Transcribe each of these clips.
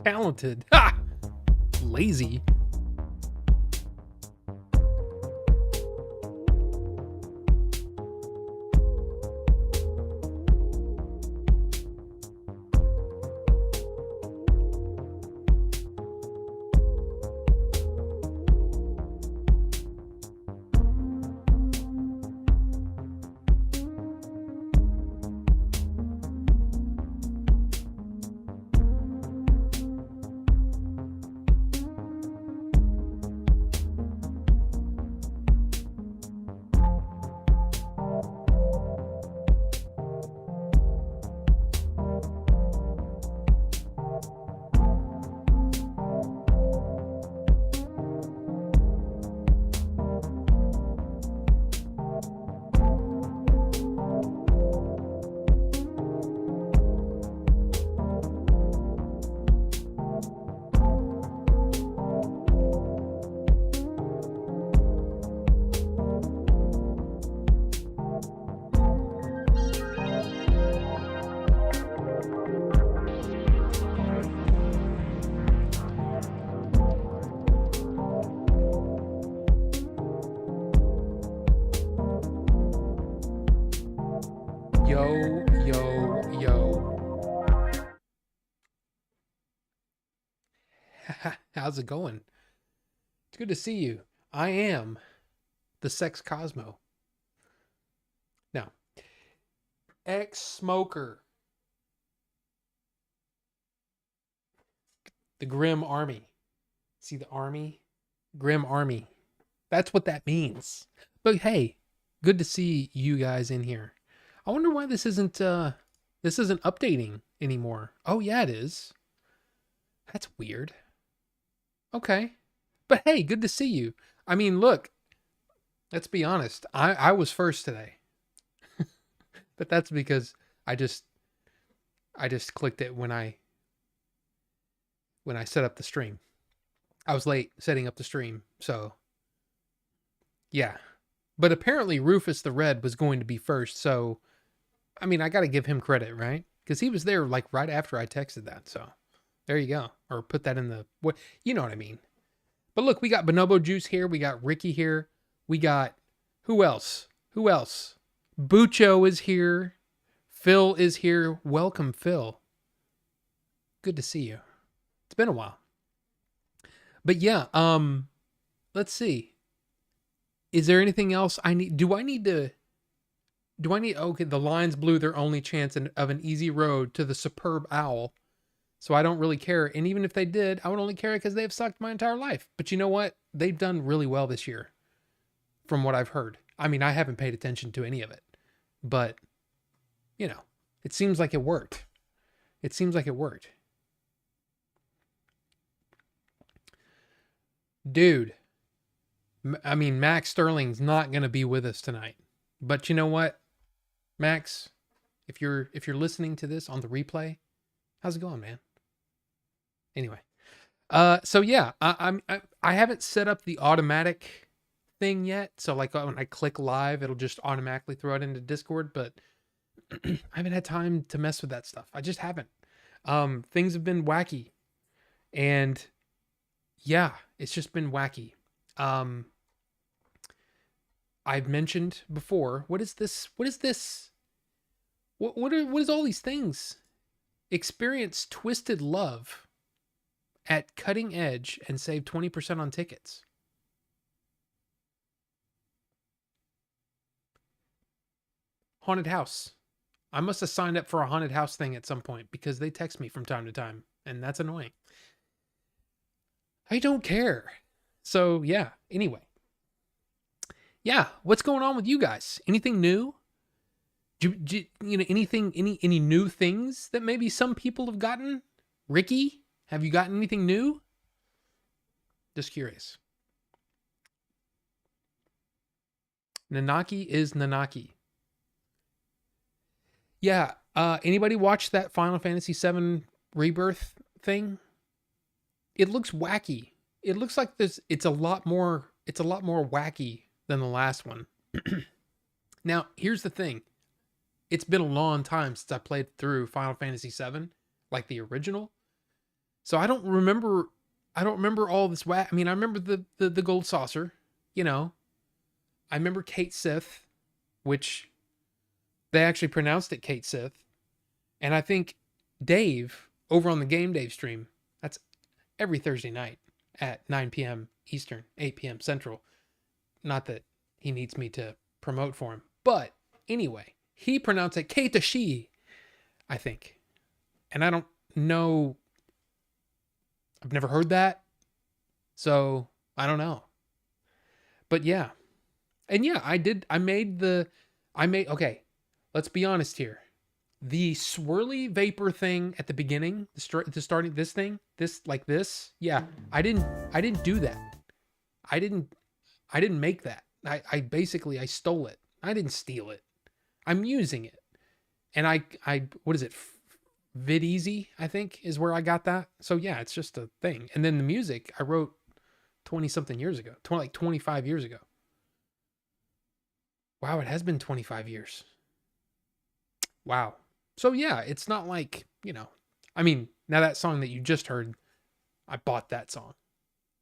Talented. Ha! Lazy. Yo, yo, yo. How's it going? It's good to see you. I am the Sex Cosmo. Now, ex smoker, the Grim Army. See the army? Grim Army. That's what that means. But hey, good to see you guys in here. I wonder why this isn't updating anymore. Oh yeah, it is. That's weird. Okay. But hey, good to see you. I mean, look, let's be honest. I was first today. But that's because I just I just clicked it when I set up the stream. I was late setting up the stream. So, yeah. But apparently Rufus the Red was going to be first. So, I mean, I got to give him credit, right? Cuz he was there like right after I texted that. So, there you go. Or put that in the what you know what I mean. But look, we got Bonobo Juice here. We got Ricky here. We got who else? Who else? Bucho is here. Phil is here. Welcome, Phil. Good to see you. It's been a while. But yeah, let's see. Is there anything else I need? Okay, the Lions blew their only chance of an easy road to the superb owl. So I don't really care. And even if they did, I would only care because they've sucked my entire life. But you know what? They've done really well this year, from what I've heard. I mean, I haven't paid attention to any of it. But, it seems like it worked. It seems like it worked. Dude, I mean, Max Sterling's not going to be with us tonight. But you know what? Max, if you're listening to this on the replay, how's it going, man? Anyway, so yeah, I haven't set up the automatic thing yet. So like when I click live, it'll just automatically throw it into Discord. But I haven't had time to mess with that stuff. I just haven't. Things have been wacky, and yeah, it's just been wacky. Um, I've mentioned before. What is this? What is this? What is all these things? Experience Twisted Love at Cutting Edge and save 20% on tickets. Haunted house. I must have signed up for a haunted house thing at some point because they text me from time to time, and that's annoying. I don't care. So, yeah, anyway. Yeah, what's going on with you guys? Anything new? Anything, any new things that maybe some people have gotten? Ricky, have you gotten anything new? Just curious. Nanaki is Nanaki. Yeah. Anybody watch that Final Fantasy VII Rebirth thing? It looks wacky. It looks like it's a lot more wacky than the last one. Now, here's the thing. It's been a long time since I played through Final Fantasy VII, like the original. So I don't remember all this I mean, I remember the gold saucer, you know. I remember Kate Sith, which they actually pronounced it Kate Sith. And I think Dave over on the Game Dave stream, that's every Thursday night at 9 p.m. Eastern, 8 p.m. Central. Not that he needs me to promote for him. But anyway, he pronounced it Keitashi, I think. And I don't know. I've never heard that. So I don't know. But yeah. And yeah, okay, let's be honest here. The swirly vapor thing at the beginning, the starting this thing, this like this. Yeah, I didn't do that. I didn't make that. I basically I stole it. I didn't steal it. I'm using it. And I what is it? VidEasy, I think, is where I got that. So yeah, it's just a thing. And then the music I wrote 20 something years ago, 25 years ago. Wow, it has been 25 years. Wow. So yeah, it's not like, I mean, now that song that you just heard, I bought that song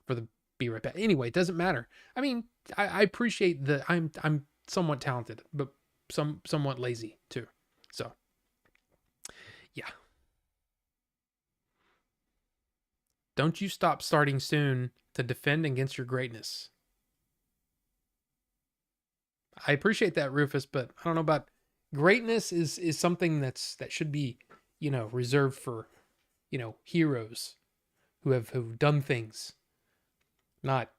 for the Be Right Back. Anyway, it doesn't matter. I mean, I appreciate I'm somewhat talented, but somewhat lazy too. So yeah. Don't you stop starting soon to defend against your greatness. I appreciate that, Rufus, but I don't know about greatness is something that should be, reserved for, heroes who've done things, not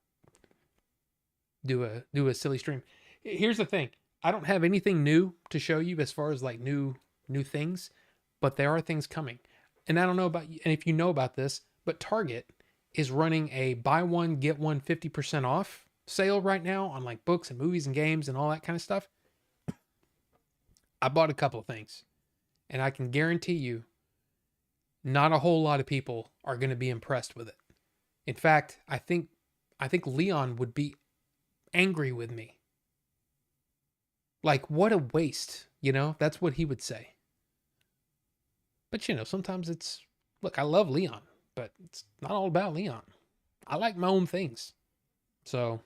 do a silly stream. Here's the thing. I don't have anything new to show you as far as like new things, but there are things coming. And I don't know about you, and if you know about this, but Target is running a buy one get one 50% off sale right now on like books and movies and games and all that kind of stuff. I bought a couple of things, and I can guarantee you not a whole lot of people are going to be impressed with it. In fact, I think Leon would be angry with me. Like, what a waste, That's what he would say. But sometimes look, I love Leon, but it's not all about Leon. I like my own things. So,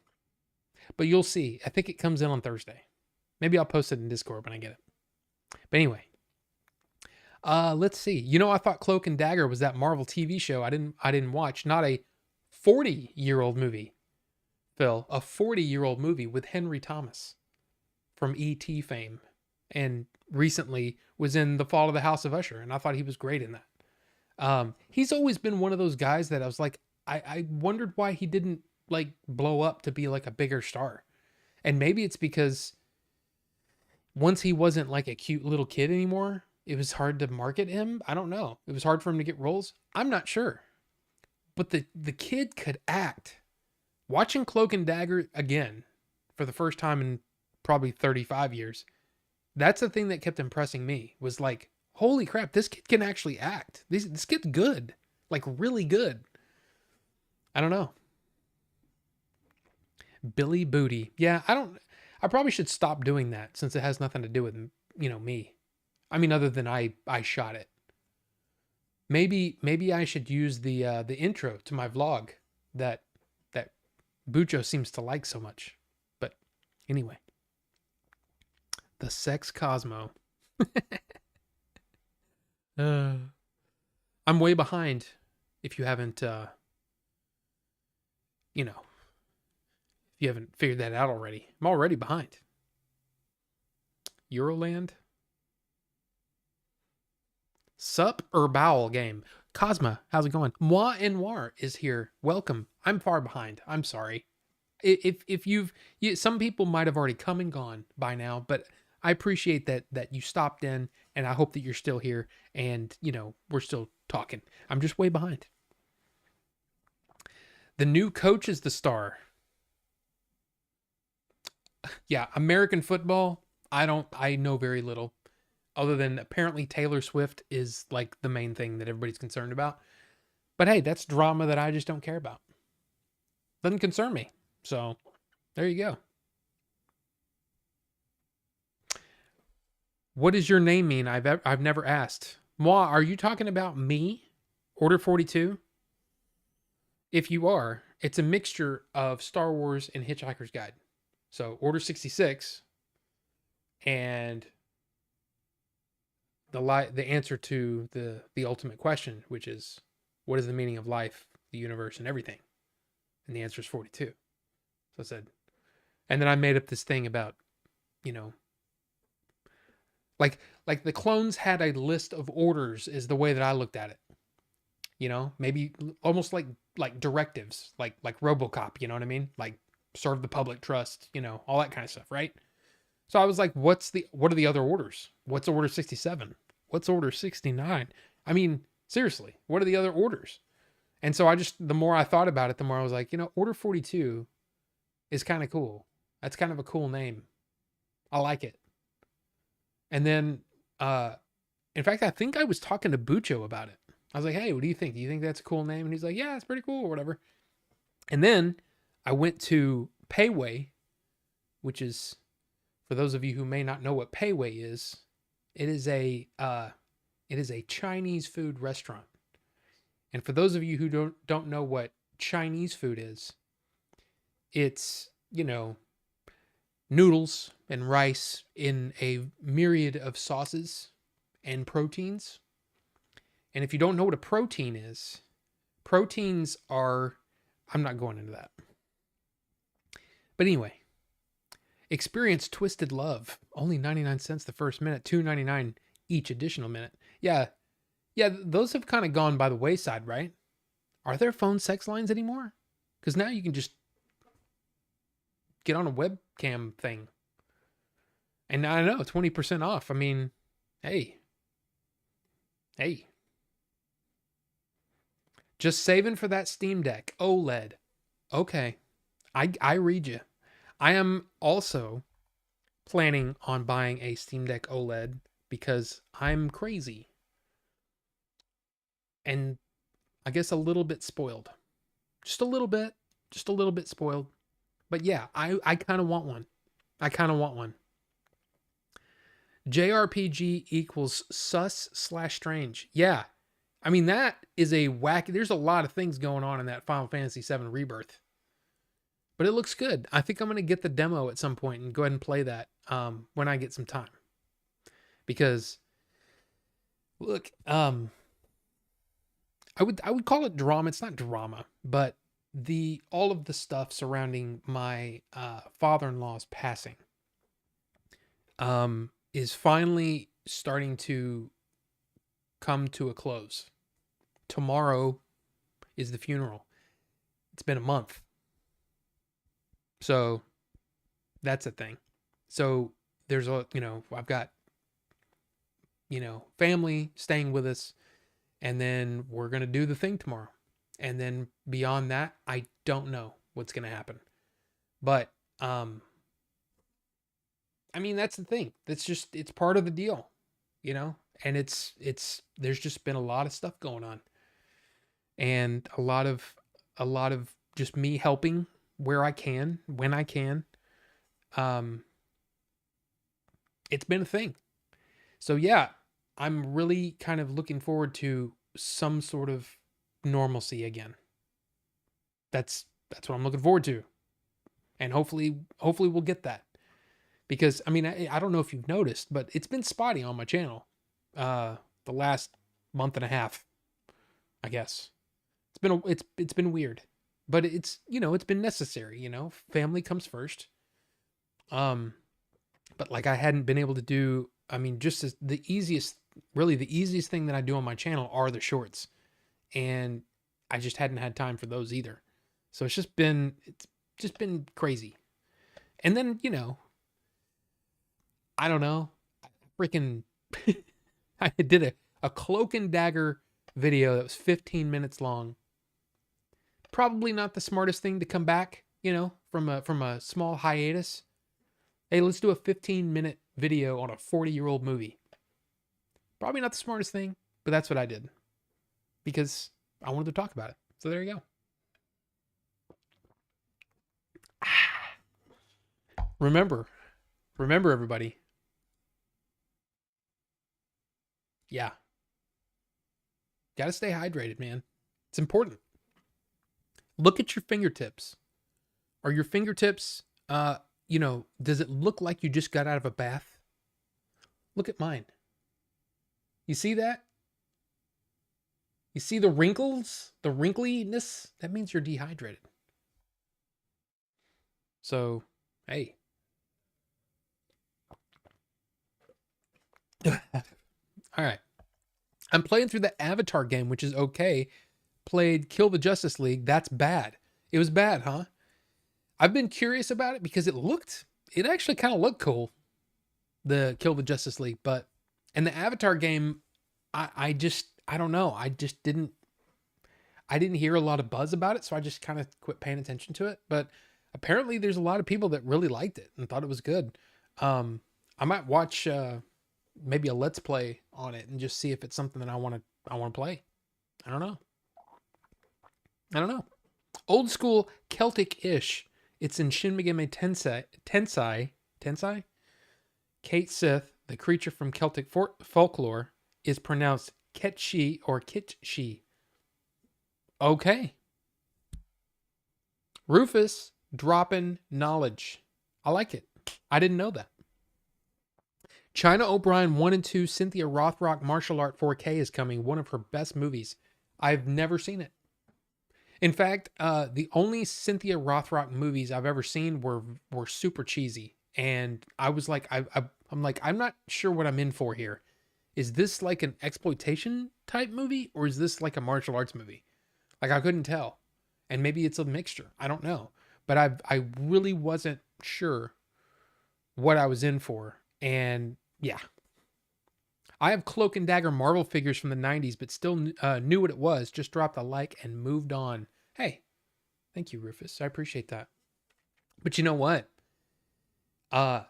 but you'll see. I think it comes in on Thursday. Maybe I'll post it in Discord when I get it. But anyway, let's see. I thought Cloak and Dagger was that Marvel TV show I didn't watch. Not a 40-year-old movie, Phil. A 40-year-old movie with Henry Thomas from E.T. fame, and recently was in The Fall of the House of Usher, and I thought he was great in that. He's always been one of those guys that I was like, I wondered why he didn't like blow up to be like a bigger star. And maybe it's because once he wasn't like a cute little kid anymore, it was hard to market him. I don't know. It was hard for him to get roles. I'm not sure. But the kid could act. Watching Cloak and Dagger again for the first time in probably 35 years, that's the thing that kept impressing me, was like, holy crap, this kid can actually act. This kid's good. Like really good. I don't know. Billy Booty. Yeah, I probably should stop doing that since it has nothing to do with, me. I mean, other than I shot it. Maybe I should use the intro to my vlog that Bucho seems to like so much. But anyway, the Sex Cosmo. I'm way behind. If you haven't, if you haven't figured that out already, I'm already behind. Euroland. Sup or Bowel game. Cosma, how's it going? Moi and Noir is here. Welcome. I'm far behind. I'm sorry. If some people might have already come and gone by now, but I appreciate that you stopped in, and I hope that you're still here, and we're still talking. I'm just way behind. The new coach is the star. Yeah, American football, I know very little, other than apparently Taylor Swift is like the main thing that everybody's concerned about. But hey, that's drama that I just don't care about. Doesn't concern me. So there you go. What does your name mean? I've never asked. Moi, are you talking about me? Order 42? If you are, it's a mixture of Star Wars and Hitchhiker's Guide. So Order 66 and the answer to the ultimate question, which is what is the meaning of life, the universe, and everything? And the answer is 42. So I said, and then I made up this thing about, you know, like the clones had a list of orders is the way that I looked at it. You know, maybe almost like directives, like RoboCop, you know what I mean? Like serve the public, trust, you know, all that kind of stuff, right? So I was like, what are the other orders? What's order 67? What's order 69? I mean, seriously, what are the other orders? And so the more I thought about it, the more I was like, order 42 is kind of cool. That's kind of a cool name. I like it. And then, in fact, I think I was talking to Bucho about it. I was like, hey, what do you think? Do you think that's a cool name? And he's like, yeah, it's pretty cool or whatever. And then I went to Payway, which is, for those of you who may not know what Payway is, it is a Chinese food restaurant. And for those of you who don't know what Chinese food is, it's, noodles and rice in a myriad of sauces and proteins. And if you don't know what a protein is, proteins are, I'm not going into that. But anyway, experience Twisted Love. Only 99 cents the first minute, $2.99 each additional minute. Yeah, those have kind of gone by the wayside, right? Are there phone sex lines anymore? Because now you can just get on a webcam thing. And I know, 20% off. I mean, hey. Just saving for that Steam Deck OLED. Okay, I read you. I am also planning on buying a Steam Deck OLED because I'm crazy. And I guess a little bit spoiled. Just a little bit spoiled. But yeah, I kind of want one. JRPG equals sus/strange. Yeah. I mean, that is a wacky. There's a lot of things going on in that Final Fantasy VII Rebirth. But it looks good. I think I'm going to get the demo at some point and go ahead and play that when I get some time. Because, look, I would call it drama. It's not drama, but all of the stuff surrounding my father-in-law's passing is finally starting to come to a close. Tomorrow is the funeral. It's been a month. So that's a thing. So there's I've got, family staying with us, and then we're going to do the thing tomorrow. And then beyond that, I don't know what's going to happen. But, I mean, that's the thing. It's part of the deal, and there's just been a lot of stuff going on, and a lot of just me helping where I can, when I can. It's been a thing. So yeah, I'm really kind of looking forward to some sort of normalcy again. That's what I'm looking forward to. And hopefully we'll get that. Because I mean, I don't know if you've noticed, but it's been spotty on my channel the last month and a half, I guess. It's been weird. But it's been necessary, family comes first. But like I hadn't been able to do, I mean, just as the easiest thing that I do on my channel are the shorts. And I just hadn't had time for those either. So it's just been crazy. And then, I don't know, freaking, I did a Cloak and Dagger video that was 15 minutes long. Probably not the smartest thing to come back, from a small hiatus. Hey, let's do a 15-minute video on a 40-year-old movie. Probably not the smartest thing, but that's what I did. Because I wanted to talk about it. So there you go. Remember everybody. Yeah. Got to stay hydrated, man. It's important. Look at your fingertips. Are your fingertips, does it look like you just got out of a bath? Look at mine. You see that? You see the wrinkles, the wrinkliness? That means you're dehydrated. So, hey. All right. I'm playing through the Avatar game, which is okay. Played Kill the Justice League. That's bad. It was bad, huh? I've been curious about it because it actually kind of looked cool. The Kill the Justice League, but in the Avatar game, I don't know. I didn't hear a lot of buzz about it, so I just kind of quit paying attention to it. But apparently, there's a lot of people that really liked it and thought it was good. I might watch maybe a let's play on it and just see if it's something that I want to play. I don't know. Old school Celtic-ish. It's in Shin Megami Tensei. Kate Sith, the creature from Celtic folklore, is pronounced Ketshi or Kitshi. Okay. Rufus dropping knowledge. I like it. I didn't know that. China O'Brien 1 and 2 Cynthia Rothrock Martial Art 4K is coming. One of her best movies. I've never seen it. In fact, the only Cynthia Rothrock movies I've ever seen were super cheesy. And I was like, I'm like, I'm not sure what I'm in for here. Is this like an exploitation type movie or is this like a martial arts movie? Like I couldn't tell. And maybe it's a mixture. I don't know. But I really wasn't sure what I was in for. And yeah. I have Cloak and Dagger Marvel figures from the 90s, but still knew what it was. Just dropped a like and moved on. Hey, thank you, Rufus. I appreciate that. But you know what? I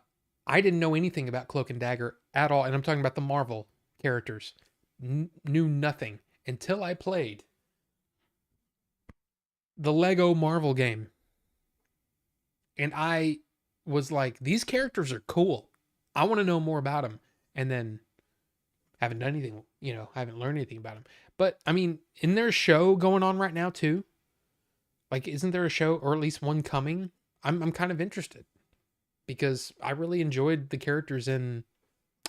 didn't know anything about Cloak and Dagger at all. And I'm talking about the Marvel characters. Knew nothing until I played the Lego Marvel game. And I was like, these characters are cool. I want to know more about them. And then haven't done anything, haven't learned anything about them. But I mean, isn't there a show going on right now too? Like, isn't there a show or at least one coming? I'm kind of interested because I really enjoyed the characters in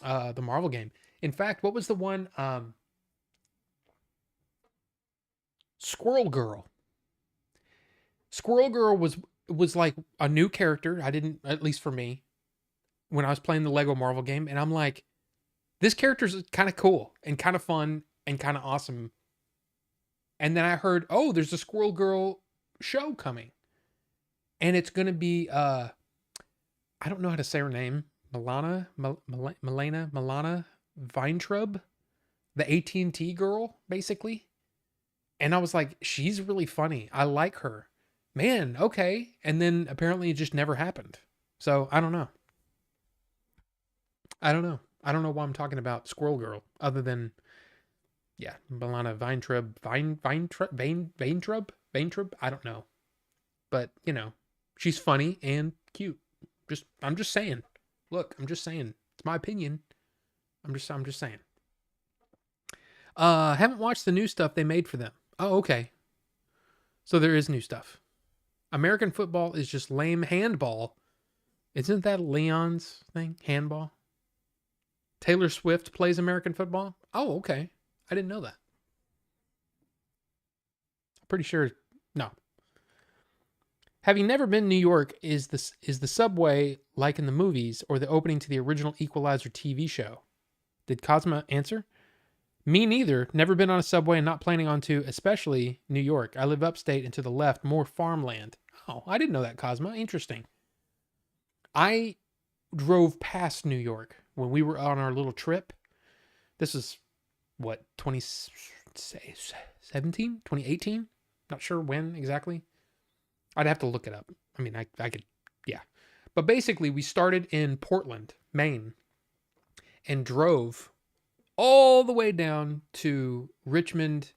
the Marvel game. In fact, what was the one? Squirrel Girl. Squirrel Girl was like a new character. I didn't, at least for me, when I was playing the Lego Marvel game, and I'm like, this character's kind of cool and kind of fun and kind of awesome. And then I heard, oh, there's a Squirrel Girl show coming. And it's going to be, I don't know how to say her name. Milana Weintraub, the AT&T girl, basically. And I was like, she's really funny. I like her. Man, okay. And then apparently it just never happened. So I don't know. I don't know why I'm talking about Squirrel Girl other than, yeah, Milana Weintraub. I don't know. But, she's funny and cute. I'm just saying. Look, I'm just saying. It's my opinion. I'm just saying. Haven't watched the new stuff they made for them. Oh, okay. So there is new stuff. American football is just lame handball. Isn't that Leon's thing? Handball? Taylor Swift plays American football? Oh, okay. I didn't know that. I'm pretty sure. No. Having never been to New York, is the subway like in the movies or the opening to the original Equalizer TV show? Did Cosma answer? Me neither. Never been on a subway and not planning on to, especially New York. I live upstate and to the left, more farmland. Oh, I didn't know that, Cosma. Interesting. I drove past New York when we were on our little trip. This is, what, 2017? 2018? Not sure when exactly. I'd have to look it up. I mean, I could, yeah. But basically, we started in Portland, Maine, and drove all the way down to Richmond.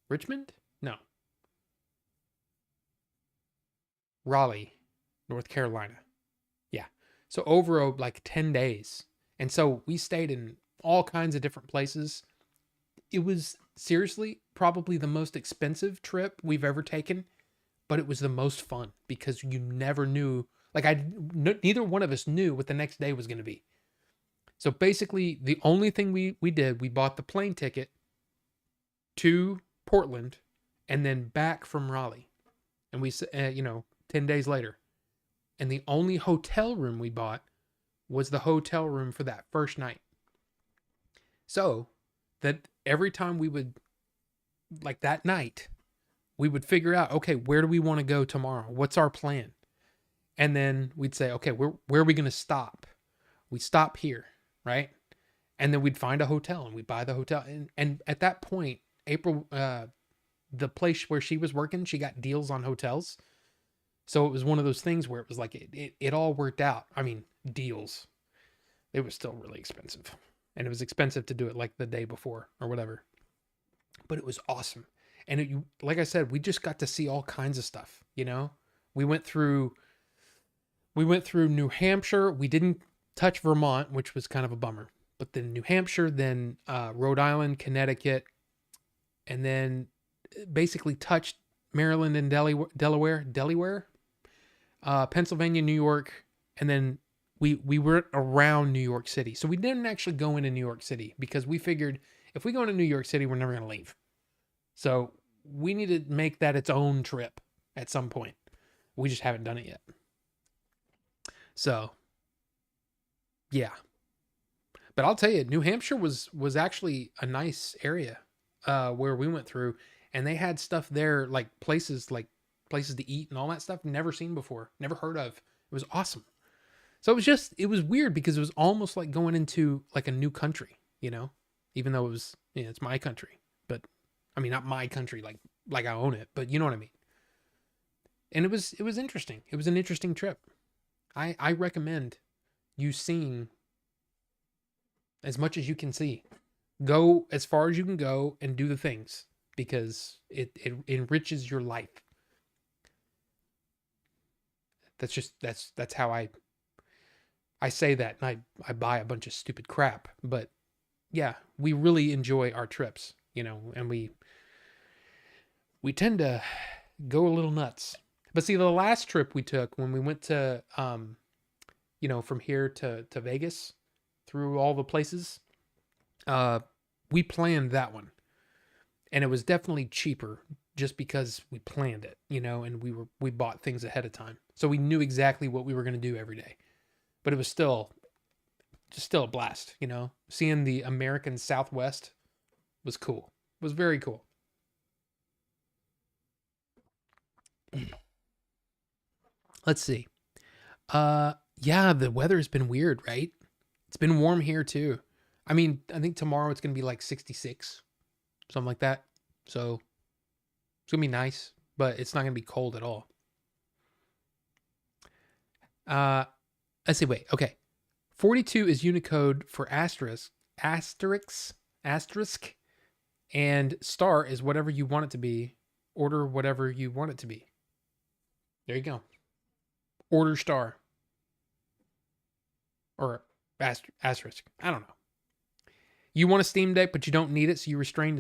Richmond? No. Raleigh, North Carolina. Yeah. So over like 10 days. And so we stayed in all kinds of different places. It was seriously probably the most expensive trip we've ever taken. but it was the most fun because you never knew, like neither one of us knew what the next day was going to be. So basically the only thing we did, we bought the plane ticket to Portland and then back from Raleigh. And we, 10 days later. And the only hotel room we bought was the hotel room for that first night. So that every time we would, like that night, we would figure out, okay, where do we want to go tomorrow? What's our plan? And then we'd say, okay, where are we going to stop? We stop here, right? And then we'd find a hotel and we'd buy the hotel. And at that point, April, the place where she was working, she got deals on hotels. So it was one of those things where it was like, it all worked out. I mean, deals. It was still really expensive. And it was expensive to do it like the day before or whatever. But it was awesome. And like I said, we just got to see all kinds of stuff, We went through New Hampshire. We didn't touch Vermont, which was kind of a bummer. But then New Hampshire, then Rhode Island, Connecticut, and then basically touched Maryland and Delaware, Pennsylvania, New York, and then we were around New York City. So we didn't actually go into New York City because we figured if we go into New York City, we're never going to leave. So we need to make that its own trip at some point. We just haven't done it yet. So, yeah. But I'll tell you, New Hampshire was actually a nice area where we went through, and they had stuff there, like places to eat and all that stuff never seen before, never heard of. It was awesome. So it was weird because it was almost like going into like a new country, even though it was, it's my country, but I mean, not my country, like I own it, but you know what I mean? And it was interesting. It was an interesting trip. I recommend you seeing as much as you can see. Go as far as you can go and do the things because it enriches your life. That's how I say that, and I buy a bunch of stupid crap, but yeah, we really enjoy our trips, and we tend to go a little nuts. But see, the last trip we took when we went to, from here to Vegas through all the places, we planned that one, and it was definitely cheaper just because we planned it, and we bought things ahead of time. So we knew exactly what we were going to do every day, but it was still a blast, seeing the American Southwest was cool. It was very cool. Let's see. Yeah, the weather's been weird, right? It's been warm here too. I mean, I think tomorrow it's going to be like 66, something like that. So it's going to be nice, but it's not going to be cold at all. Let's see. Wait. Okay. 42 is Unicode for asterisk, and star is whatever you want it to be. Order whatever you want it to be. There you go. Order star. Or asterisk. I don't know. You want a Steam Deck, but you don't need it, so you restrain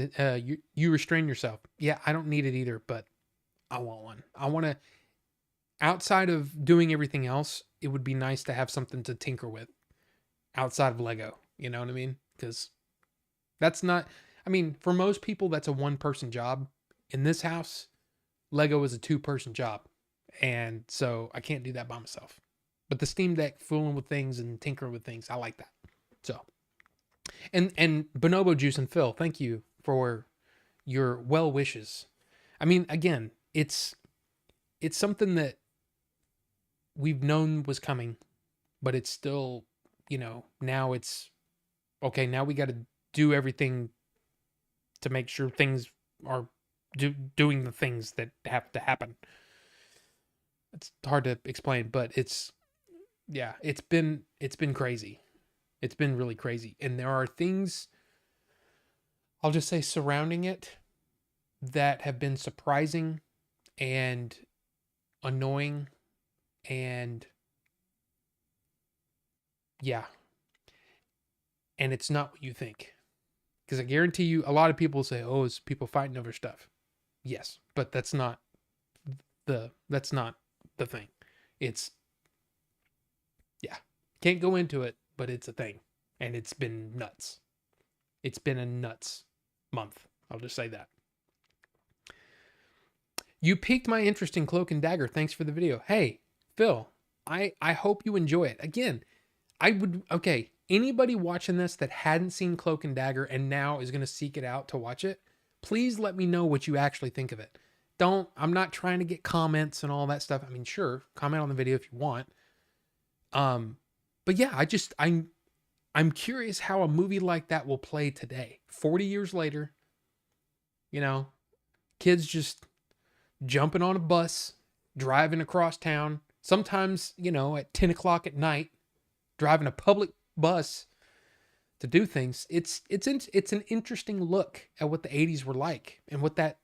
yourself. Yeah, I don't need it either, but I want one. I want to, outside of doing everything else, it would be nice to have something to tinker with outside of Lego. You know what I mean? Because that's not, I mean, for most people, that's a one-person job. In this house, Lego is a two-person job. And so I can't do that by myself. But the Steam Deck, fooling with things and tinkering with things, I like that. So, and Bonobo Juice and Phil, thank you for your well wishes. I mean, again, it's something that we've known was coming, but it's still, now it's okay. Now we got to do everything to make sure things are doing the things that have to happen. It's hard to explain, but it's been crazy. It's been really crazy. And there are things, I'll just say, surrounding it that have been surprising and annoying and yeah. And it's not what you think. Because I guarantee you, a lot of people say, oh, it's people fighting over stuff. Yes, but that's not the thing. It's, yeah, can't go into it, but it's a thing, and it's been nuts. It's been a nuts month. I'll just say that. You piqued my interest in Cloak and Dagger. Thanks for the video. Hey, Phil, I hope you enjoy it. Again, anybody watching this that hadn't seen Cloak and Dagger and now is going to seek it out to watch it, please let me know what you actually think of it. I'm not trying to get comments and all that stuff. I mean, sure, comment on the video if you want. But yeah, I'm curious how a movie like that will play today. 40 years later, kids just jumping on a bus, driving across town, sometimes, at 10 o'clock at night, driving a public bus to do things. It's an interesting look at what the 80s were like and what that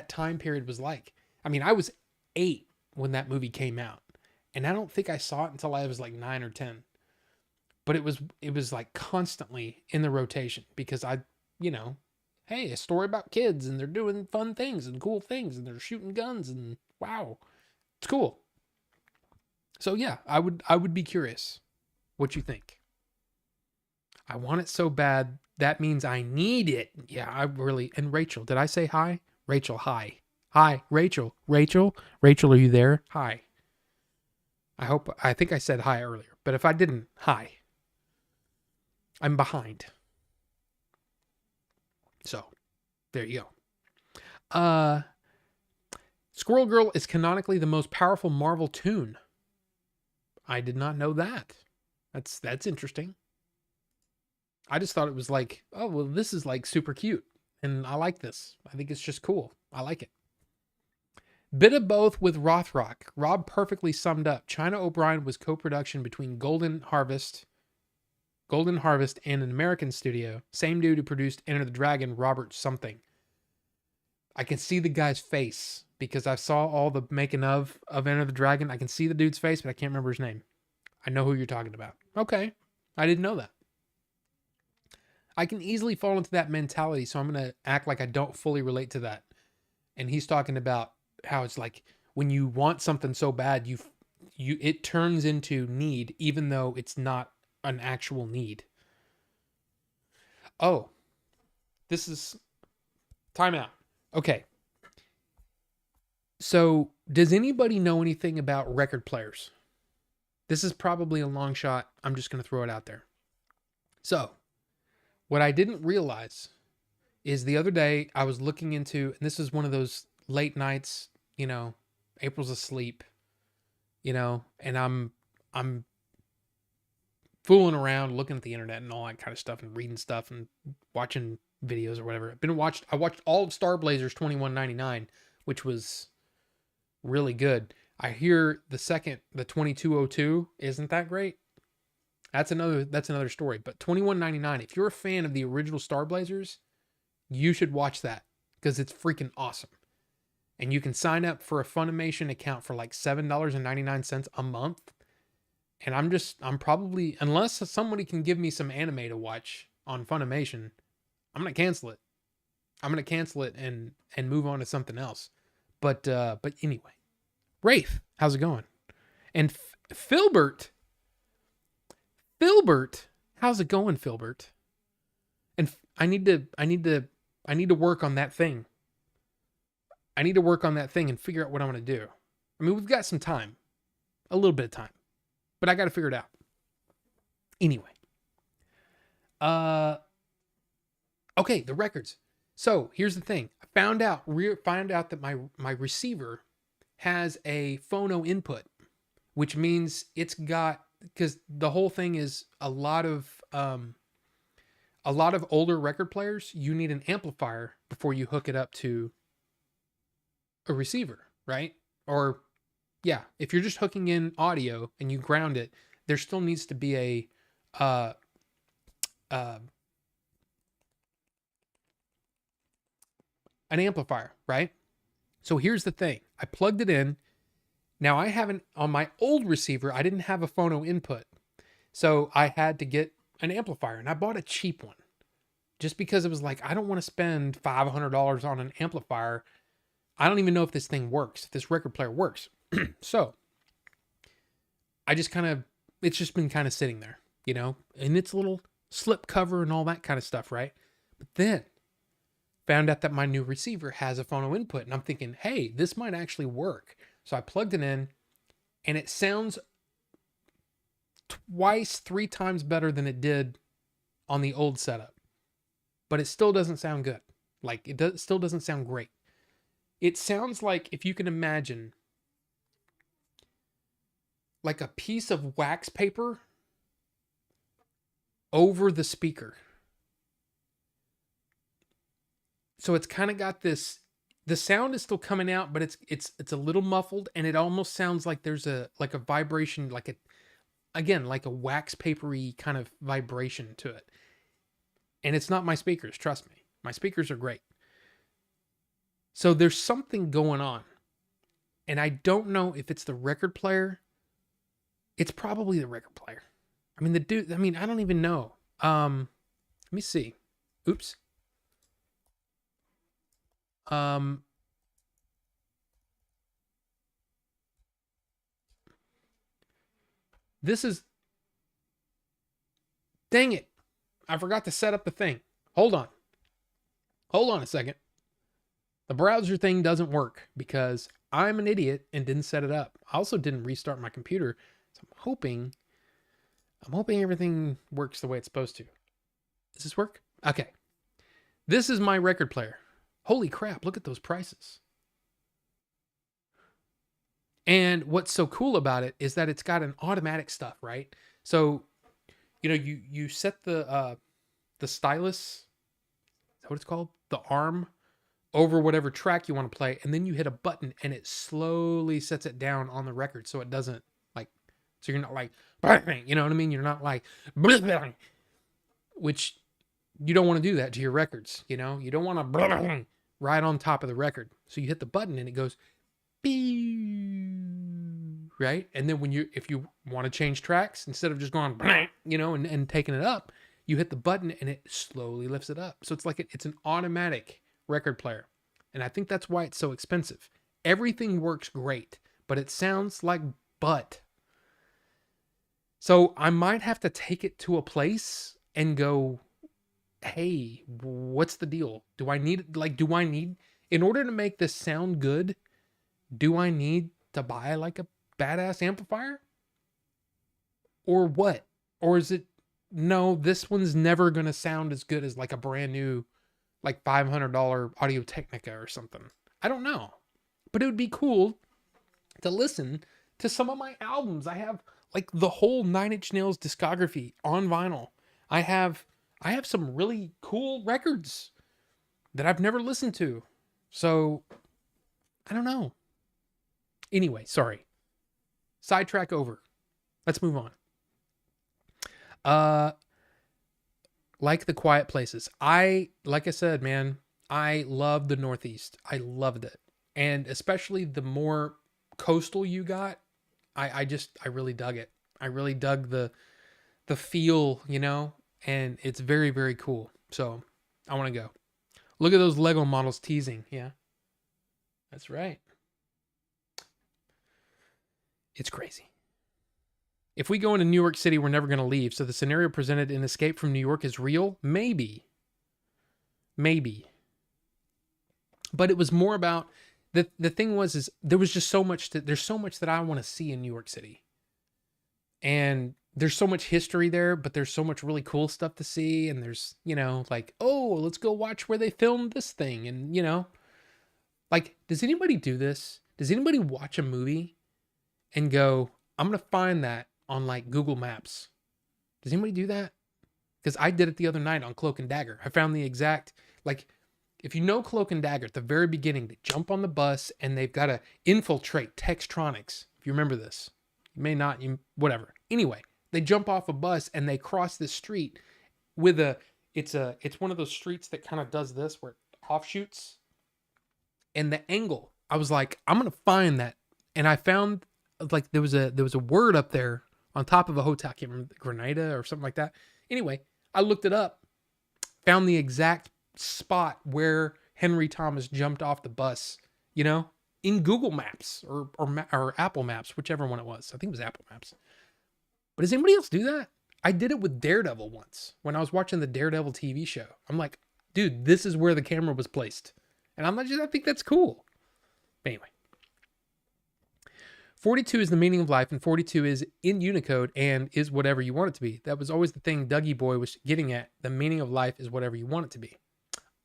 time period was like. I mean, I was 8 when that movie came out, and I don't think I saw it until I was like 9 or 10. But it was like constantly in the rotation because hey, a story about kids and they're doing fun things and cool things and they're shooting guns and wow, it's cool. So yeah, I would be curious what you think. I want it so bad. That means I need it. Yeah, I really. And Rachel, did I say hi? Rachel, hi. Hi, Rachel. Rachel, are you there? Hi. I think I said hi earlier, but if I didn't, hi. I'm behind. So, there you go. Squirrel Girl is canonically the most powerful Marvel toon. I did not know that. That's interesting. I just thought it was like, oh, well, this is like super cute. And I like this. I think it's just cool. I like it. Bit of both with Rothrock. Rob perfectly summed up. China O'Brien was co-production between Golden Harvest and an American studio. Same dude who produced Enter the Dragon, Robert something. I can see the guy's face because I saw all the making of Enter the Dragon. I can see the dude's face, but I can't remember his name. I know who you're talking about. Okay. I didn't know that. I can easily fall into that mentality, so I'm going to act like I don't fully relate to that. And he's talking about how it's like when you want something so bad, it turns into need, even though it's not an actual need. Oh, this is timeout. Okay. So, does anybody know anything about record players? This is probably a long shot. I'm just going to throw it out there. So, what I didn't realize is the other day I was looking into, and this is one of those late nights, April's asleep, and I'm fooling around, looking at the internet and all that kind of stuff and reading stuff and watching videos or whatever. I watched all of Star Blazers 2199, which was really good. I hear the 2202 isn't that great. That's another story. But 2199, if you're a fan of the original Star Blazers, you should watch that because it's freaking awesome. And you can sign up for a Funimation account for like $7.99 a month. And I'm probably, unless somebody can give me some anime to watch on Funimation, I'm going to cancel it. I'm going to cancel it and move on to something else. But anyway, Wraith, how's it going? And Filbert, how's it going, Filbert? And I need to work on that thing. I need to work on that thing and figure out what I'm going to do. I mean, we've got some time, a little bit of time, but I got to figure it out. Anyway. Okay, the records. So here's the thing. I found out that my receiver has a phono input, which means it's got, because the whole thing is a lot of older record players, you need an amplifier before you hook it up to a receiver, right? Or yeah, if you're just hooking in audio and you ground it, there still needs to be an amplifier, right? So here's the thing. I plugged it in. Now I haven't, on my old receiver, I didn't have a phono input. So I had to get an amplifier, and I bought a cheap one just because it was like, I don't want to spend $500 on an amplifier. I don't even know if this thing works, if this record player works. So I just kind of, it's just been kind of sitting there, you know, in its little slip cover and all that kind of stuff, right? But then found out that my new receiver has a phono input, and I'm thinking, hey, this might actually work. So I plugged it in, and it sounds twice, 3 times better than it did on the old setup. But it still doesn't sound good. Like, still doesn't sound great. It sounds like, if you can imagine, like a piece of wax paper over the speaker. So it's kind of got this, the sound is still coming out, but it's a little muffled, and it almost sounds like there's a vibration, like a wax papery kind of vibration to it. And it's not my speakers, trust me. My speakers are great. So there's something going on. And I don't know if it's the record player. It's probably the record player. I mean, I don't even know. Let me see. Oops. This is, dang it. I forgot to set up the thing. Hold on a second. The browser thing doesn't work because I'm an idiot and didn't set it up. I also didn't restart my computer. So I'm hoping everything works the way it's supposed to. Does this work? Okay. This is my record player. Holy crap, look at those prices. And what's so cool about it is that it's got an automatic stuff, right? So, you know, you set the stylus, is that what it's called? The arm over whatever track you want to play, and then you hit a button and it slowly sets it down on the record so it doesn't like, so you're not like, you know what I mean? You're not like, which you don't want to do that to your records, you know? You don't want to right on top of the record. So you hit the button and it goes, right? And then if you want to change tracks, instead of just going, you know, and taking it up, you hit the button and it slowly lifts it up. So it's like it's an automatic record player. And I think that's why it's so expensive. Everything works great, but it sounds like butt. So I might have to take it to a place and go, hey, what's the deal? Do I need, in order to make this sound good, do I need to buy like a badass amplifier? Or what? Or is it, no, this one's never going to sound as good as like a brand new, like $500 Audio-Technica or something. I don't know. But it would be cool to listen to some of my albums. I have like the whole Nine Inch Nails discography on vinyl. I have some really cool records that I've never listened to. So, I don't know. Anyway, sorry. Sidetrack over. Let's move on. Like The Quiet Places. Like I said, man, I love the Northeast. I loved it. And especially the more coastal you got, I really dug it. I really dug the feel, you know, and it's very, very cool. So I want to go. Look at those Lego models teasing. Yeah, that's right. It's crazy. If we go into New York City, we're never going to leave. So the scenario presented in Escape from New York is real? Maybe. But it was more about, the thing was there was just so much there's so much that I want to see in New York City. And there's so much history there, but there's so much really cool stuff to see. And there's, you know, like, oh, let's go watch where they filmed this thing. And, you know, like, does anybody do this? Does anybody watch a movie and go, I'm going to find that on like Google Maps? Does anybody do that? Because I did it the other night on Cloak and Dagger. I found the exact, like, if you know Cloak and Dagger, at the very beginning, they jump on the bus and they've got to infiltrate Textronics. If you remember this, you may not, whatever. Anyway, they jump off a bus and they cross this street with it's one of those streets that kind of does this where it offshoots. And the angle, I was like, I'm going to find that. And I found, like, there was a word up there on top of a hotel. I can't remember, Grenada or something like that. Anyway, I looked it up, found the exact spot where Henry Thomas jumped off the bus you know, in Google Maps or Apple Maps, whichever one it was. I think it was Apple Maps. But does anybody else do that? I did it with Daredevil once when I was watching the Daredevil TV show. I'm like, dude, this is where the camera was placed. And I think that's cool. But anyway. 42 is the meaning of life, and 42 is in Unicode and is whatever you want it to be. That was always the thing Dougie Boy was getting at. The meaning of life is whatever you want it to be.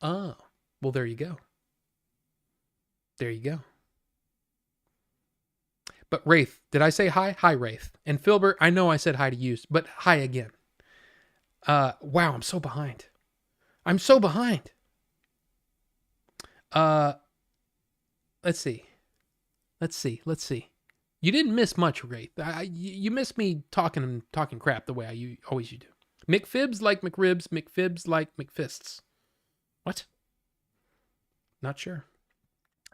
Oh, well, there you go. There you go. But Wraith, did I say hi? Hi, Wraith. And Filbert, I know I said hi to you, but hi again. Wow, I'm so behind. I'm so behind. Let's see. You didn't miss much, Wraith. You missed me talking crap the way I always do. McFibs like McRibs, McFibs like McFists. What? Not sure.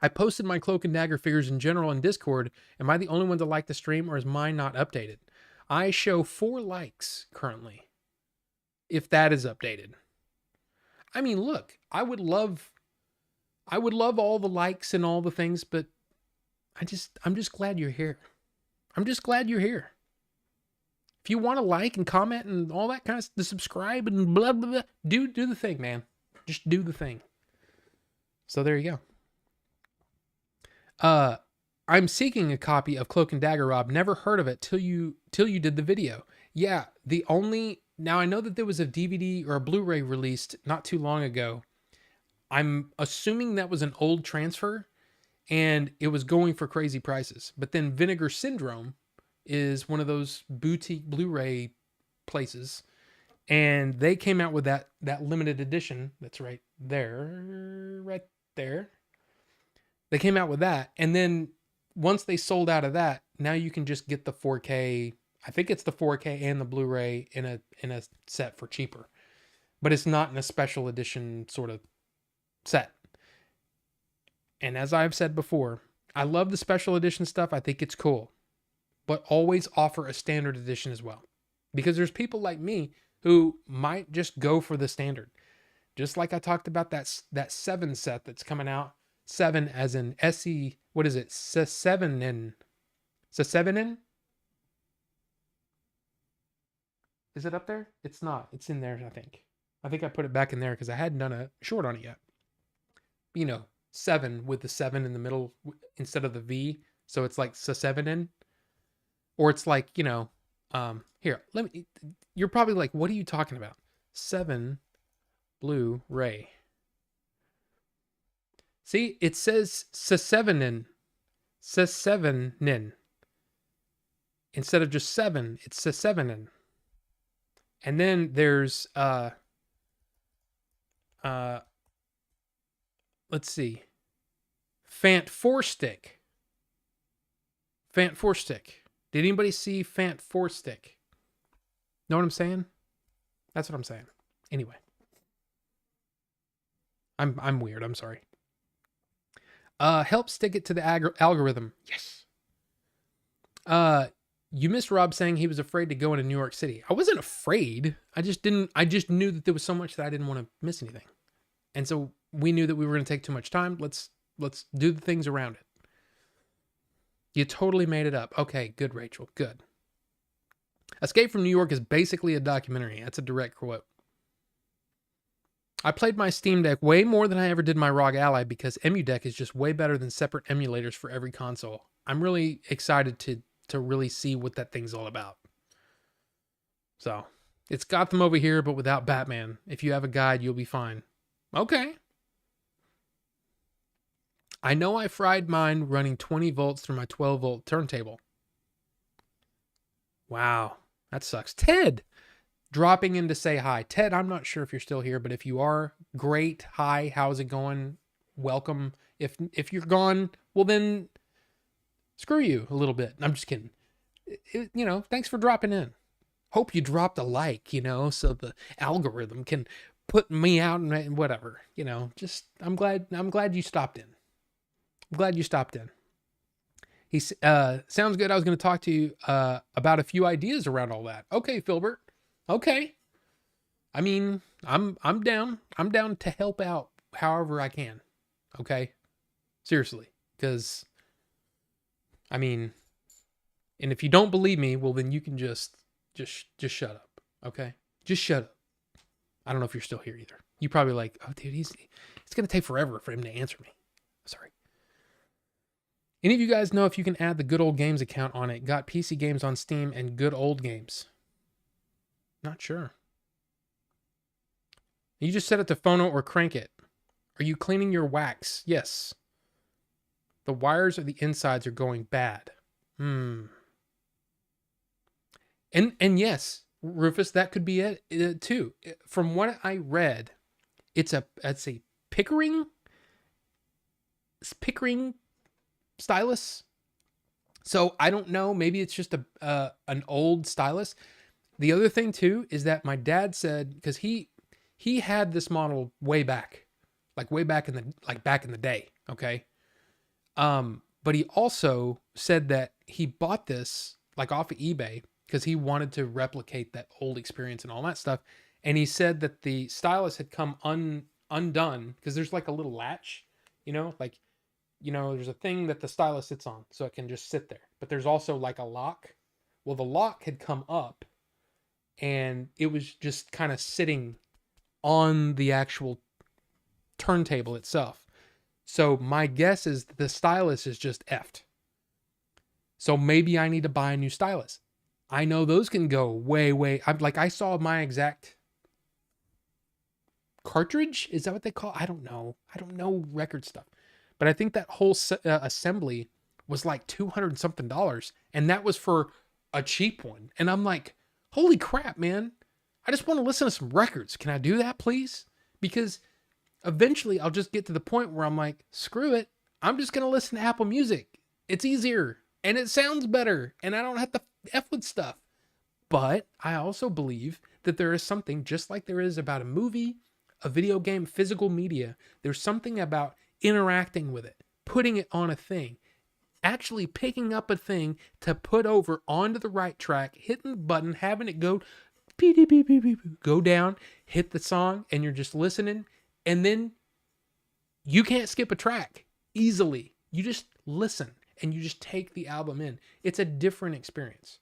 I posted my Cloak and Dagger figures in general in Discord. Am I the only one to like the stream, or is mine not updated? I show 4 likes currently, if that is updated. I mean, look, I would love all the likes and all the things, but I'm just glad you're here. I'm just glad you're here. If you want to like and comment and all that kind of stuff, subscribe and blah, blah, blah, do the thing, man. Just do the thing. So there you go. I'm seeking a copy of Cloak and Dagger, Rob. Never heard of it till you did the video. Yeah, now I know that there was a DVD or a Blu-ray released not too long ago. I'm assuming that was an old transfer and it was going for crazy prices. But then Vinegar Syndrome is one of those boutique Blu-ray places, and they came out with that limited edition that's right there. They came out with that, and then once they sold out of that, now you can just get the 4K. I think it's the 4K and the Blu-ray in a set for cheaper, but it's not in a special edition sort of set. And as I've said before, I love the special edition stuff. I think it's cool, but always offer a standard edition as well, because there's people like me who might just go for the standard. Just like I talked about that 7 set that's coming out. 7 as in SE, what is it? S7N. S7N? Is it up there? It's not. It's in there, I think. I think I put it back in there because I hadn't done a short on it yet. You know, 7 with the 7 in the middle instead of the V. So it's like S7N. Or it's like, you know, here, you're probably like, what are you talking about? 7 Blu-ray. See, it says S7N. S7N. Instead of just 7, it's S7N. And then there's let's see. Fant 4-stick. Fant 4-stick. Did anybody see Fant 4-stick? Know what I'm saying? That's what I'm saying. Anyway. I'm weird. I'm sorry. Help stick it to the algorithm. Yes. You missed Rob saying he was afraid to go into New York City. I wasn't afraid. I just knew that there was so much that I didn't want to miss anything. And so we knew that we were going to take too much time. Let's do the things around it. You totally made it up. Okay, good, Rachel. Good. Escape from New York is basically a documentary. That's a direct quote. I played my Steam Deck way more than I ever did my ROG Ally because EmuDeck is just way better than separate emulators for every console. I'm really excited to really see what that thing's all about. So, it's Gotham over here, but without Batman. If you have a guide, you'll be fine. Okay. I know I fried mine running 20 volts through my 12-volt turntable. Wow, that sucks. Ted, dropping in to say hi. Ted, I'm not sure if you're still here, but if you are, great. Hi, how's it going? Welcome. If you're gone, well then, screw you a little bit. I'm just kidding. Thanks for dropping in. Hope you dropped a like, so the algorithm can put me out and whatever. I'm glad you stopped in. I'm glad you stopped in. He sounds good. I was going to talk to you about a few ideas around all that. Okay, Filbert. Okay. I mean, I'm down. I'm down to help out however I can. Okay? Seriously. Because, I mean, and if you don't believe me, well, then you can just shut up. Okay? Just shut up. I don't know if you're still here either. You probably like, oh, dude, it's going to take forever for him to answer me. Sorry. Any of you guys know if you can add the Good Old Games account on it? Got PC games on Steam and Good Old Games. Not sure. You just set it to phono or crank it. Are you cleaning your wax? Yes. The wires or the insides are going bad. And yes, Rufus, that could be it too. From what I read, it's a Pickering stylus. So I don't know. Maybe it's just an old stylus. The other thing too is that my dad said, because he had this model way back in the day. Okay. But he also said that he bought this like off of eBay because he wanted to replicate that old experience and all that stuff. And he said that the stylus had come undone because there's like a little latch, there's a thing that the stylus sits on so it can just sit there. But there's also like a lock. Well, the lock had come up and it was just kind of sitting on the actual turntable itself. So my guess is the stylus is just effed. So maybe I need to buy a new stylus. I know those can go way. I saw my exact cartridge. Is that what they call? I don't know record stuff. But I think that whole assembly was like $200 something, and that was for a cheap one. And I'm like, holy crap, man! I just want to listen to some records. Can I do that, please? Because eventually I'll just get to the point where I'm like, screw it. I'm just going to listen to Apple Music. It's easier and it sounds better and I don't have to F with stuff. But I also believe that there is something, just like there is about a movie, a video game, physical media. There's something about interacting with it, putting it on a thing, actually picking up a thing to put over onto the right track, hitting the button, having it go beep, beep, beep, beep, beep, go down, hit the song, and you're just listening. And then you can't skip a track easily. You just listen and you just take the album in. It's a different experience.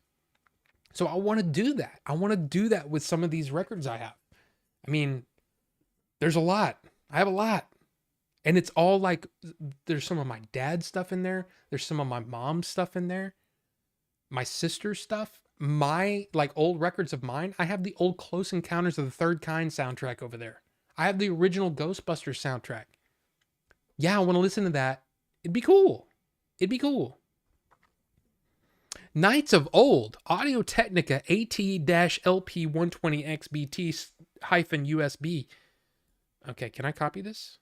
So I want to do that. I want to do that with some of these records I have. I mean, there's a lot. I have a lot. And it's all like, there's some of my dad's stuff in there. There's some of my mom's stuff in there. My sister's stuff. My, like, old records of mine. I have the old Close Encounters of the Third Kind soundtrack over there. I have the original Ghostbusters soundtrack. Yeah, I want to listen to that. It'd be cool. Knights of Old, Audio-Technica AT-LP120XBT-USB. Okay, can I copy this?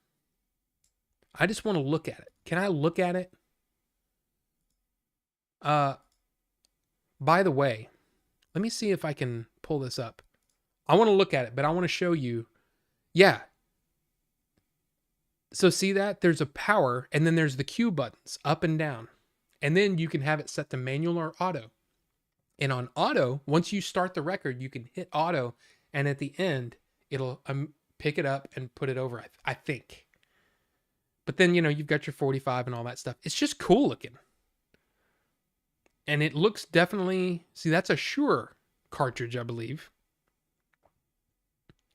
I just want to look at it. Can I look at it? By the way, let me see if I can pull this up. I want to look at it, but I want to show you. Yeah. So see that? There's a power, and then there's the Q buttons, up and down. And then you can have it set to manual or auto. And on auto, once you start the record, you can hit auto, and at the end, it'll pick it up and put it over, I think. But then, you've got your 45 and all that stuff. It's just cool looking. And it looks definitely... See, that's a Shure cartridge, I believe.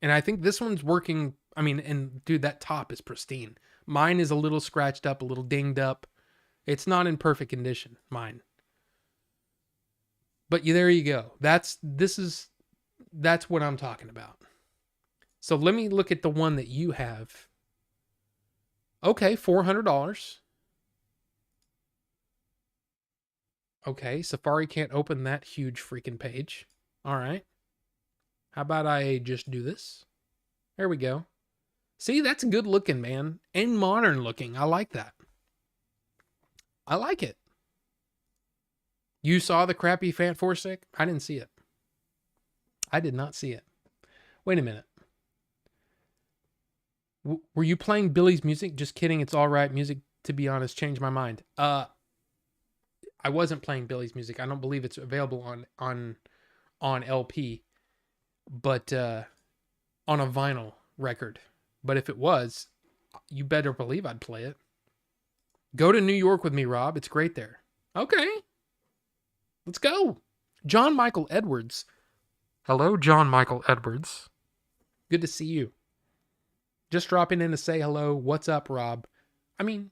And I think this one's working... I mean, and dude, that top is pristine. Mine is a little scratched up, a little dinged up. It's not in perfect condition, mine. But there you go. That's what I'm talking about. So let me look at the one that you have. Okay, $400. Okay, Safari can't open that huge freaking page. All right. How about I just do this? There we go. See, that's good looking, man. And modern looking. I like that. I like it. You saw the crappy Fant 4 stick? I didn't see it. I did not see it. Wait a minute. Were you playing Billy's music? Just kidding. It's all right. Music, to be honest, changed my mind. I wasn't playing Billy's music. I don't believe it's available on LP, but on a vinyl record. But if it was, you better believe I'd play it. Go to New York with me, Rob. It's great there. Okay. Let's go. John Michael Edwards. Hello, John Michael Edwards. Good to see you. Just dropping in to say hello. What's up, Rob? I mean,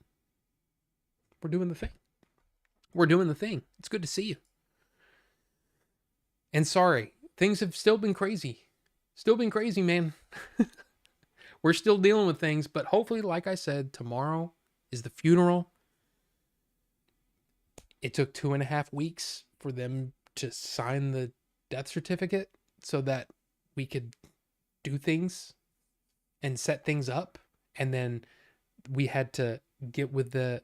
we're doing the thing. We're doing the thing. It's good to see you. And sorry, things have still been crazy. Still been crazy, man. We're still dealing with things, but hopefully, like I said, tomorrow is the funeral. It took 2.5 weeks for them to sign the death certificate so that we could do things and set things up. And then we had to get with the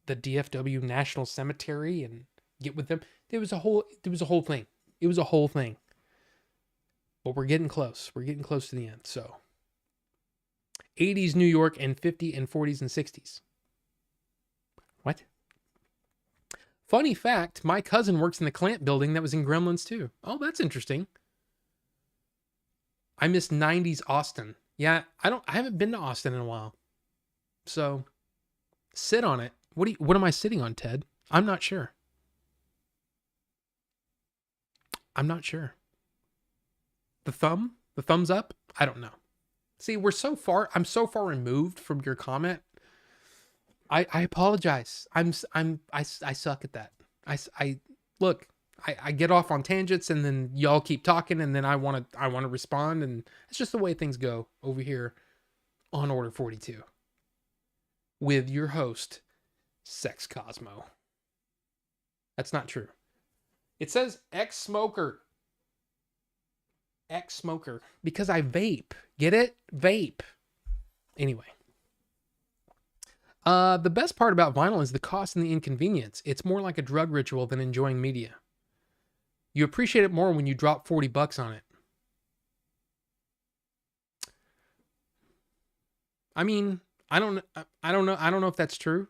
DFW National Cemetery and get with them. There was a whole thing. It was a whole thing. But we're getting close. We're getting close to the end. So 80s New York and 50 and 40s and 60s. What? Funny fact, my cousin works in the Clamp building that was in Gremlins too. Oh, that's interesting. I miss 90s Austin. Yeah, I haven't been to Austin in a while. So sit on it. What am I sitting on, Ted? I'm not sure. I'm not sure. The thumbs up? I don't know. See, I'm so far removed from your comment. I apologize. I suck at that. I get off on tangents and then y'all keep talking and then I want to respond, and it's just the way things go over here on Order 42 with your host, Sex Cosmo. That's not true. It says ex-smoker. Ex-smoker. Because I vape. Get it? Vape. Anyway. The best part about vinyl is the cost and the inconvenience. It's more like a drug ritual than enjoying media. You appreciate it more when you drop $40 on it. I mean, I don't know if that's true.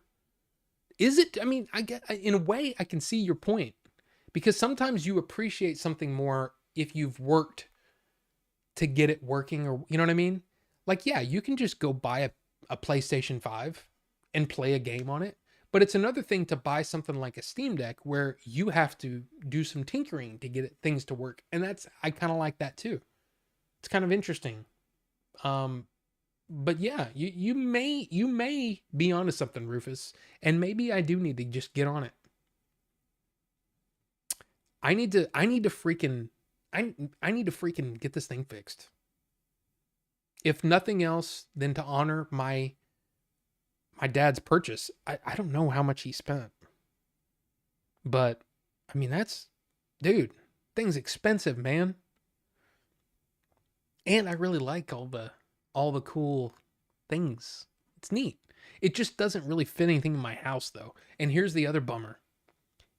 Is it? I mean, in a way I can see your point, because sometimes you appreciate something more if you've worked to get it working, or you know what I mean? Like, yeah, you can just go buy a PlayStation 5 and play a game on it. But it's another thing to buy something like a Steam Deck where you have to do some tinkering to get things to work. And I kind of like that too. It's kind of interesting. But yeah, you may be onto something, Rufus. And maybe I do need to just get on it. I need to freaking get this thing fixed. If nothing else, then to honor my dad's purchase. I don't know how much he spent, but I mean, dude, thing's expensive, man. And I really like all the cool things. It's neat. It just doesn't really fit anything in my house though. And here's the other bummer.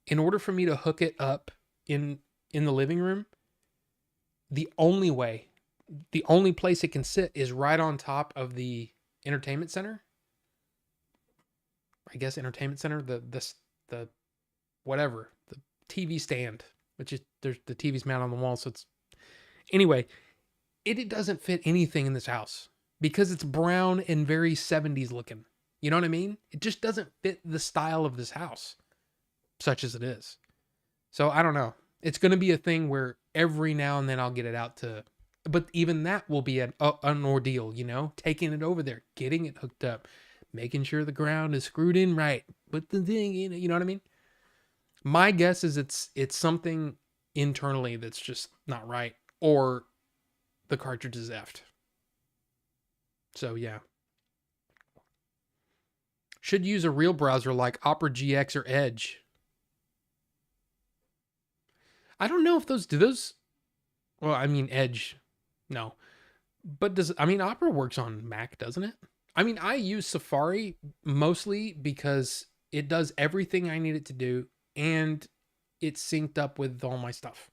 In order for me to hook it up in the living room, the only place it can sit is right on top of the entertainment center. I guess entertainment center, the whatever, the TV stand, which is the TV's mounted on the wall. So it's, anyway, it doesn't fit anything in this house because it's brown and very 70s looking. You know what I mean? It just doesn't fit the style of this house, such as it is. So I don't know. It's going to be a thing where every now and then I'll get it out to, but even that will be an ordeal, you know, taking it over there, getting it hooked up, making sure the ground is screwed in right, but the thing, you know what I mean? My guess is it's something internally that's just not right, or the cartridge is effed. So yeah. Should use a real browser like Opera GX or Edge. I don't know if well, I mean, Edge, no. But Opera works on Mac, doesn't it? I mean, I use Safari mostly because it does everything I need it to do and it's synced up with all my stuff.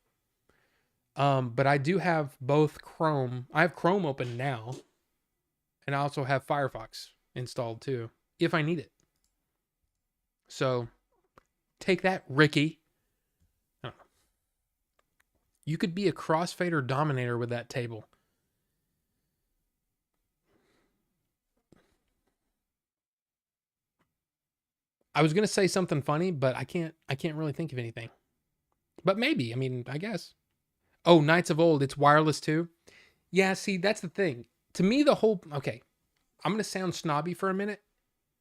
But I do have both Chrome. I have Chrome open now, and I also have Firefox installed too, if I need it. So take that, Ricky. I don't know. You could be a crossfader dominator with that table. I was gonna say something funny, but I can't really think of anything. But maybe, I mean, I guess. Oh, Knights of Old, it's wireless too. Yeah, see, that's the thing. To me, the whole okay, I'm gonna sound snobby for a minute,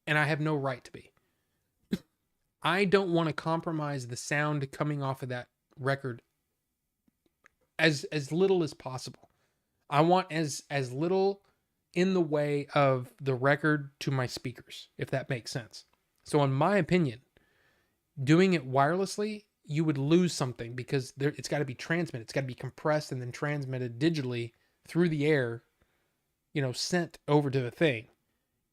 and I have no right to be. I don't want to compromise the sound coming off of that record as little as possible. I want as little in the way of the record to my speakers, if that makes sense. So in my opinion, doing it wirelessly, you would lose something because it's got to be transmitted. It's got to be compressed and then transmitted digitally through the air, sent over to the thing.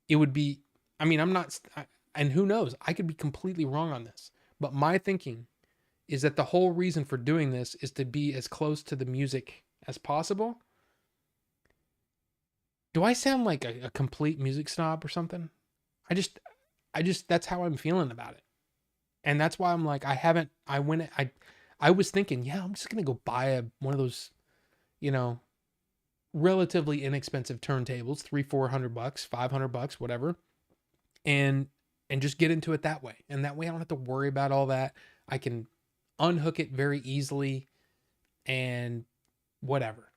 It would be, I mean, and who knows, I could be completely wrong on this, but my thinking is that the whole reason for doing this is to be as close to the music as possible. Do I sound like a complete music snob or something? I just, that's how I'm feeling about it. And that's why I'm like, I was thinking, yeah, I'm just going to go buy one of those, you know, relatively inexpensive turntables, 300-400 bucks, $500, whatever. And just get into it that way. And that way I don't have to worry about all that. I can unhook it very easily and whatever.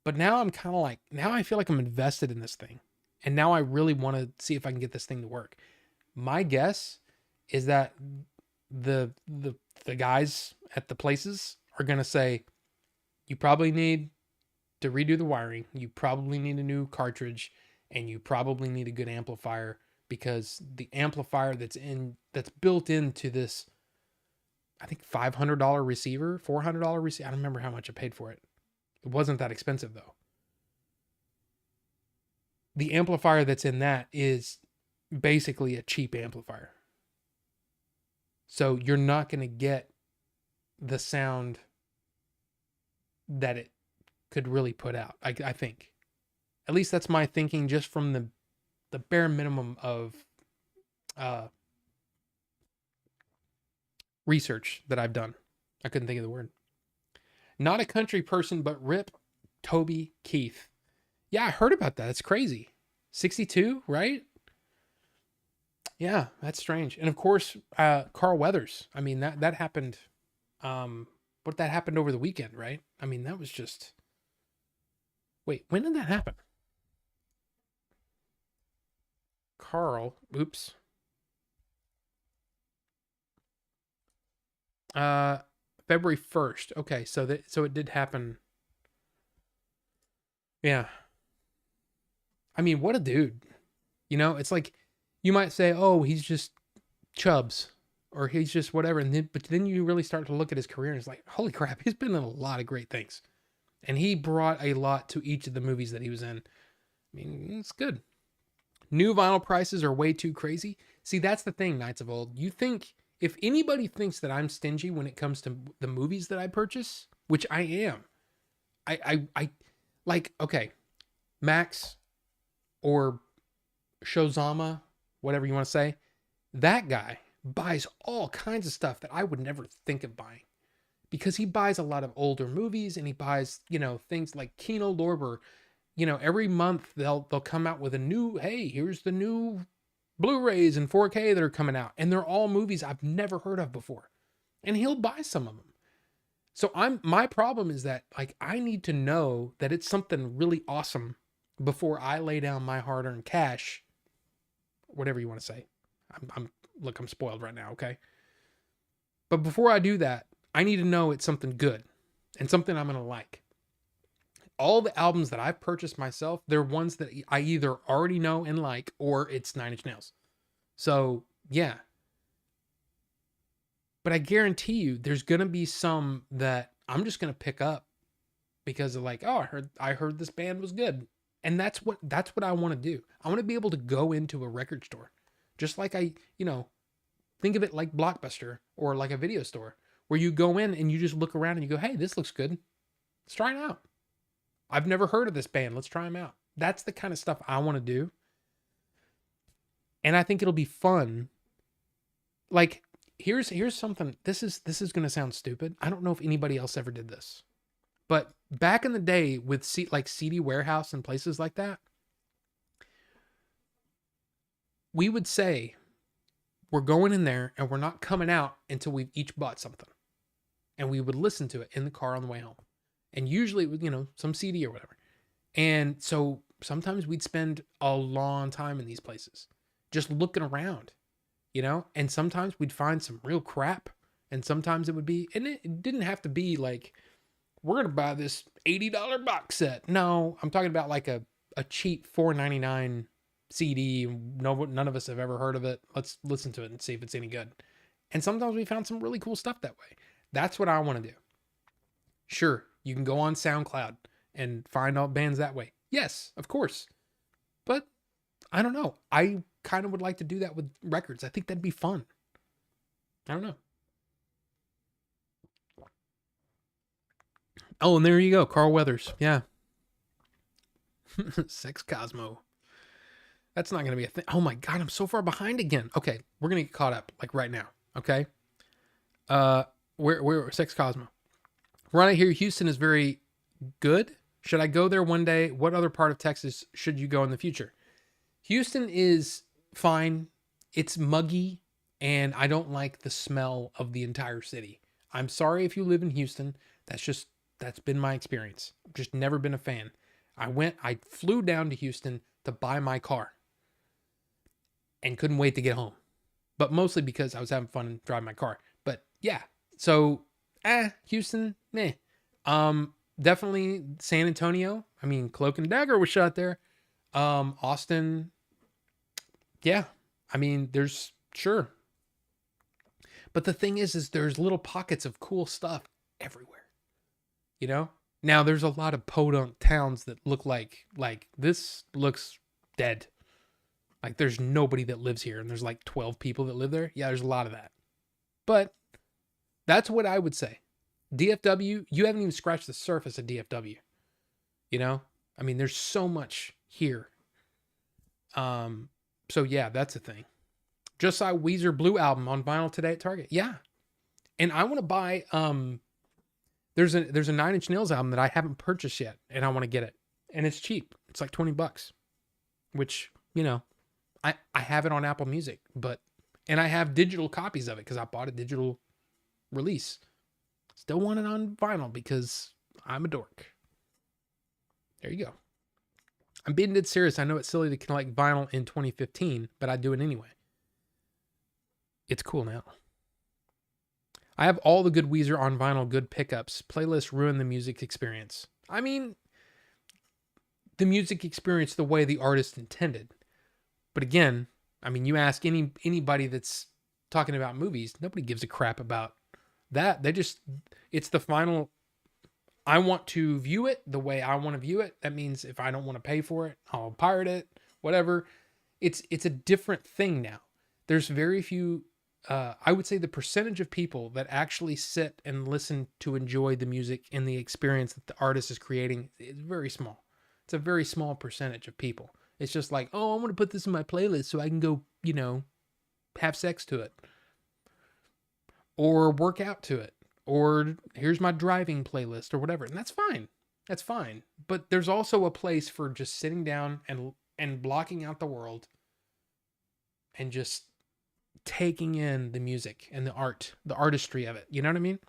But now I'm kind of like, now I feel like I'm invested in this thing. And now I really want to see if I can get this thing to work. My guess is that the guys at the places are going to say, you probably need to redo the wiring. You probably need a new cartridge, and you probably need a good amplifier, because the amplifier that's built into this, I think $500 receiver, $400 receiver. I don't remember how much I paid for it. It wasn't that expensive though. The amplifier that's in that is basically a cheap amplifier. So you're not going to get the sound that it could really put out. I think. At least that's my thinking, just from the bare minimum of research that I've done. I couldn't think of the word. Not a country person, but rip Toby Keith. Yeah, I heard about that. It's crazy. 62, right? Yeah, that's strange. And of course, Carl Weathers. I mean, that happened. That happened over the weekend, right? I mean, that was just. Wait, when did that happen? Carl, oops. February 1st. Okay, so it did happen. Yeah. I mean, what a dude. It's like you might say, "Oh, he's just chubs," or he's just whatever, but then you really start to look at his career and it's like, "Holy crap, he's been in a lot of great things." And he brought a lot to each of the movies that he was in. I mean, it's good. New vinyl prices are way too crazy. See, that's the thing, Knights of Old. You think, if anybody thinks that I'm stingy when it comes to the movies that I purchase, which I am, I like, okay, Max or Shozama, whatever you want to say, that guy buys all kinds of stuff that I would never think of buying, because he buys a lot of older movies, and he buys, things like Kino Lorber. Every month they'll come out with a new, hey, here's the new Blu-rays and 4K that are coming out, and they're all movies I've never heard of before, and he'll buy some of them. So my problem is that, like, I need to know that it's something really awesome before I lay down my hard-earned cash, whatever you want to say. I'm spoiled right now, okay? But before I do that, I need to know it's something good and something I'm going to like. All the albums that I've purchased myself, they're ones that I either already know and like, or it's Nine Inch Nails. So, yeah. But I guarantee you there's going to be some that I'm just going to pick up because of, like, oh, I heard this band was good. And that's what I want to do. I want to be able to go into a record store, just like think of it like Blockbuster or like a video store, where you go in and you just look around and you go, hey, this looks good. Let's try it out. I've never heard of this band. Let's try them out. That's the kind of stuff I want to do. And I think it'll be fun. Like, here's something. This is going to sound stupid. I don't know if anybody else ever did this. But back in the day with like CD Warehouse and places like that, we would say, we're going in there and we're not coming out until we've each bought something. And we would listen to it in the car on the way home. And usually it was, some CD or whatever. And so sometimes we'd spend a long time in these places just looking around, and sometimes we'd find some real crap. And sometimes it would be, and it didn't have to be like, we're going to buy this $80 box set. No, I'm talking about like a cheap $4.99 CD. None of us have ever heard of it. Let's listen to it and see if it's any good. And sometimes we found some really cool stuff that way. That's what I want to do. Sure, you can go on SoundCloud and find all bands that way. Yes, of course. But I don't know. I kind of would like to do that with records. I think that'd be fun. I don't know. Oh, and there you go. Carl Weathers. Yeah. Sex Cosmo. That's not going to be a thing. Oh my God, I'm so far behind again. Okay, we're going to get caught up like right now. Okay. Where Sex Cosmo. Right here, Houston is very good. Should I go there one day? What other part of Texas should you go in the future? Houston is fine. It's muggy, and I don't like the smell of the entire city. I'm sorry if you live in Houston. That's been my experience. I've just never been a fan. I flew down to Houston to buy my car and couldn't wait to get home. But mostly because I was having fun driving my car. But yeah, so Houston, meh. Definitely San Antonio. I mean, Cloak and Dagger was shot there. Austin. Yeah. I mean, there's sure. But the thing is there's little pockets of cool stuff everywhere. Now there's a lot of podunk towns that look like this looks dead. Like there's nobody that lives here and there's like 12 people that live there. Yeah, there's a lot of that. But that's what I would say. DFW, you haven't even scratched the surface of DFW. I mean, there's so much here. So yeah, that's a thing. Just saw Weezer Blue album on vinyl today at Target. Yeah. And I want to buy, there's a Nine Inch Nails album that I haven't purchased yet and I want to get it. And it's cheap. It's like $20, which, I have it on Apple Music, and I have digital copies of it because I bought a digital release. Still want it on vinyl because I'm a dork. There you go. I'm being dead serious. I know it's silly to collect vinyl in 2015, but I do it anyway. It's cool now. I have all the good Weezer on vinyl, good pickups. Playlists ruin the music experience. I mean, the music experience the way the artist intended. But again, I mean, you ask anybody that's talking about movies, nobody gives a crap about that. It's the final. I want to view it the way I want to view it. That means if I don't want to pay for it, I'll pirate it, whatever. It's a different thing now. There's very few, I would say the percentage of people that actually sit and listen to enjoy the music and the experience that the artist is creating is very small. It's a very small percentage of people. It's just like, oh, I want to put this in my playlist so I can go, have sex to it. Or work out to it. Or here's my driving playlist or whatever. And that's fine. That's fine. But there's also a place for just sitting down and blocking out the world and just taking in the music and the art, the artistry of it. You know what I mean?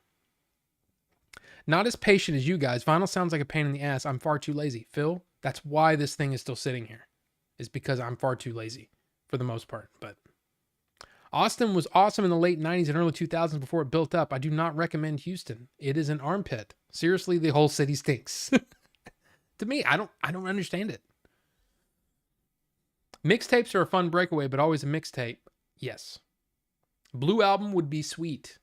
Not as patient as you guys. Vinyl sounds like a pain in the ass. I'm far too lazy. Phil, that's why this thing is still sitting here. Is because I'm far too lazy for the most part. But Austin was awesome in the late 90s and early 2000s before it built up. I do not recommend Houston. It is an armpit. Seriously, the whole city stinks. To me, I don't understand it. Mixtapes are a fun breakaway, but always a mixtape. Yes. Blue album would be sweet.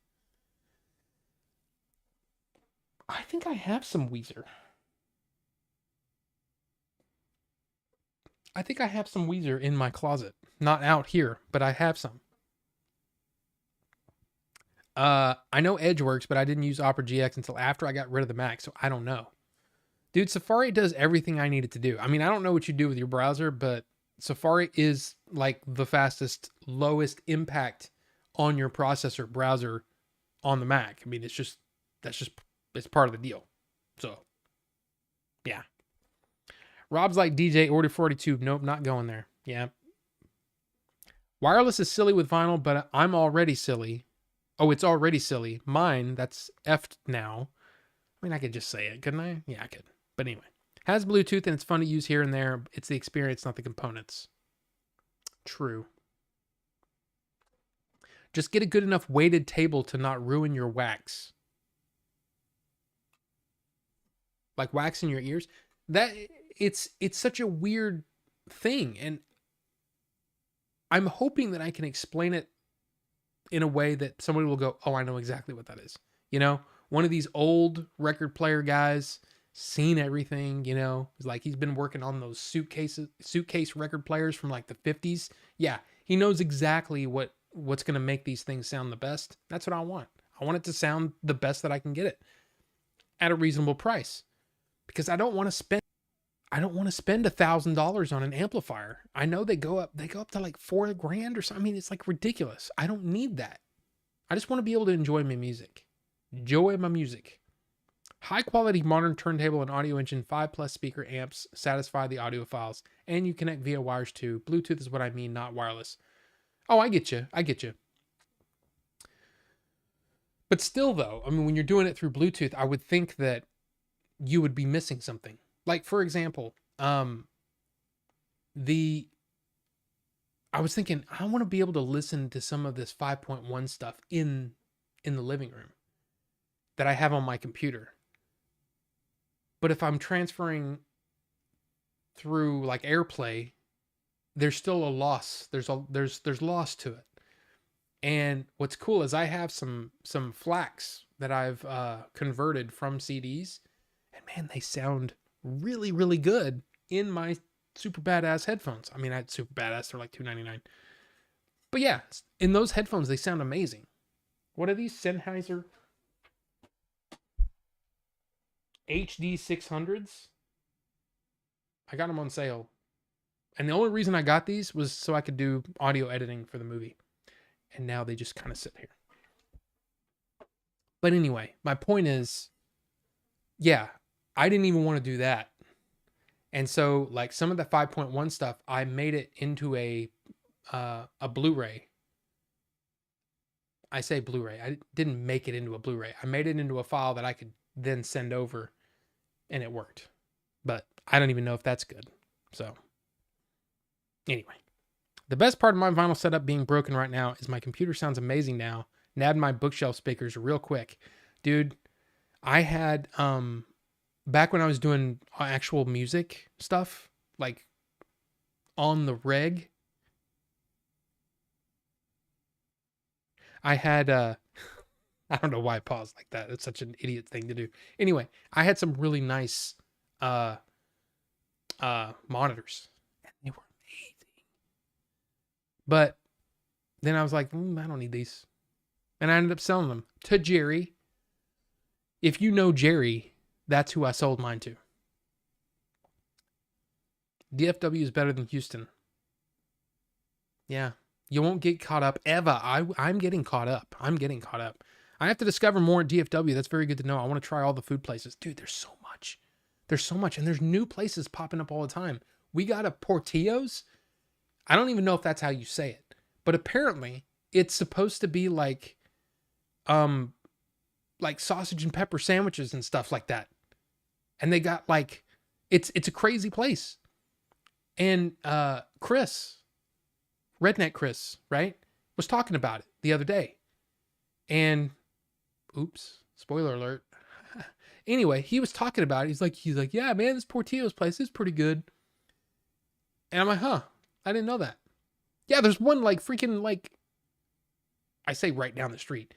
I think I have some Weezer. I think I have some Weezer in my closet. Not out here, but I have some. I know Edge works, but I didn't use Opera GX until after I got rid of the Mac, so I don't know. Dude, Safari does everything I need it to do. I mean, I don't know what you do with your browser, but Safari is like the fastest, lowest impact on your processor browser on the Mac. I mean, it's part of the deal. So, yeah. Rob's like DJ Order 42. Nope, not going there. Yeah. Wireless is silly with vinyl, but I'm already silly. Oh, it's already silly. Mine, that's effed now. I mean, I could just say it, couldn't I? Yeah, I could. But anyway, has Bluetooth and it's fun to use here and there. It's the experience, not the components. True. Just get a good enough weighted table to not ruin your wax. Like wax in your ears. That it's such a weird thing, and I'm hoping that I can explain it in a way that somebody will go, "Oh, I know exactly what that is." You know, one of these old record player guys, seen everything. You know, it's like he's been working on those suitcase record players from like the 50s. Yeah, he knows exactly what's going to make these things sound the best. That's what I want. I want it to sound the best that I can get it at a reasonable price, because I don't want to spend $1,000 on an amplifier. I know they go up to like $4,000 or something. I mean, it's like ridiculous. I don't need that. I just want to be able to enjoy my music. High quality modern turntable and audio engine, 5+ speaker amps satisfy the audiophiles, and you connect via wires too. Bluetooth is what I mean, not wireless. Oh, I get you. But still, though, I mean, when you're doing it through Bluetooth, I would think that you would be missing something. Like, for example, I was thinking I want to be able to listen to some of this 5.1 stuff in the living room that I have on my computer. But if I'm transferring through like AirPlay, there's still a loss. There's loss to it. And what's cool is I have some FLACs that I've converted from CDs, and man, they sound really, really good in my super badass headphones. I mean, I had super badass, they're like $299. But yeah, in those headphones, they sound amazing. What are these? Sennheiser HD 600s? I got them on sale. And the only reason I got these was so I could do audio editing for the movie. And now they just kind of sit here. But anyway, my point is, yeah, I didn't even want to do that. And so like some of the 5.1 stuff, I made it into a Blu-ray. I say Blu-ray. I didn't make it into a Blu-ray. I made it into a file that I could then send over, and it worked. But I don't even know if that's good. So anyway, the best part of my vinyl setup being broken right now is my computer sounds amazing now. Nabbed my bookshelf speakers real quick. Dude, I had back when I was doing actual music stuff, like on the reg, I had I don't know why I paused like that. It's such an idiot thing to do. Anyway, I had some really nice monitors, and they were amazing. But then I was like, I don't need these. And I ended up selling them to Jerry. If you know Jerry, that's who I sold mine to. DFW is better than Houston. Yeah. You won't get caught up ever. I'm getting caught up. I have to discover more at DFW. That's very good to know. I want to try all the food places. Dude, there's so much. And there's new places popping up all the time. We got a Portillo's. I don't even know if that's how you say it. But apparently, it's supposed to be like sausage and pepper sandwiches and stuff like that. And they got like, it's a crazy place. And Chris, Redneck Chris, right, was talking about it the other day. And oops, spoiler alert. Anyway, he was talking about it. He's like, yeah, man, this Portillo's place is pretty good. And I'm like, huh, I didn't know that. Yeah, there's one like freaking like, I say right down the street.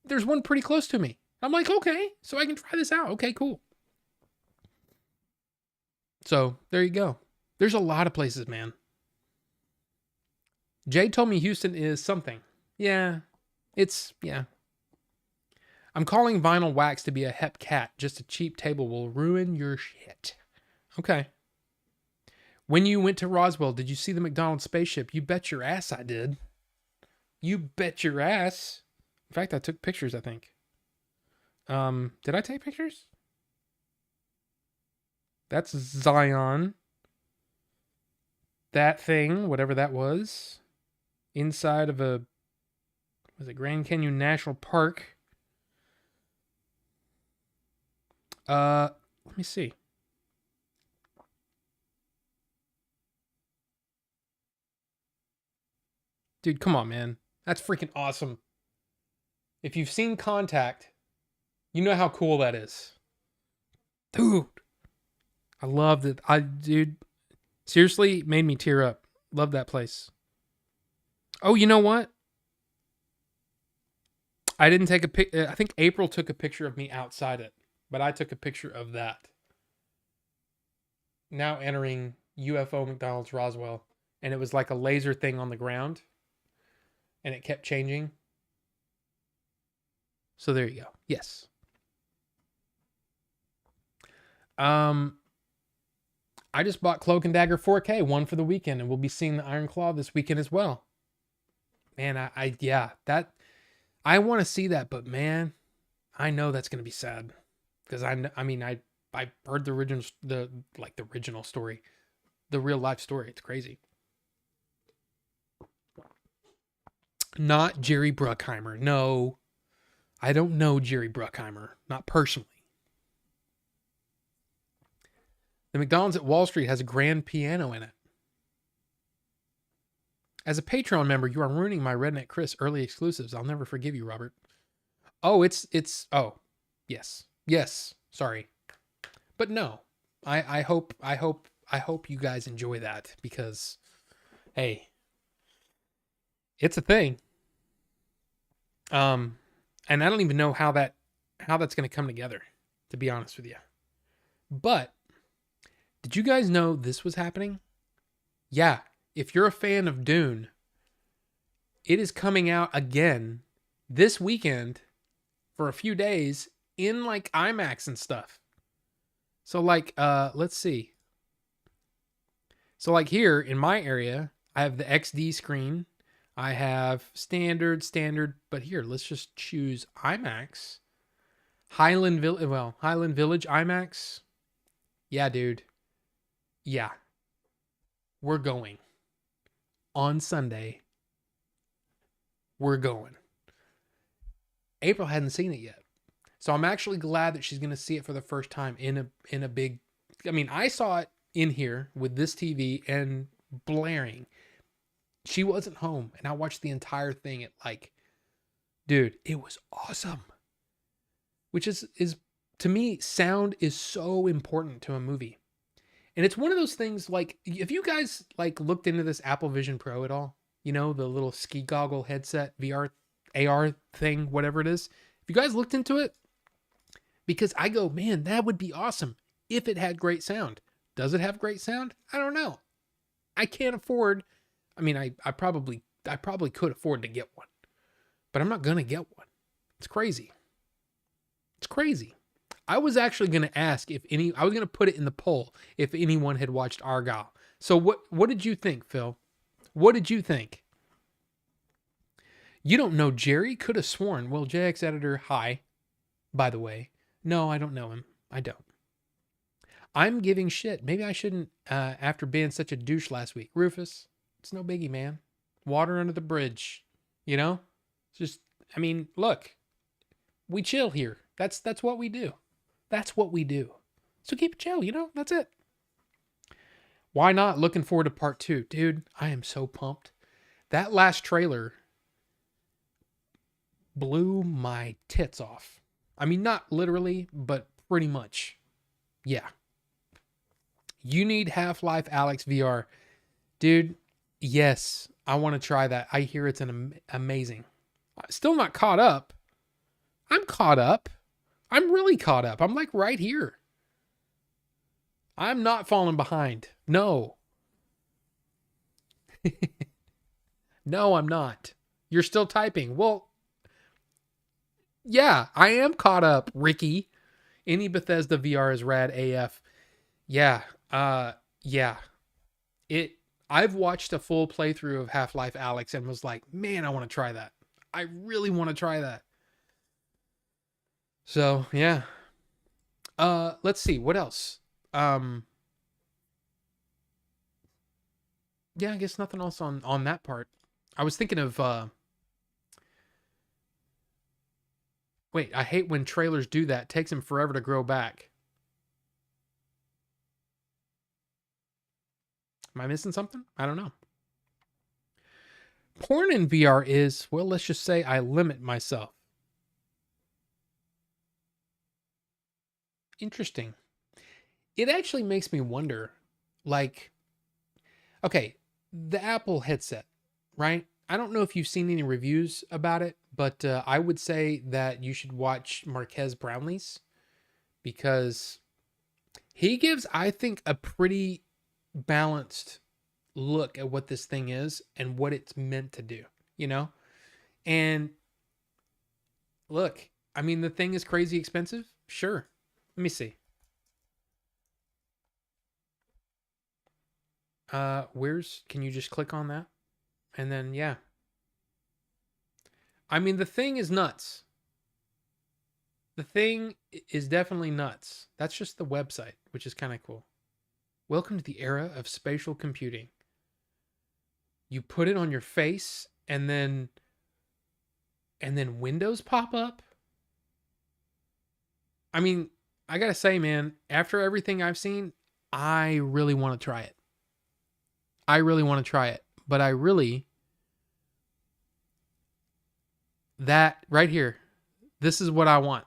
There's one pretty close to me. I'm like, okay, so I can try this out. Okay, cool. So there you go. There's a lot of places, man. Jay told me Houston is something. Yeah, yeah. I'm calling vinyl wax to be a hep cat. Just a cheap table will ruin your shit. Okay. When you went to Roswell, did you see the McDonald's spaceship? You bet your ass I did. You bet your ass. In fact, I took pictures, I think. Did I take pictures? That's Zion. That thing, whatever that was. inside of was it Grand Canyon National Park. Let me see. Dude, come on, man. That's freaking awesome. If you've seen Contact, you know how cool that is. Dude, I love that. Dude, seriously, made me tear up. Love that place. Oh, you know what? I didn't take a pic. I think April took a picture of me outside it, but I took a picture of that. Now entering UFO McDonald's Roswell, and it was like a laser thing on the ground, and it kept changing. So there you go. Yes. I just bought Cloak and Dagger 4K, one for the weekend, and we'll be seeing the Iron Claw this weekend as well. Man, I want to see that, but man, I know that's gonna be sad because I heard the original story, the real life story. It's crazy. Not Jerry Bruckheimer. No, I don't know Jerry Bruckheimer, not personally. The McDonald's at Wall Street has a grand piano in it. As a Patreon member, you are ruining my Redneck Chris early exclusives. I'll never forgive you, Robert. Oh, yes. Sorry. But no. I hope you guys enjoy that because hey, it's a thing. And I don't even know how that's going to come together, to be honest with you. But did you guys know this was happening? Yeah. If you're a fan of Dune, it is coming out again this weekend for a few days in like IMAX and stuff. So like, let's see. So like here in my area, I have the XD screen. I have standard, but here, let's just choose IMAX. Highland Village IMAX. Yeah, dude. Yeah. We're going. On Sunday. We're going. April hadn't seen it yet. So I'm actually glad that she's going to see it for the first time in a big... I mean, I saw it in here with this TV and blaring. She wasn't home, and I watched the entire thing at like... Dude, it was awesome. Which is to me, sound is so important to a movie. And it's one of those things like, if you guys like looked into this Apple Vision Pro at all, you know, the little ski goggle headset, VR, AR thing, whatever it is. If you guys looked into it, because I go, man, that would be awesome if it had great sound. Does it have great sound? I don't know. I can't afford. I mean, I probably could afford to get one, but I'm not going to get one. It's crazy. It's crazy. I was actually going to ask I was going to put it in the poll if anyone had watched Argyle. So what did you think, Phil? What did you think? You don't know Jerry? Could have sworn. Well, JX Editor, hi. By the way. No, I don't know him. I don't. I'm giving shit. Maybe I shouldn't after being such a douche last week. Rufus, it's no biggie, man. Water under the bridge. You know? It's just, I mean, look. We chill here. That's what we do. That's what we do. So keep it chill, you know? That's it. Why not? Looking forward to part 2. Dude, I am so pumped. That last trailer blew my tits off. I mean, not literally, but pretty much. Yeah. You need Half-Life Alyx VR. Dude, yes, I want to try that. I hear it's amazing. Still not caught up. I'm caught up. I'm really caught up. I'm like right here. I'm not falling behind. No. No, I'm not. You're still typing. Well, yeah, I am caught up, Ricky. Any Bethesda VR is rad AF. Yeah. Yeah. I've watched a full playthrough of Half-Life Alyx and was like, man, I want to try that. I really want to try that. So, yeah. Let's see. What else? Yeah, I guess nothing else on that part. I was thinking of wait, I hate when trailers do that. It takes them forever to grow back. Am I missing something? I don't know. Porn in VR is, well, let's just say I limit myself. Interesting. It actually makes me wonder, like, okay, the Apple headset, right? I don't know if you've seen any reviews about it, but I would say that you should watch Marquez Brownlee's because he gives, I think, a pretty balanced look at what this thing is and what it's meant to do, you know? And look, I mean, the thing is crazy expensive. Sure. Let me see. Can you just click on that? And then, yeah. I mean, the thing is nuts. The thing is definitely nuts. That's just the website, which is kind of cool. Welcome to the era of spatial computing. You put it on your face and then windows pop up. I mean, I got to say, man, after everything I've seen, I really want to try it. I really want to try it, but that right here, this is what I want.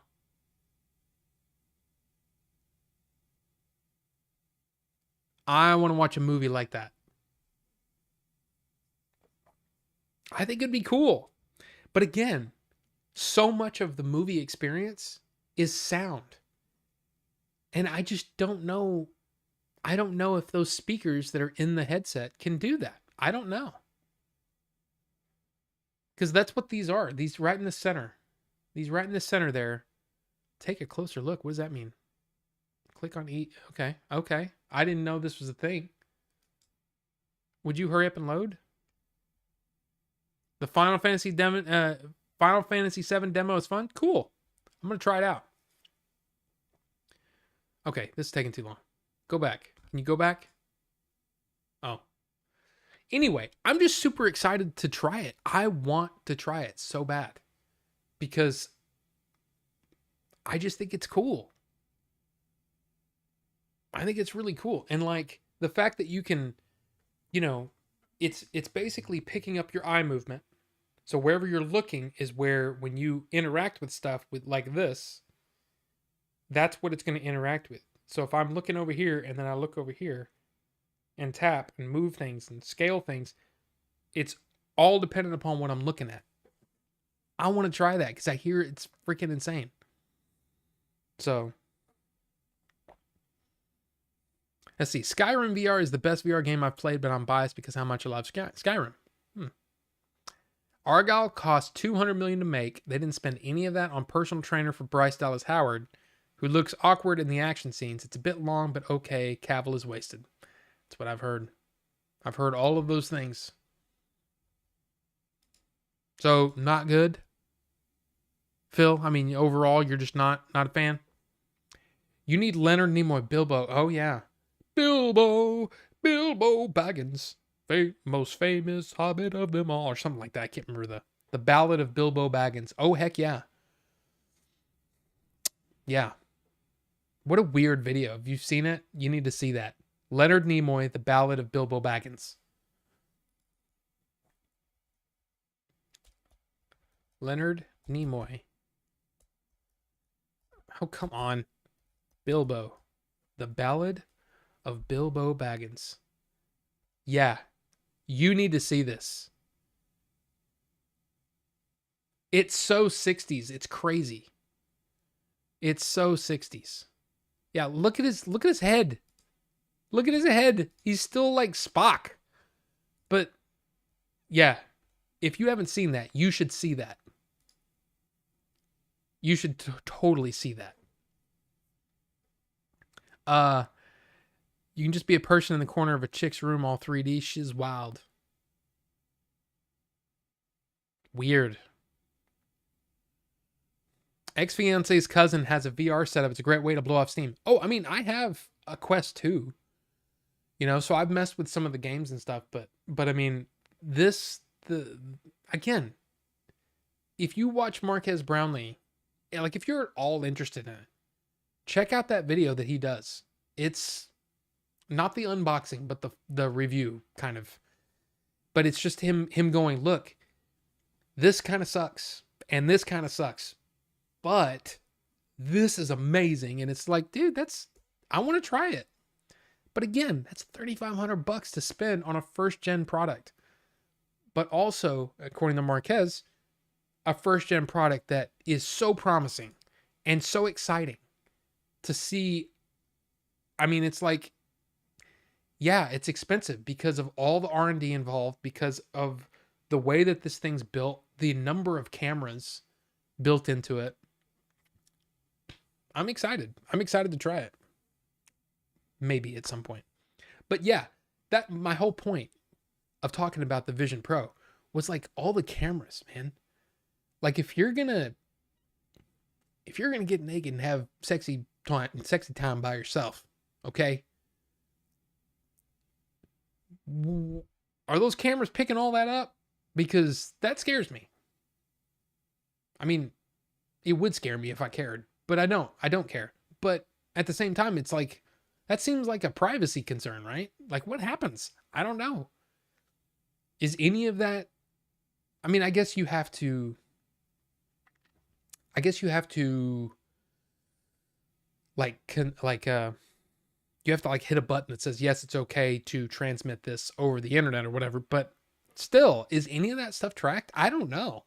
I want to watch a movie like that. I think it'd be cool. But again, so much of the movie experience is sound. And I just don't know. I don't know if those speakers that are in the headset can do that. I don't know. Because that's what these are. These right in the center. These right in the center there. Take a closer look. What does that mean? Click on E. Okay. Okay. I didn't know this was a thing. Would you hurry up and load? The Final Fantasy VII demo is fun. Cool. I'm gonna try it out. Okay, this is taking too long. Go back. Can you go back? Oh. Anyway, I'm just super excited to try it. I want to try it so bad because I just think it's cool. I think it's really cool. And like the fact that you can, you know, it's basically picking up your eye movement. So wherever you're looking is where when you interact with stuff with like this, that's what it's going to interact with. So if I'm looking over here and then I look over here and tap and move things and scale things, it's all dependent upon what I'm looking at. I want to try that because I hear it's freaking insane. So let's see. Skyrim VR is the best VR game I've played, but I'm biased because how much I love Skyrim. Argyle cost $200 million to make. They didn't spend any of that on personal trainer for Bryce Dallas Howard, who looks awkward in the action scenes. It's a bit long, but okay. Cavill is wasted. That's what I've heard. I've heard all of those things. So not good. Phil, I mean, overall, you're just not a fan. You need Leonard Nimoy, Bilbo. Oh yeah, Bilbo Baggins. Most famous hobbit of them all, or something like that. I can't remember the Ballad of Bilbo Baggins. Oh heck yeah. Yeah. What a weird video. If you've seen it, you need to see that. Leonard Nimoy, The Ballad of Bilbo Baggins. Leonard Nimoy. Oh, come on. Bilbo. The Ballad of Bilbo Baggins. Yeah. You need to see this. It's so 60s. It's crazy. It's so 60s. Yeah, look at his head. Look at his head. He's still like Spock. But yeah, if you haven't seen that, you should see that. You should totally see that. You can just be a person in the corner of a chick's room all 3D. She's wild. Weird. Ex-fiance's cousin has a VR setup. It's a great way to blow off steam. Oh, I mean, I have a Quest 2. You know, so I've messed with some of the games and stuff, but I mean, this the again, if you watch Marques Brownlee, like if you're at all interested in it, check out that video that he does. It's not the unboxing, but the review kind of. But it's just him going, look, this kind of sucks and this kind of sucks, but this is amazing. And it's like, dude, I want to try it. But again, that's $3,500 to spend on a first gen product. But also, according to Marques, a first gen product that is so promising and so exciting to see. I mean, it's like, yeah, it's expensive because of all the R&D involved, because of the way that this thing's built, the number of cameras built into it. I'm excited. I'm excited to try it. Maybe at some point. But yeah, that my whole point of talking about the Vision Pro was like all the cameras, man. Like if you're gonna get naked and have sexy time by yourself, okay? Are those cameras picking all that up? Because that scares me. I mean, it would scare me if I cared, but I don't. I don't care. But at the same time, it's like, that seems like a privacy concern, right? Like what happens? I don't know. Is any of that, I mean, I guess you have to like you have to like hit a button that says, yes, it's okay to transmit this over the internet or whatever. But still, is any of that stuff tracked? I don't know.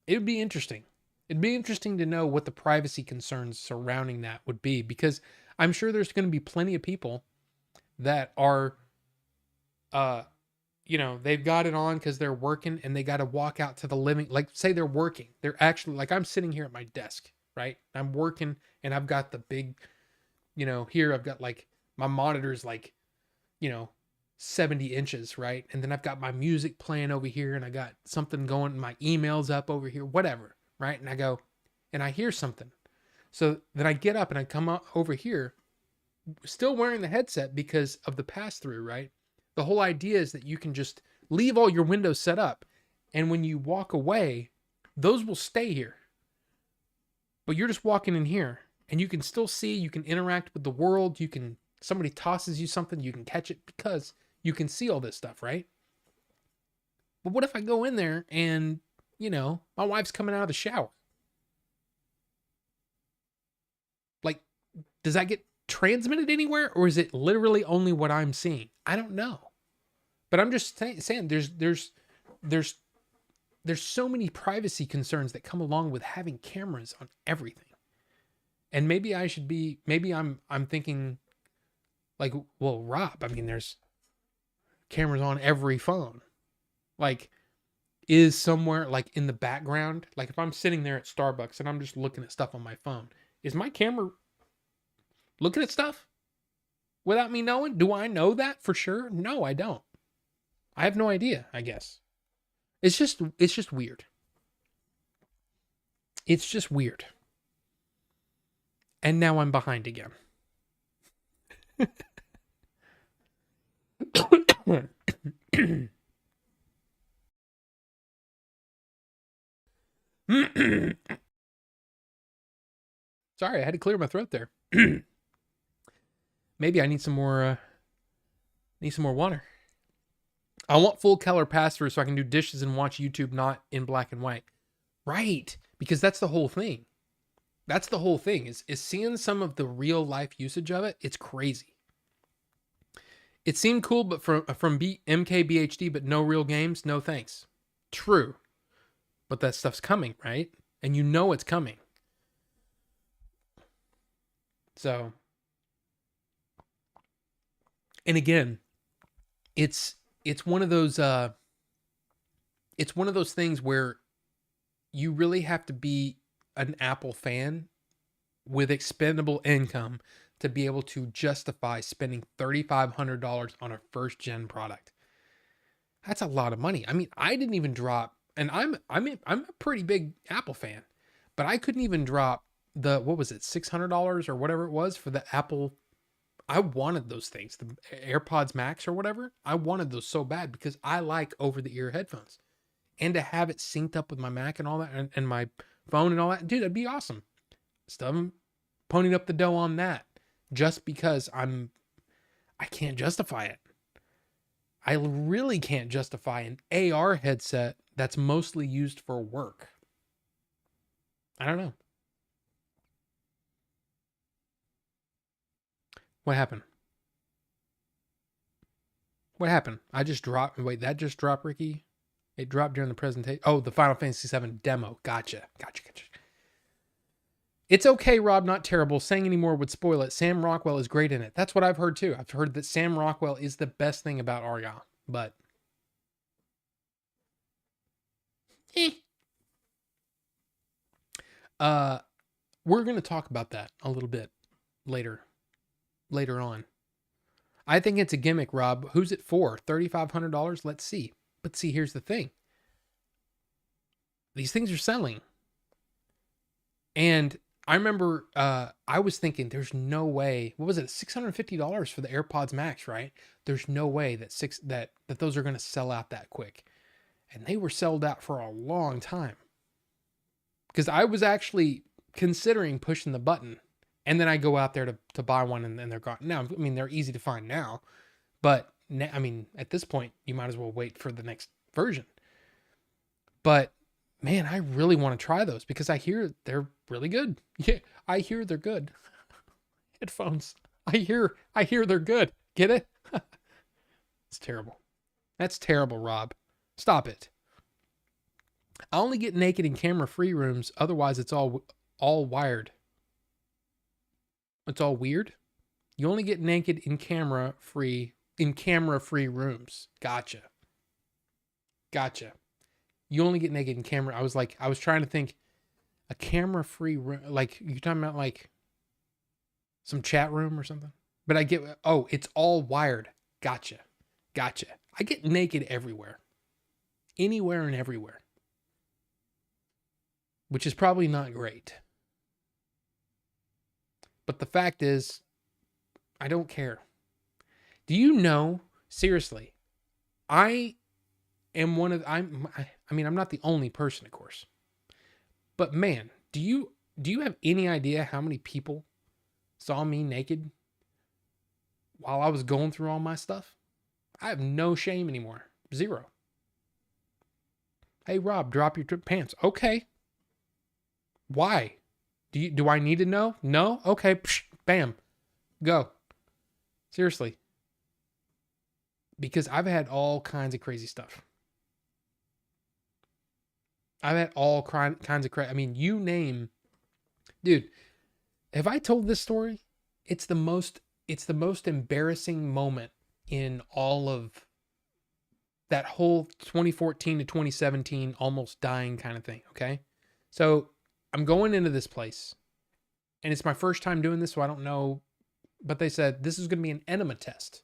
It would be interesting. It'd be interesting to know what the privacy concerns surrounding that would be, because I'm sure there's going to be plenty of people that are, they've got it on because they're working and they got to walk out to the living, like say they're working. They're actually, like I'm sitting here at my desk, right? I'm working and I've got the big, here I've got like my monitor's like, 70 inches, right? And then I've got my music playing over here and I got something going, my email's up over here, whatever, right? And I go, and I hear something. So then I get up and I come up over here, still wearing the headset because of the pass-through, right? The whole idea is that you can just leave all your windows set up, and when you walk away, those will stay here. But you're just walking in here, and you can still see, you can interact with the world, somebody tosses you something, you can catch it because you can see all this stuff, right? But what if I go in there and, my wife's coming out of the shower? Like, does that get transmitted anywhere, or is it literally only what I'm seeing? I don't know. But I'm just saying there's so many privacy concerns that come along with having cameras on everything. And maybe I'm thinking like, well, Rob, I mean, there's cameras on every phone. Like, is somewhere like in the background, like if I'm sitting there at Starbucks and I'm just looking at stuff on my phone, is my camera looking at stuff without me knowing? Do I know that for sure? No, I don't. I have no idea, I guess. It's just weird. It's just weird. And now I'm behind again. Sorry, I had to clear my throat there. Maybe I need some more water. I want full color pass-through so I can do dishes and watch YouTube not in black and white. Right, because that's the whole thing. That's the whole thing, is seeing some of the real life usage of it. It's crazy. It seemed cool, but from MKBHD, but no real games, no thanks. True. But that stuff's coming, right? And you know it's coming. So, and again, it's one of those things where you really have to be an Apple fan with expendable income to be able to justify spending $3,500 on a first gen product. That's a lot of money. I mean, I didn't even drop, and I'm a pretty big Apple fan, but I couldn't even drop the, what was it, $600 or whatever it was for the Apple I wanted those things, the AirPods Max or whatever. I wanted those so bad because I like over the ear headphones, and to have it synced up with my Mac and all that, and my phone and all that, dude, that'd be awesome. Still haven't ponied up the dough on that, just because I can't justify it. I really can't justify an AR headset that's mostly used for work. I don't know. What happened? What happened? I just dropped. Wait, that just dropped, Ricky? It dropped during the presentation. Oh, the Final Fantasy VII demo. Gotcha. It's okay, Rob, not terrible. Saying any more would spoil it. Sam Rockwell is great in it. That's what I've heard too. I've heard that Sam Rockwell is the best thing about Arya, but we're going to talk about that a little bit later on. I think it's a gimmick, Rob. Who's it for? $3,500? Let's see. But see, here's the thing. These things are selling. And I remember I was thinking there's no way. What was it? $650 for the AirPods Max, right? There's no way that those are going to sell out that quick. And they were sold out for a long time. Because I was actually considering pushing the button. And then I go out there to buy one, and then they're gone. Now, I mean, they're easy to find now. But, I mean, at this point, you might as well wait for the next version. But, man, I really want to try those because I hear they're really good. Yeah, I hear they're good. Headphones. I hear they're good. Get it? It's terrible. That's terrible, Rob. Stop it. I only get naked in camera-free rooms. Otherwise, it's all wired. It's all weird. You only get naked in camera-free rooms. Gotcha. You only get naked in camera. I was trying to think a camera-free room. Like, you're talking about like some chat room or something? But I get, oh, it's all wired. Gotcha. I get naked everywhere. Anywhere and everywhere. Which is probably not great. But the fact is, I don't care. Do you know, seriously, I am I'm not the only person, of course. But man, do you have any idea how many people saw me naked while I was going through all my stuff? I have no shame anymore. Zero. Hey, Rob, drop your pants. Okay. Why? Do I need to know? No? Okay. Psh, bam. Go. Seriously. Because I've had all kinds of crazy stuff. I've had all kinds of crazy. I mean, you name. Dude, have I told this story? It's the most embarrassing moment in all of that whole 2014 to 2017 almost dying kind of thing, okay? So I'm going into this place, and it's my first time doing this, so I don't know, but they said this is going to be an enema test.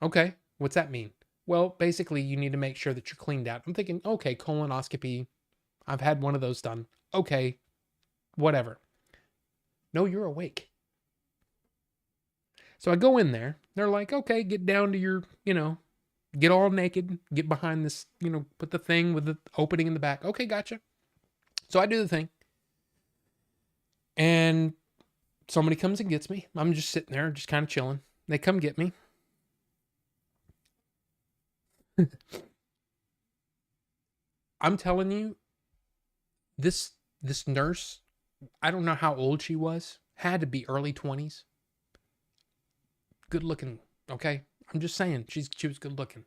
Okay, what's that mean? Well, basically, you need to make sure that you're cleaned out. I'm thinking, okay, colonoscopy. I've had one of those done. Okay, whatever. No, you're awake. So I go in there. They're like, okay, get down to your, get all naked, get behind this, put the thing with the opening in the back. Okay, gotcha. So I do the thing. And somebody comes and gets me. I'm just sitting there, just kind of chilling. They come get me. I'm telling you, this nurse, I don't know how old she was, had to be early 20s. Good looking, okay? I'm just saying, she was good looking.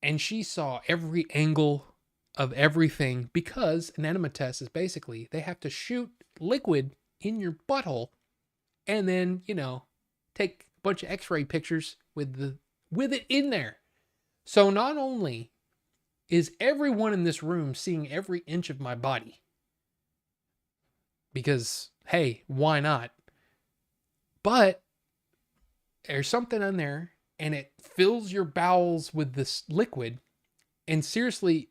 And she saw every angle of everything, because an enema test is basically, they have to shoot liquid in your butthole and then, take a bunch of x-ray pictures with it in there. So not only is everyone in this room seeing every inch of my body, because, hey, why not? But there's something in there, and it fills your bowels with this liquid. And seriously,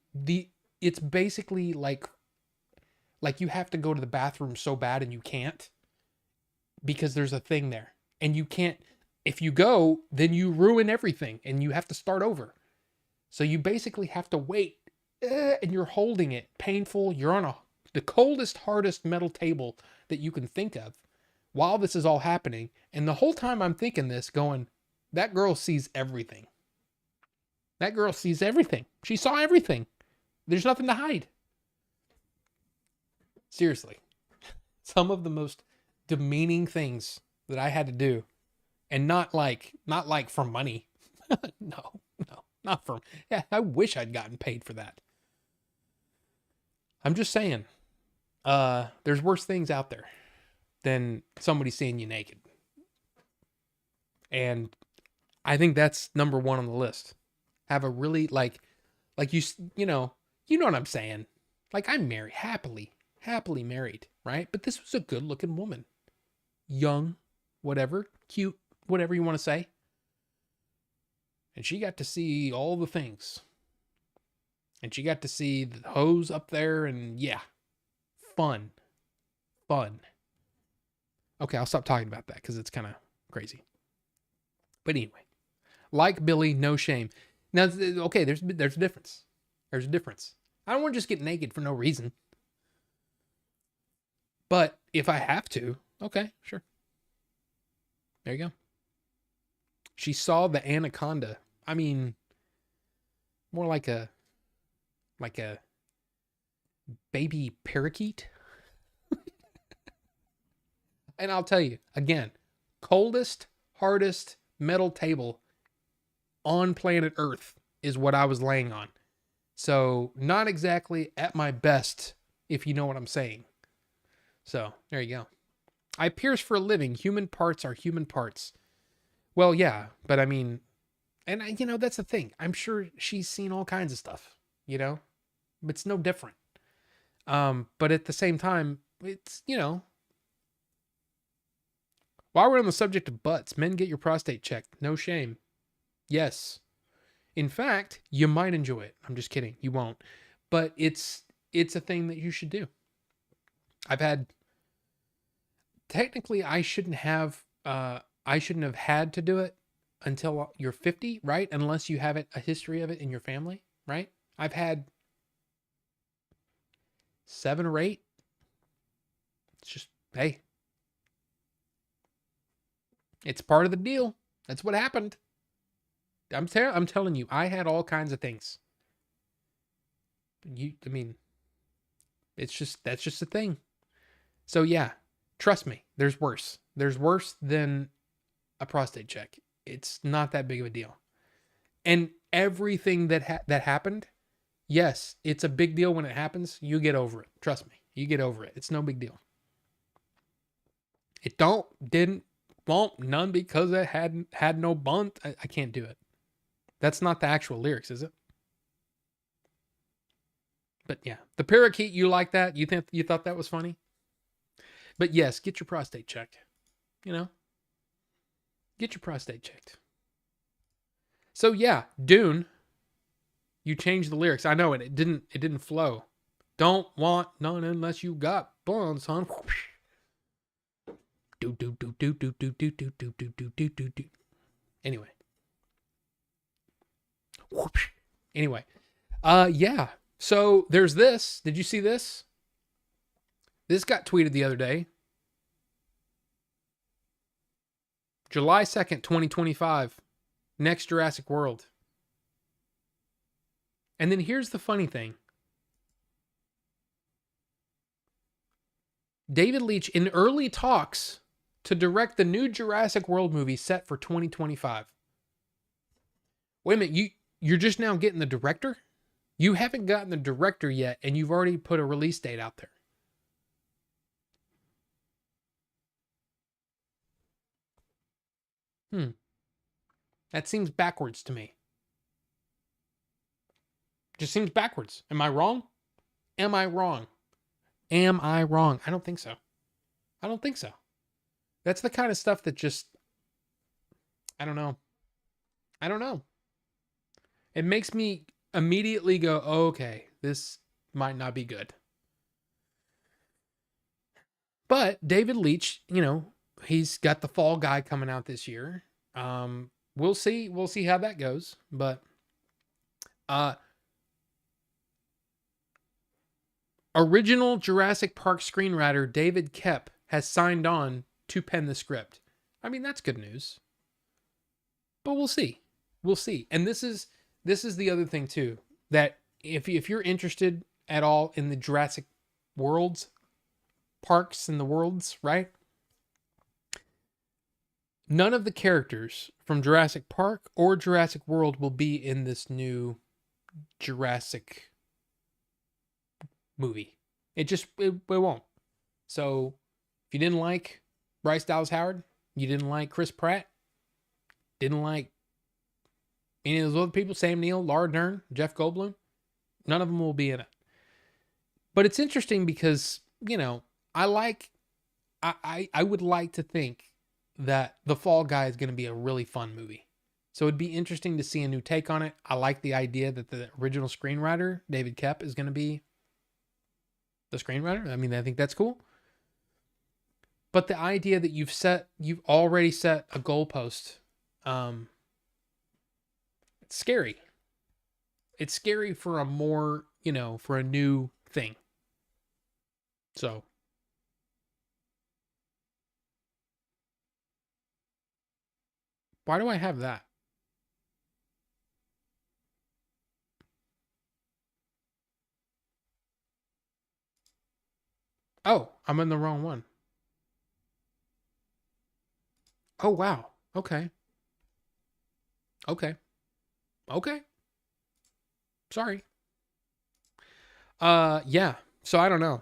it's basically like you have to go to the bathroom so bad and you can't. because there's a thing there. And you can't, if you go, then you ruin everything and you have to start over. So you basically have to wait, and you're holding it, painful. You're on the coldest, hardest metal table that you can think of while this is all happening. And the whole time I'm thinking this, going, that girl sees everything. That girl sees everything. She saw everything. There's nothing to hide. Seriously. Some of the most demeaning things that I had to do, and not like for money. No, not for, yeah, I wish I'd gotten paid for that. I'm just saying, there's worse things out there than somebody seeing you naked. And I think that's number one on the list. Have a really, like you know what I'm saying. Like, I'm married, happily married, right? But this was a good looking woman. Young, whatever, cute, whatever you want to say. And she got to see all the things. And she got to see the hose up there, and yeah, fun. Okay, I'll stop talking about that because it's kind of crazy. But anyway, like Billy, no shame. Now, okay, there's a difference. There's a difference. I don't want to just get naked for no reason. But if I have to, okay, sure. There you go. She saw the anaconda. I mean, more like a baby parakeet. And I'll tell you, again, coldest, hardest metal table on planet Earth is what I was laying on. So not exactly at my best, if you know what I'm saying. So there you go. I pierce for a living. Human parts are human parts. Well, yeah, but I mean, and that's the thing. I'm sure she's seen all kinds of stuff, but it's no different. But at the same time, it's, while we're on the subject of butts, men, get your prostate checked. No shame. Yes. In fact, you might enjoy it. I'm just kidding. You won't. But it's a thing that you should do. Technically, I shouldn't have had to do it until you're 50, right? Unless you have a history of it in your family, right? I've had 7 or 8. It's just, hey, it's part of the deal. That's what happened. I'm telling you, I had all kinds of things. That's just a thing. So yeah, trust me, there's worse. There's worse than a prostate check. It's not that big of a deal. And everything that happened, yes, it's a big deal when it happens. You get over it. Trust me, you get over it. It's no big deal. It won't, none because it had no bunt. I can't do it. That's not the actual lyrics, is it? But yeah, the parakeet, you like that? You thought that was funny? But yes, get your prostate checked. Get your prostate checked. So yeah, Dune, you changed the lyrics. I know it didn't flow. Don't want none unless you got buns, son. Do do do do do do do do do do do do do do. Anyway, yeah. So there's this. Did you see this? This got tweeted the other day. July 2nd, 2025. Next Jurassic World. And then here's the funny thing. David Leitch in early talks to direct the new Jurassic World movie set for 2025. Wait a minute, you're just now getting the director? You haven't gotten the director yet, and you've already put a release date out there. That seems backwards to me. Just seems backwards. Am I wrong? Am I wrong? I don't think so. That's the kind of stuff that just, I don't know. It makes me immediately go, oh, okay, this might not be good. But David Leitch, he's got the Fall Guy coming out this year. We'll see. We'll see how that goes. But uh, original Jurassic Park screenwriter David Koepp has signed on to pen the script. I mean, that's good news. But we'll see. We'll see. And this is the other thing too, that if you're interested at all in the Jurassic worlds, parks and the worlds, right? None of the characters from Jurassic Park or Jurassic World will be in this new Jurassic movie. It won't. So if you didn't like Bryce Dallas Howard, you didn't like Chris Pratt, didn't like any of those other people, Sam Neill, Laura Dern, Jeff Goldblum, none of them will be in it. But it's interesting because, you know, I would like to think that The Fall Guy is going to be a really fun movie. So it'd be interesting to see a new take on it. I like the idea that the original screenwriter, David Koepp, is going to be the screenwriter. I mean, I think that's cool. But the idea that you've already set a goalpost, it's scary. It's scary for a more, for a new thing. So. Why do I have that? Oh, I'm in the wrong one. Oh, wow. Okay. Okay. Okay. Sorry. Yeah. So I don't know.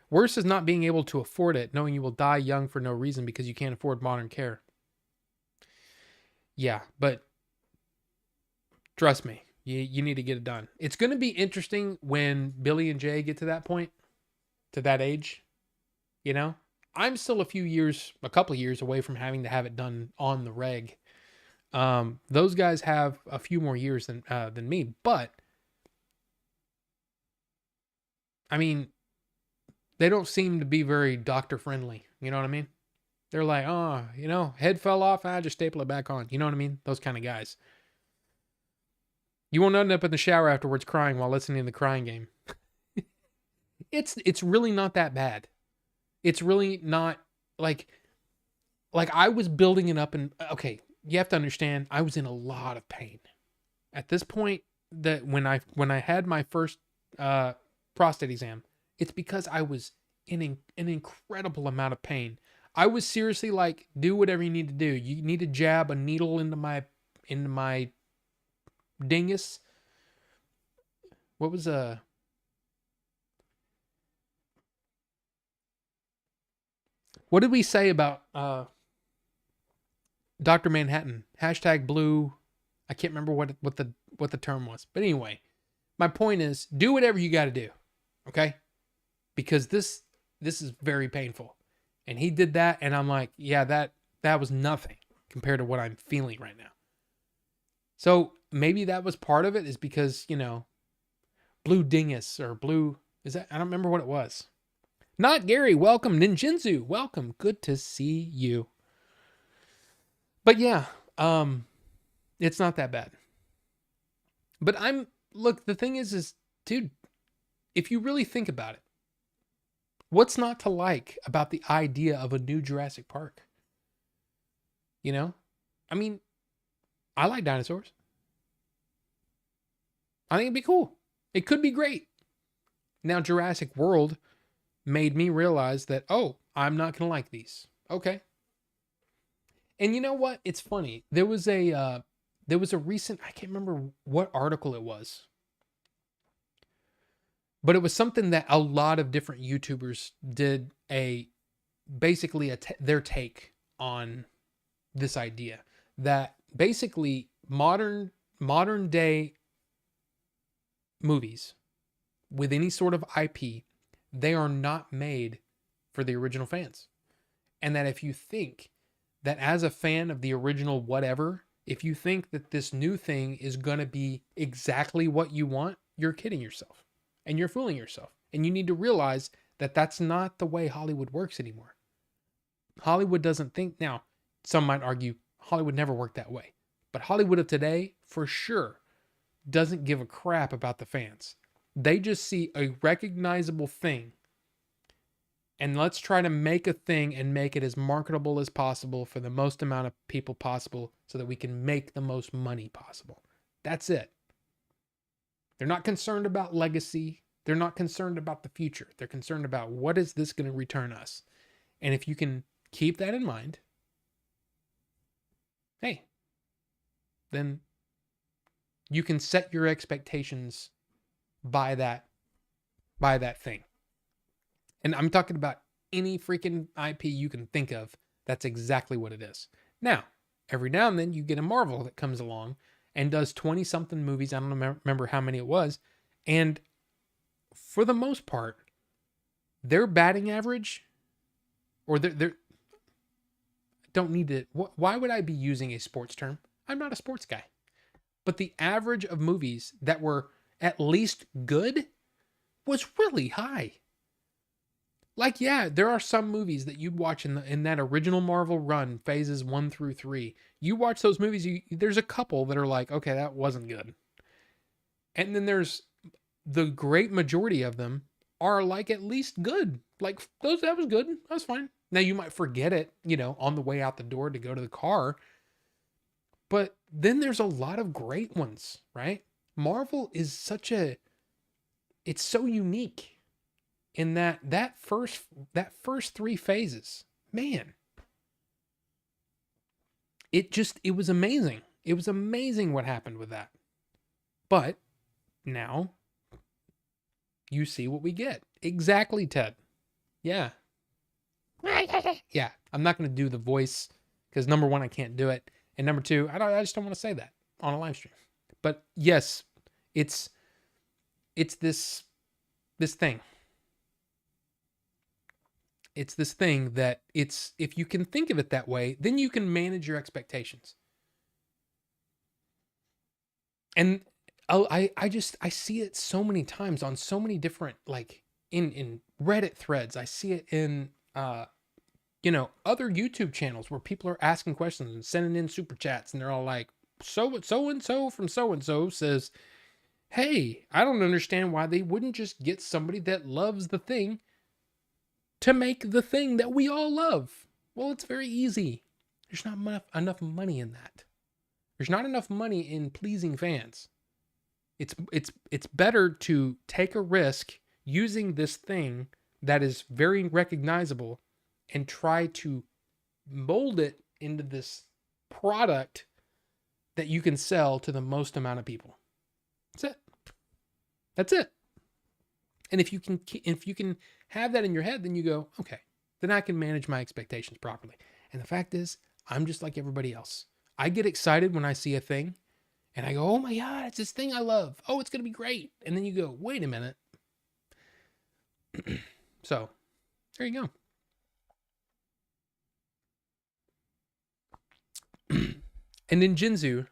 Worse is not being able to afford it, knowing you will die young for no reason because you can't afford modern care. Yeah, but trust me, you need to get it done. It's going to be interesting when Billy and Jay get to that point, to that age. You know, I'm still a couple of years away from having to have it done on the reg. Those guys have a few more years than me, but I mean, they don't seem to be very doctor friendly. You know what I mean? They're like, oh, head fell off. I just staple it back on. You know what I mean? Those kind of guys. You won't end up in the shower afterwards crying while listening to the Crying Game. It's really not that bad. It's really not like I was building it up, and okay, you have to understand, I was in a lot of pain at this point. That when I had my first prostate exam, it's because I was in an incredible amount of pain. I was seriously like, do whatever you need to do. You need to jab a needle into my dingus. What was what did we say about Dr. Manhattan? #blue. I can't remember what the term was. But anyway, my point is, do whatever you got to do. Okay? Because this is very painful. And he did that, and I'm like, yeah, that was nothing compared to what I'm feeling right now. So maybe that was part of it, is because, blue dingus or blue, is that, I don't remember what it was. Not Gary, welcome. Ninjinzu, welcome. Good to see you. But yeah, it's not that bad. But look, the thing is, dude, if you really think about it, what's not to like about the idea of a new Jurassic Park? I mean, I like dinosaurs. I think it'd be cool. It could be great. Now, Jurassic World made me realize that, oh, I'm not going to like these. Okay. And you know what? It's funny. There was a recent, I can't remember what article it was, but it was something that a lot of different YouTubers did basically their take on this idea, that basically modern day movies with any sort of IP, they are not made for the original fans. And that if you think that as a fan of the original whatever, if you think that this new thing is going to be exactly what you want, you're kidding yourself and you're fooling yourself. And you need to realize that that's not the way Hollywood works anymore. Hollywood doesn't think now. Some might argue Hollywood never worked that way, but Hollywood of today, for sure, doesn't give a crap about the fans. They just see a recognizable thing, and let's try to make a thing and make it as marketable as possible for the most amount of people possible so that we can make the most money possible. That's it. They're not concerned about legacy. They're not concerned about the future. They're concerned about what is this going to return us. And if you can keep that in mind, hey, then you can set your expectations by that thing. And I'm talking about any freaking IP you can think of. That's exactly what it is. Now, every now and then you get a Marvel that comes along and does 20 something movies. I don't remember how many it was. And for the most part, their batting average, or their don't need to. Why would I be using a sports term? I'm not a sports guy. But the average of movies that were at least good was really high. Like, yeah, there are some movies that you'd watch in that original Marvel run, phases 1 through 3. You watch those movies, there's a couple that are like, okay, that wasn't good. And then there's the great majority of them are like at least good. Like, that was good. That's fine. Now you might forget it, on the way out the door to go to the car. But then there's a lot of great ones, right? Marvel is it's so unique in that first 3 phases. Man, it was amazing. It was amazing what happened with that. But now you see what we get. Exactly, Ted. Yeah. Yeah, I'm not going to do the voice because number 1, I can't do it. And number 2, I just don't want to say that on a live stream. But yes, it's this thing. It's this thing that if you can think of it that way, then you can manage your expectations. And I see it so many times on so many different, like in Reddit threads. I see it in other YouTube channels where people are asking questions and sending in super chats, and they're all like, so and so from so and so says, hey, I don't understand why they wouldn't just get somebody that loves the thing to make the thing that we all love. Well, it's very easy. There's not enough money in that. There's not enough money in pleasing fans. It's better to take a risk using this thing that is very recognizable and try to mold it into this product that you can sell to the most amount of people. That's it. And if you can have that in your head, then you go, okay, then I can manage my expectations properly. And the fact is, I'm just like everybody else. I get excited when I see a thing and I go, oh my God, it's this thing I love. Oh, it's going to be great. And then you go, wait a minute. So there you go. And in Jinzu,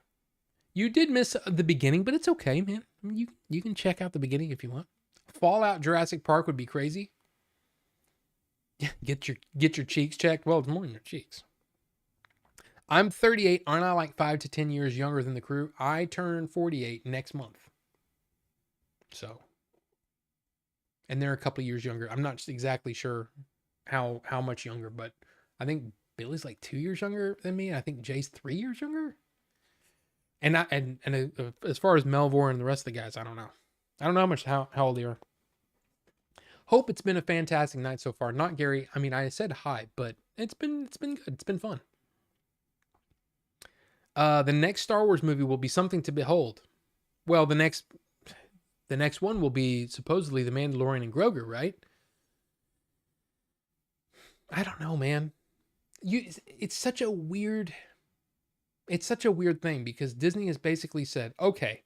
you did miss the beginning, but it's okay, man. I mean, you can check out the beginning if you want. Fallout Jurassic Park would be crazy. Get your cheeks checked. Well, it's more than your cheeks. I'm 38. Aren't I like 5 to 10 years younger than the crew? I turn 48 next month. So, and they're a couple of years younger. I'm not exactly sure how much younger, but I think Billy's like 2 years younger than me. And I think Jay's 3 years younger. And as far as Melvor and the rest of the guys, I don't know. I don't know how old they are. Hope it's been a fantastic night so far. Not Gary. I mean, I said hi, but it's been good. It's been fun. The next Star Wars movie will be something to behold. Well, the next one will be supposedly The Mandalorian and Grogu, right? I don't know, man. It's such a weird thing because Disney has basically said, okay,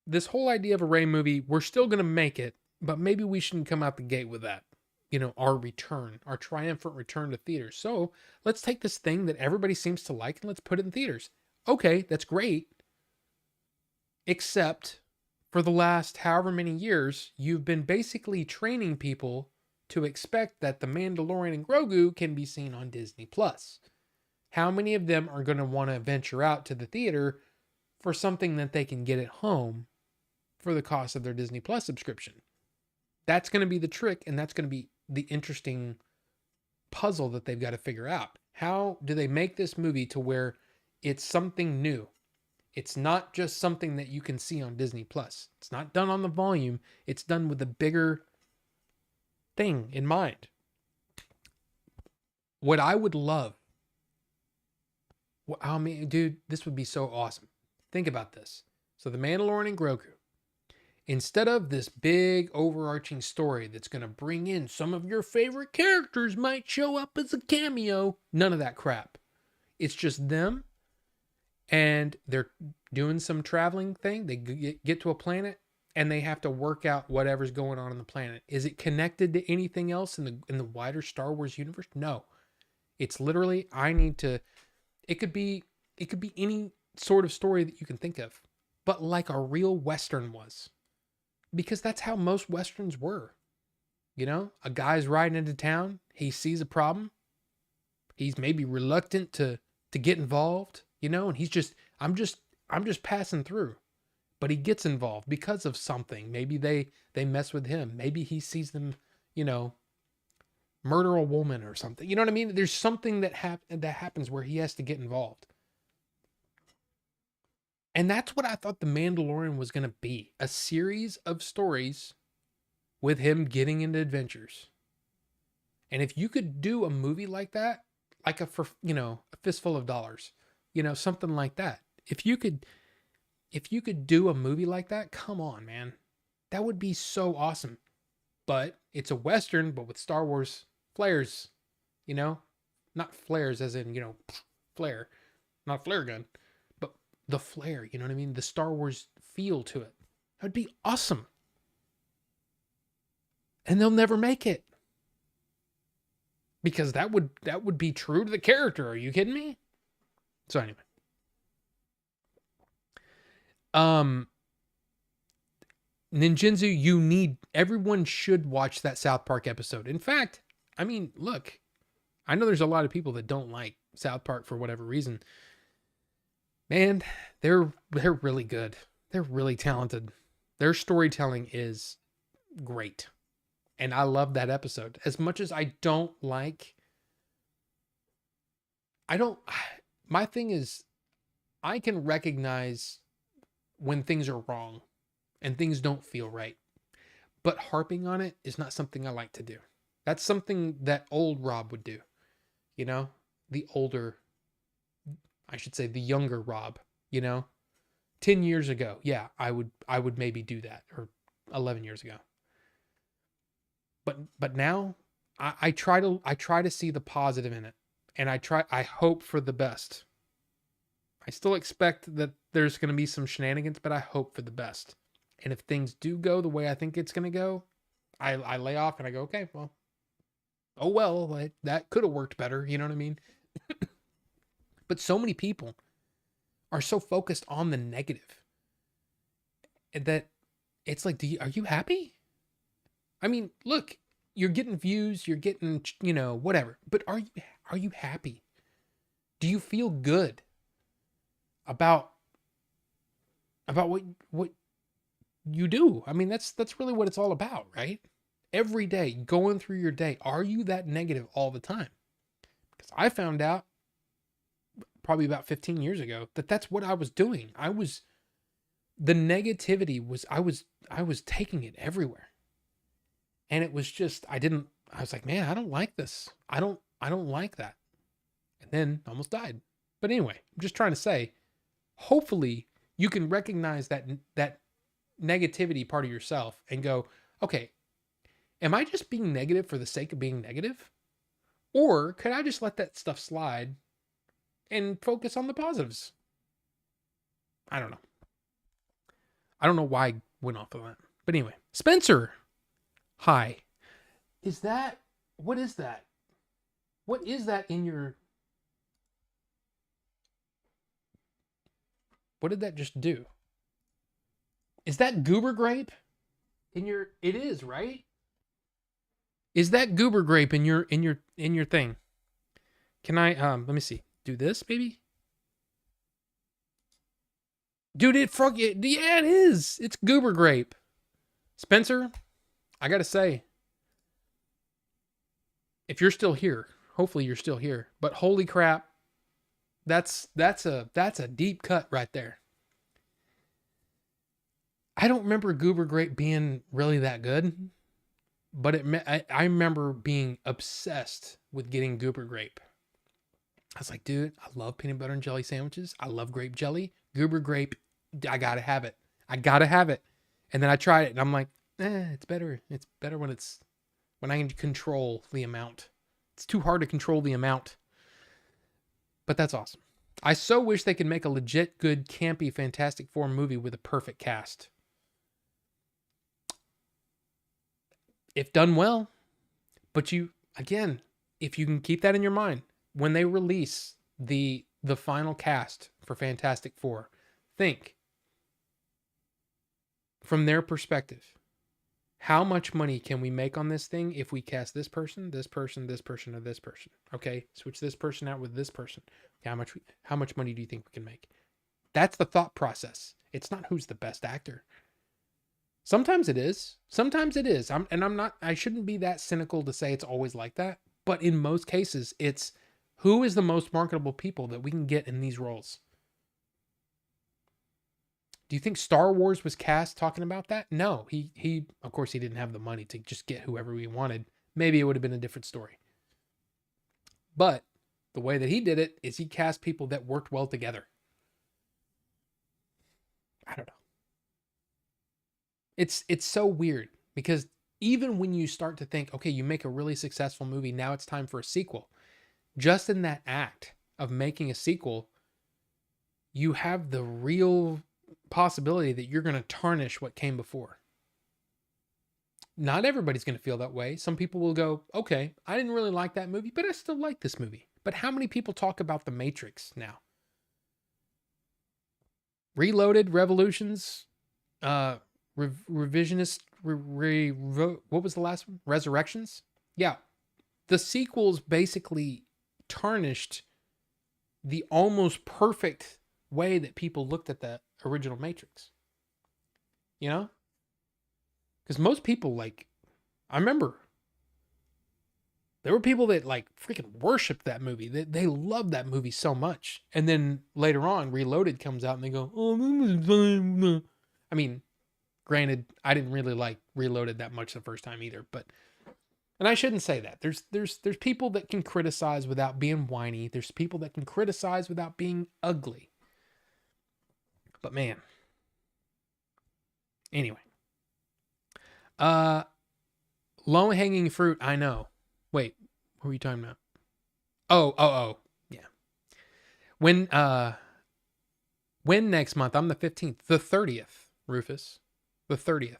this whole idea of a Rey movie, we're still going to make it, but maybe we shouldn't come out the gate with that. Our triumphant return to theaters. So let's take this thing that everybody seems to like and let's put it in theaters. Okay, that's great. Except for the last however many years, you've been basically training people to expect that The Mandalorian and Grogu can be seen on Disney Plus. How many of them are going to want to venture out to the theater for something that they can get at home for the cost of their Disney Plus subscription? That's going to be the trick, and that's going to be the interesting puzzle that they've got to figure out. How do they make this movie to where it's something new? It's not just something that you can see on Disney Plus. It's not done on the volume. It's done with a bigger thing in mind. What I would love, I mean, dude, this would be so awesome. Think about this. So The Mandalorian and Grogu, instead of this big overarching story that's going to bring in some of your favorite characters might show up as a cameo, none of that crap. It's just them, and they're doing some traveling thing. They get to a planet, and they have to work out whatever's going on the planet. Is it connected to anything else in the wider Star Wars universe? No. It's literally, it could be any sort of story that you can think of, but like a real Western was. Because that's how most Westerns were. You know, a guy's riding into town, he sees a problem, he's maybe reluctant to get involved, you know, and he's just, I'm just passing through. But he gets involved because of something. Maybe they mess with him. Maybe he sees them, you know, murder a woman or something. You know what I mean? There's something that happens where he has to get involved. And that's what I thought The Mandalorian was going to be. A series of stories with him getting into adventures. And if you could do a movie like that, like a fistful of dollars, you know, something like that. If you could do a movie like that, come on, man. That would be so awesome. But it's a Western, but with Star Wars flares, you know? Not flares as in, you know, flare. Not flare gun. The flair, you know what I mean? The Star Wars feel to it. That would be awesome. And they'll never make it. Because that would be true to the character. Are you kidding me? So anyway. Ninjinzu, everyone should watch that South Park episode. In fact, I mean, look, I know there's a lot of people that don't like South Park for whatever reason. Man, they're really good. They're really talented. Their storytelling is great. And I love that episode. As much as my thing is, I can recognize when things are wrong and things don't feel right. But harping on it is not something I like to do. That's something that old Rob would do. You know, the younger Rob, you know, 10 years ago. Yeah, I would maybe do that, or 11 years ago. But now I try to see the positive in it, and I hope for the best. I still expect that there's going to be some shenanigans, but I hope for the best. And if things do go the way I think it's going to go, I lay off and I go, okay, well, that could have worked better. You know what I mean? But so many people are so focused on the negative that it's like, are you happy? I mean, look, you're getting views, you're getting, you know, whatever, but are you happy? Do you feel good about what you do? I mean, that's really what it's all about, right? Every day, going through your day, are you that negative all the time? Because I found out probably about 15 years ago that's what I was doing. The negativity was, I was taking it everywhere. And it was just, I was like, man, I don't like this. I don't like that. And then almost died. But anyway, I'm just trying to say, hopefully you can recognize that negativity part of yourself and go, okay, am I just being negative for the sake of being negative? Or could I just let that stuff slide and focus on the positives? I don't know. I don't know why I went off of that. But anyway, Spencer. Hi. What is that? What is that in your... What did that just do? Is that goober grape in your... It is, right? Is that goober grape in your thing? Can I let me see. Do this, maybe? Dude, yeah, it is. It's goober grape. Spencer, I got to say, if you're still here, hopefully you're still here, but holy crap, that's a deep cut right there. I don't remember goober grape being really that good, but I remember being obsessed with getting goober grape. I was like, dude, I love peanut butter and jelly sandwiches. I love grape jelly. Goober grape, I gotta have it. I gotta have it. And then I tried it, and I'm like, it's better. It's better when I can control the amount. It's too hard to control the amount. But that's awesome. I so wish they could make a legit good, campy Fantastic Four movie with a perfect cast. If done well. But again, if you can keep that in your mind, when they release the final cast for Fantastic Four, think from their perspective, how much money can we make on this thing if we cast this person, this person, this person, or this person? Okay, switch this person out with this person. How much money do you think we can make? That's the thought process. It's not who's the best actor. Sometimes it is. Sometimes it is. I shouldn't be that cynical to say it's always like that. But in most cases, it's who is the most marketable people that we can get in these roles. Do you think Star Wars was cast talking about that? No, he of course he didn't have the money to just get whoever he wanted. Maybe it would have been a different story. But the way that he did it is he cast people that worked well together. I don't know. It's so weird because even when you start to think, okay, you make a really successful movie, now it's time for a sequel. Just in that act of making a sequel, you have the real possibility that you're going to tarnish what came before. Not everybody's going to feel that way. Some people will go, okay, I didn't really like that movie, but I still like this movie. But how many people talk about The Matrix now? Reloaded, Revolutions, Revisionist, what was the last one? Resurrections? Yeah. The sequels basically tarnished the almost perfect way that people looked at the original Matrix. You know? Because most people, I remember there were people that freaking worshipped that movie. They loved that movie so much. And then later on, Reloaded comes out and they go, oh, I mean, granted, I didn't really like Reloaded that much the first time either, but, and I shouldn't say that. There's people that can criticize without being whiny. There's people that can criticize without being ugly. But man. Anyway. Low-hanging fruit, I know. Wait, what were you talking about? Oh. Yeah. When next month? I'm the 15th. The 30th, Rufus. The 30th.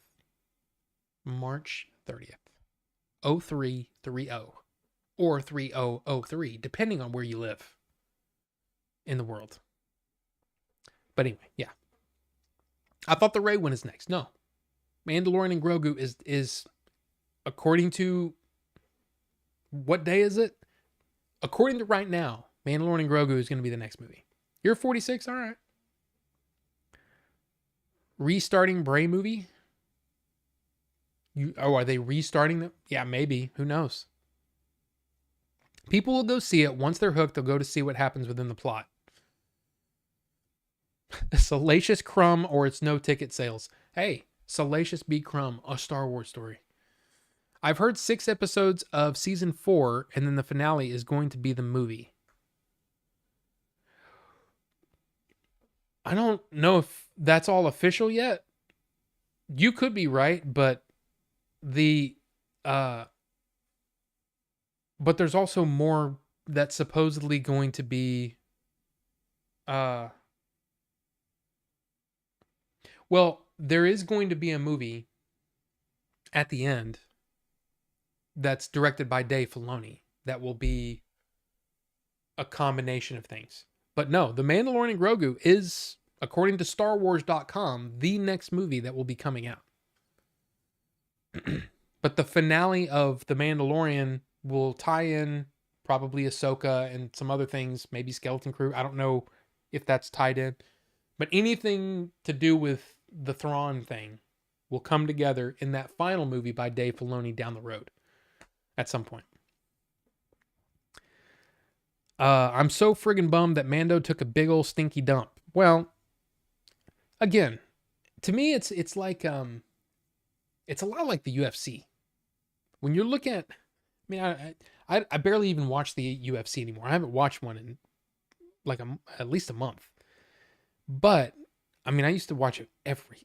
March 30th. 0330. Or 3003, depending on where you live in the world. But anyway, yeah. I thought the Rey one is next. No. Mandalorian and Grogu is according to what day is it? According to right now, Mandalorian and Grogu is going to be the next movie. You're 46? All right. Restarting Bray movie? Are they restarting them? Yeah, maybe. Who knows? People will go see it. Once they're hooked, they'll go to see what happens within the plot. Salacious Crumb or it's no ticket sales. Hey, Salacious B. Crumb, a Star Wars story. I've heard 6 episodes of season 4, and then the finale is going to be the movie. I don't know if that's all official yet. You could be right, but but there's also more that's supposedly going to be well, there is going to be a movie at the end that's directed by Dave Filoni that will be a combination of things. But no, The Mandalorian and Grogu is, according to StarWars.com, the next movie that will be coming out. But the finale of The Mandalorian will tie in probably Ahsoka and some other things, maybe Skeleton Crew. I don't know if that's tied in. But anything to do with the Thrawn thing will come together in that final movie by Dave Filoni down the road at some point. I'm so friggin' bummed that Mando took a big old stinky dump. Well, again, to me, it's like it's a lot like the UFC. When you're looking at, I mean, I barely even watch the UFC anymore. I haven't watched one in like at least a month. But I mean, I used to watch it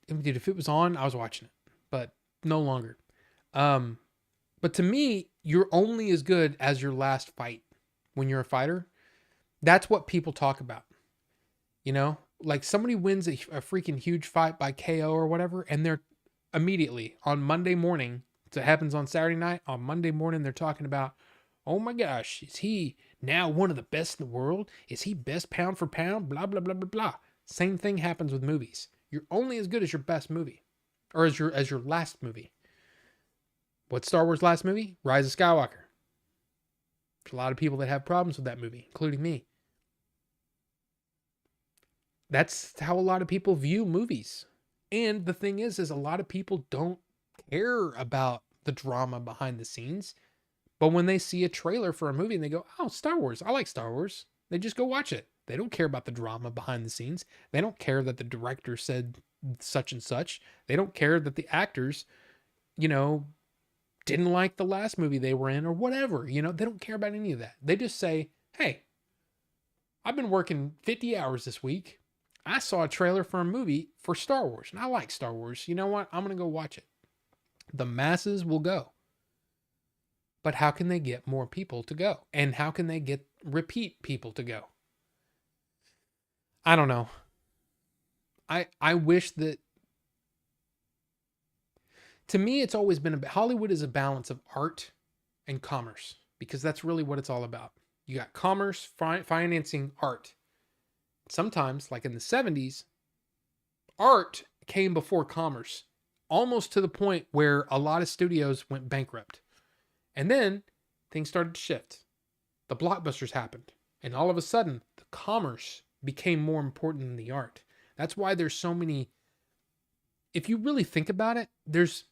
dude, if it was on, I was watching it, but no longer. But to me, you're only as good as your last fight when you're a fighter. That's what people talk about. You know, like somebody wins a freaking huge fight by KO or whatever, and they're immediately on Monday morning. So it happens on Saturday night. On Monday morning, they're talking about, oh my gosh, is he now one of the best in the world? Is he best pound for pound? Blah, blah, blah, blah, blah. Same thing happens with movies. You're only as good as your best movie, or as your last movie. What's Star Wars' last movie? Rise of Skywalker. There's a lot of people that have problems with that movie, including me. That's how a lot of people view movies. And the thing is a lot of people don't care about the drama behind the scenes. But when they see a trailer for a movie and they go, oh, Star Wars, I like Star Wars, they just go watch it. They don't care about the drama behind the scenes. They don't care that the director said such and such. They don't care that the actors, didn't like the last movie they were in or whatever. They don't care about any of that. They just say, hey, I've been working 50 hours this week. I saw a trailer for a movie for Star Wars, and I like Star Wars. You know what? I'm going to go watch it. The masses will go. But how can they get more people to go? And how can they get repeat people to go? I don't know. I wish that, to me, it's always been Hollywood is a balance of art and commerce, because that's really what it's all about. You got commerce financing art. Sometimes, like in the 70s, art came before commerce, almost to the point where a lot of studios went bankrupt. And then things started to shift. The blockbusters happened. And all of a sudden, the commerce became more important than the art. That's why there's so many. If you really think about it, there's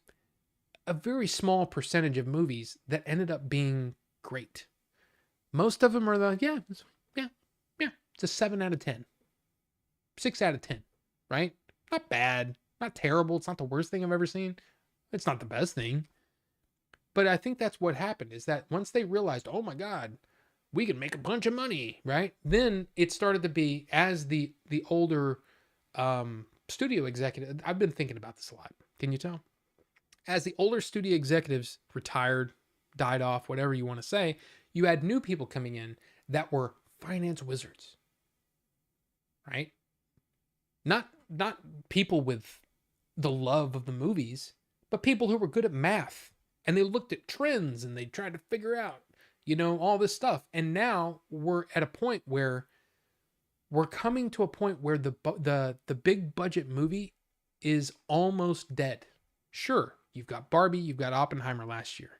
a very small percentage of movies that ended up being great. Most of them are it's a 7 out of 10. 6 out of 10, right? Not bad, not terrible. It's not the worst thing I've ever seen. It's not the best thing. But I think that's what happened, is that once they realized, oh my God, we can make a bunch of money, right? Then it started to be, as the older studio executive, I've been thinking about this a lot. Can you tell? As the older studio executives retired, died off, whatever you want to say, you had new people coming in that were finance wizards, right? Not people with the love of the movies, but people who were good at math, and they looked at trends and they tried to figure out, all this stuff. And now we're at a point where we're coming to a point where the big budget movie is almost dead. Sure, you've got Barbie, you've got Oppenheimer last year.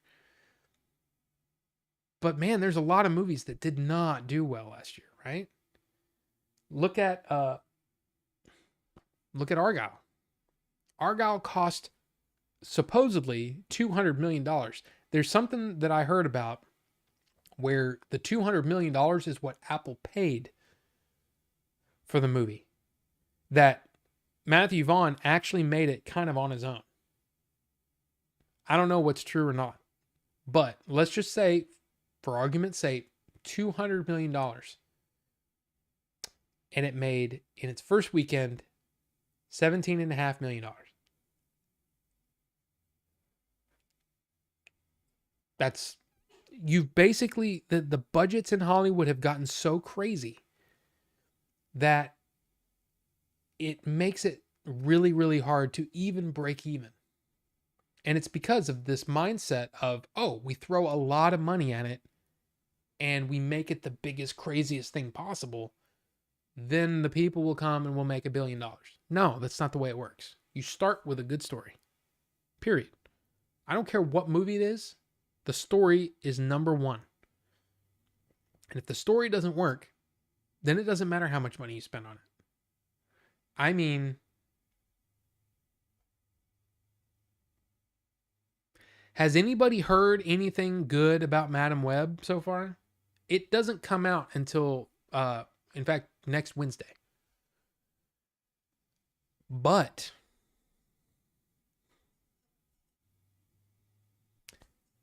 But man, there's a lot of movies that did not do well last year, right? Look at Argyle. Argyle cost supposedly $200 million. There's something that I heard about where the $200 million is what Apple paid for the movie. That Matthew Vaughn actually made it kind of on his own. I don't know what's true or not. But let's just say, for argument's sake, $200 million. And it made, in its first weekend, $17.5 million. That's, you've basically, the budgets in Hollywood have gotten so crazy that it makes it really, really hard to even break even. And it's because of this mindset of, oh, we throw a lot of money at it and we make it the biggest, craziest thing possible. Then the people will come and we'll make $1 billion. No, that's not the way it works. You start with a good story. Period. I don't care what movie it is. The story is number one. And if the story doesn't work, then it doesn't matter how much money you spend on it. I mean, has anybody heard anything good about Madam Web so far? It doesn't come out until, in fact, next Wednesday. But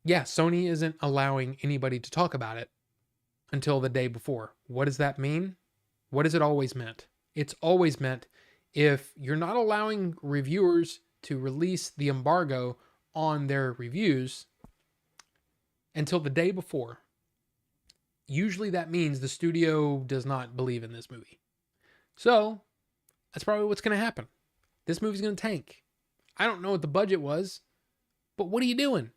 yeah, Sony isn't allowing anybody to talk about it until the day before. What does that mean? What has it always meant? It's always meant if you're not allowing reviewers to release the embargo on their reviews until the day before, usually that means the studio does not believe in this movie. So that's probably what's going to happen. This movie's going to tank. I don't know what the budget was, but what are you doing?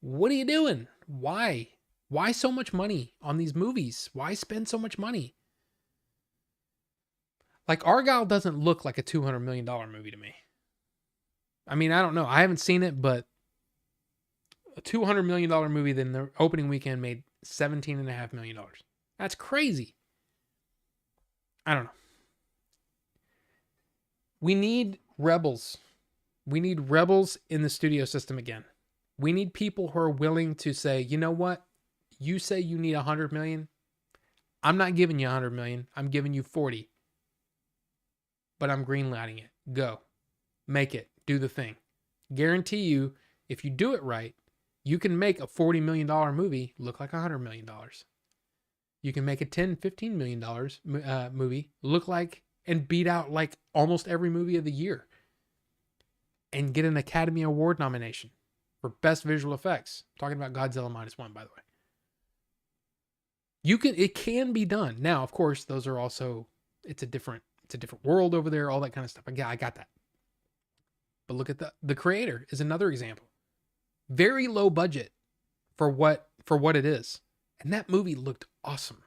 What are you doing? Why? Why so much money on these movies? Why spend so much money? Like, Argyle doesn't look like a $200 million movie to me. I mean, I don't know. I haven't seen it, but a $200 million movie then the opening weekend made $17.5 million. That's crazy. I don't know. We need rebels. We need rebels in the studio system again. We need people who are willing to say, you know what? You say you need 100 million. I'm not giving you 100 million. I'm giving you 40. But I'm greenlighting it. Go. Make it. Do the thing. Guarantee you, if you do it right, you can make a $40 million movie look like $100 million. You can make a $10, $15 million movie look like and beat out like almost every movie of the year. And get an Academy Award nomination for Best Visual Effects. I'm talking about Godzilla -1, by the way. It can be done. Now, of course, those are also, it's a different world over there, all that kind of stuff. I got that. But look at the Creator is another example. Very low budget for what it is. And that movie looked awesome.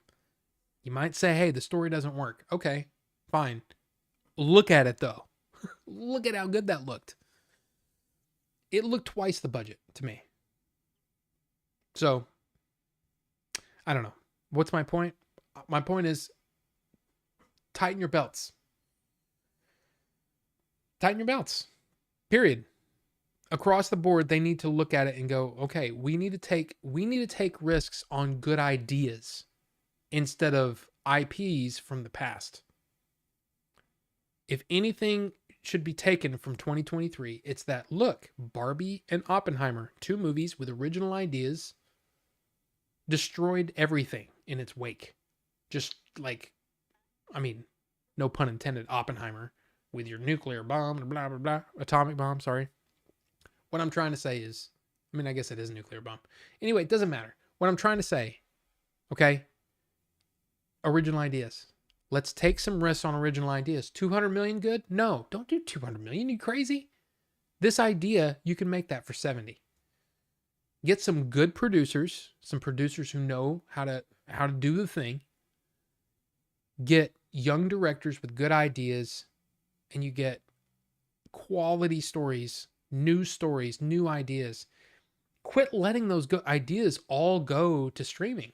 You might say, hey, the story doesn't work. Okay, fine. Look at it though. Look at how good that looked. It looked twice the budget to me. So, I don't know. What's my point? My point is, tighten your belts. Tighten your belts. Period. Across the board, they need to look at it and go, okay, we need to take risks on good ideas instead of IPs from the past. If anything should be taken from 2023, it's that, look, Barbie and Oppenheimer, 2 movies with original ideas, destroyed everything in its wake. Just like, I mean, no pun intended, Oppenheimer with your nuclear bomb, blah, blah, blah, atomic bomb, sorry. What I'm trying to say is, I mean, I guess it is a nuclear bomb. Anyway, it doesn't matter. What I'm trying to say, okay, original ideas. Let's take some risks on original ideas. 200 million good? No, don't do 200 million. You crazy? This idea, you can make that for 70. Get some good producers, some producers who know how to do the thing. Get young directors with good ideas, and you get quality stories, new ideas. Quit letting those ideas all go to streaming.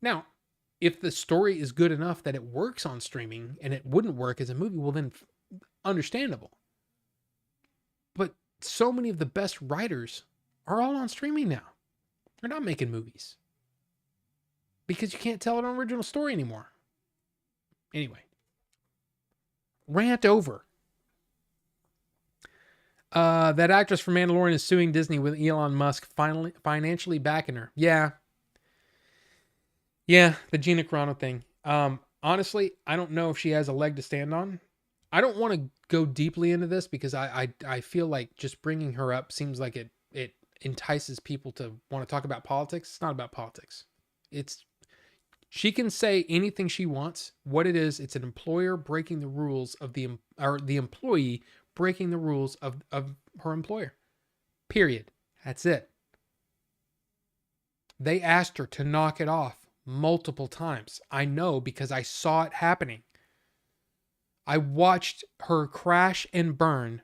Now, if the story is good enough that it works on streaming and it wouldn't work as a movie, well then understandable. But so many of the best writers are all on streaming now. They're not making movies because you can't tell an original story anymore. Anyway, rant over. That actress from Mandalorian is suing Disney with Elon Musk financially backing her. Yeah, the Gina Carano thing. Honestly, I don't know if she has a leg to stand on. I don't want to go deeply into this because I feel like just bringing her up seems like it entices people to want to talk about politics. It's not about politics. She can say anything she wants. What it is, it's an employer breaking the rules of the employee breaking the rules of her employer. Period. That's it. They asked her to knock it off multiple times. I know because I saw it happening. I watched her crash and burn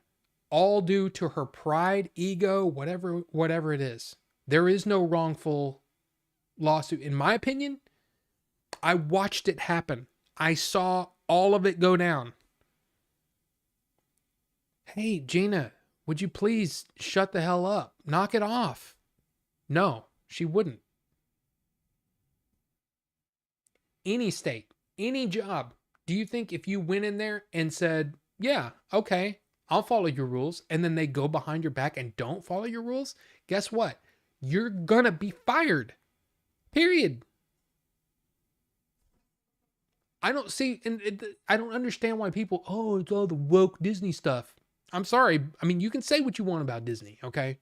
all due to her pride, ego, whatever it is. There is no wrongful lawsuit. In my opinion, I watched it happen. I saw all of it go down. Hey, Gina, would you please shut the hell up? Knock it off. No, she wouldn't. Any state, any job. Do you think if you went in there and said, yeah, okay, I'll follow your rules, and then they go behind your back and don't follow your rules, guess what? You're gonna be fired. Period. I don't see, and I don't understand why people, oh, it's all the woke Disney stuff. I'm sorry. I mean, you can say what you want about Disney, okay?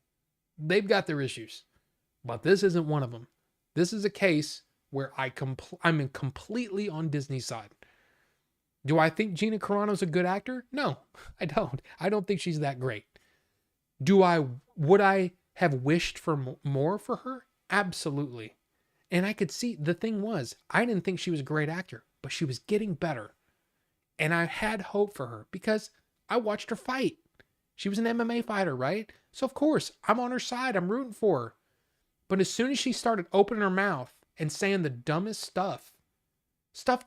They've got their issues, but this isn't one of them. This is a case where I'm completely on Disney's side. Do I think Gina Carano's a good actor? No, I don't. I don't think she's that great. Would I have wished for more for her? Absolutely. And I could see, the thing was, I didn't think she was a great actor, but she was getting better. And I had hope for her because I watched her fight. She was an MMA fighter, right? So of course, I'm on her side. I'm rooting for her. But as soon as she started opening her mouth and saying the dumbest stuff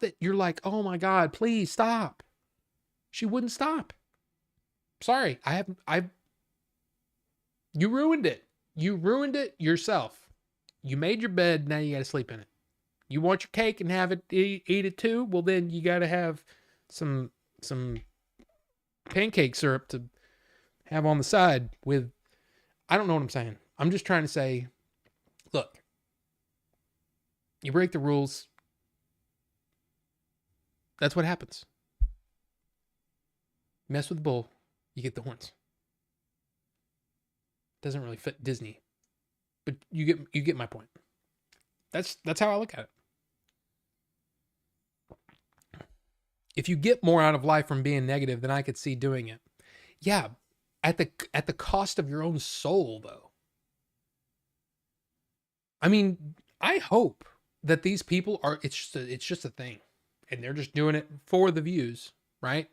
that you're like, oh my God, please stop. She wouldn't stop. Sorry, you ruined it. You ruined it yourself. You made your bed, now you got to sleep in it. You want your cake and have it, eat it too? Well, then you got to have some pancake syrup to have on the side with, I don't know what I'm saying. I'm just trying to say, look, you break the rules. That's what happens. Mess with the bull, you get the horns. Doesn't really fit Disney, but you get my point. That's how I look at it. If you get more out of life from being negative, then I could see doing it. Yeah, at the cost of your own soul, though. I mean, I hope that these people are. It's just a thing, and they're just doing it for the views, right?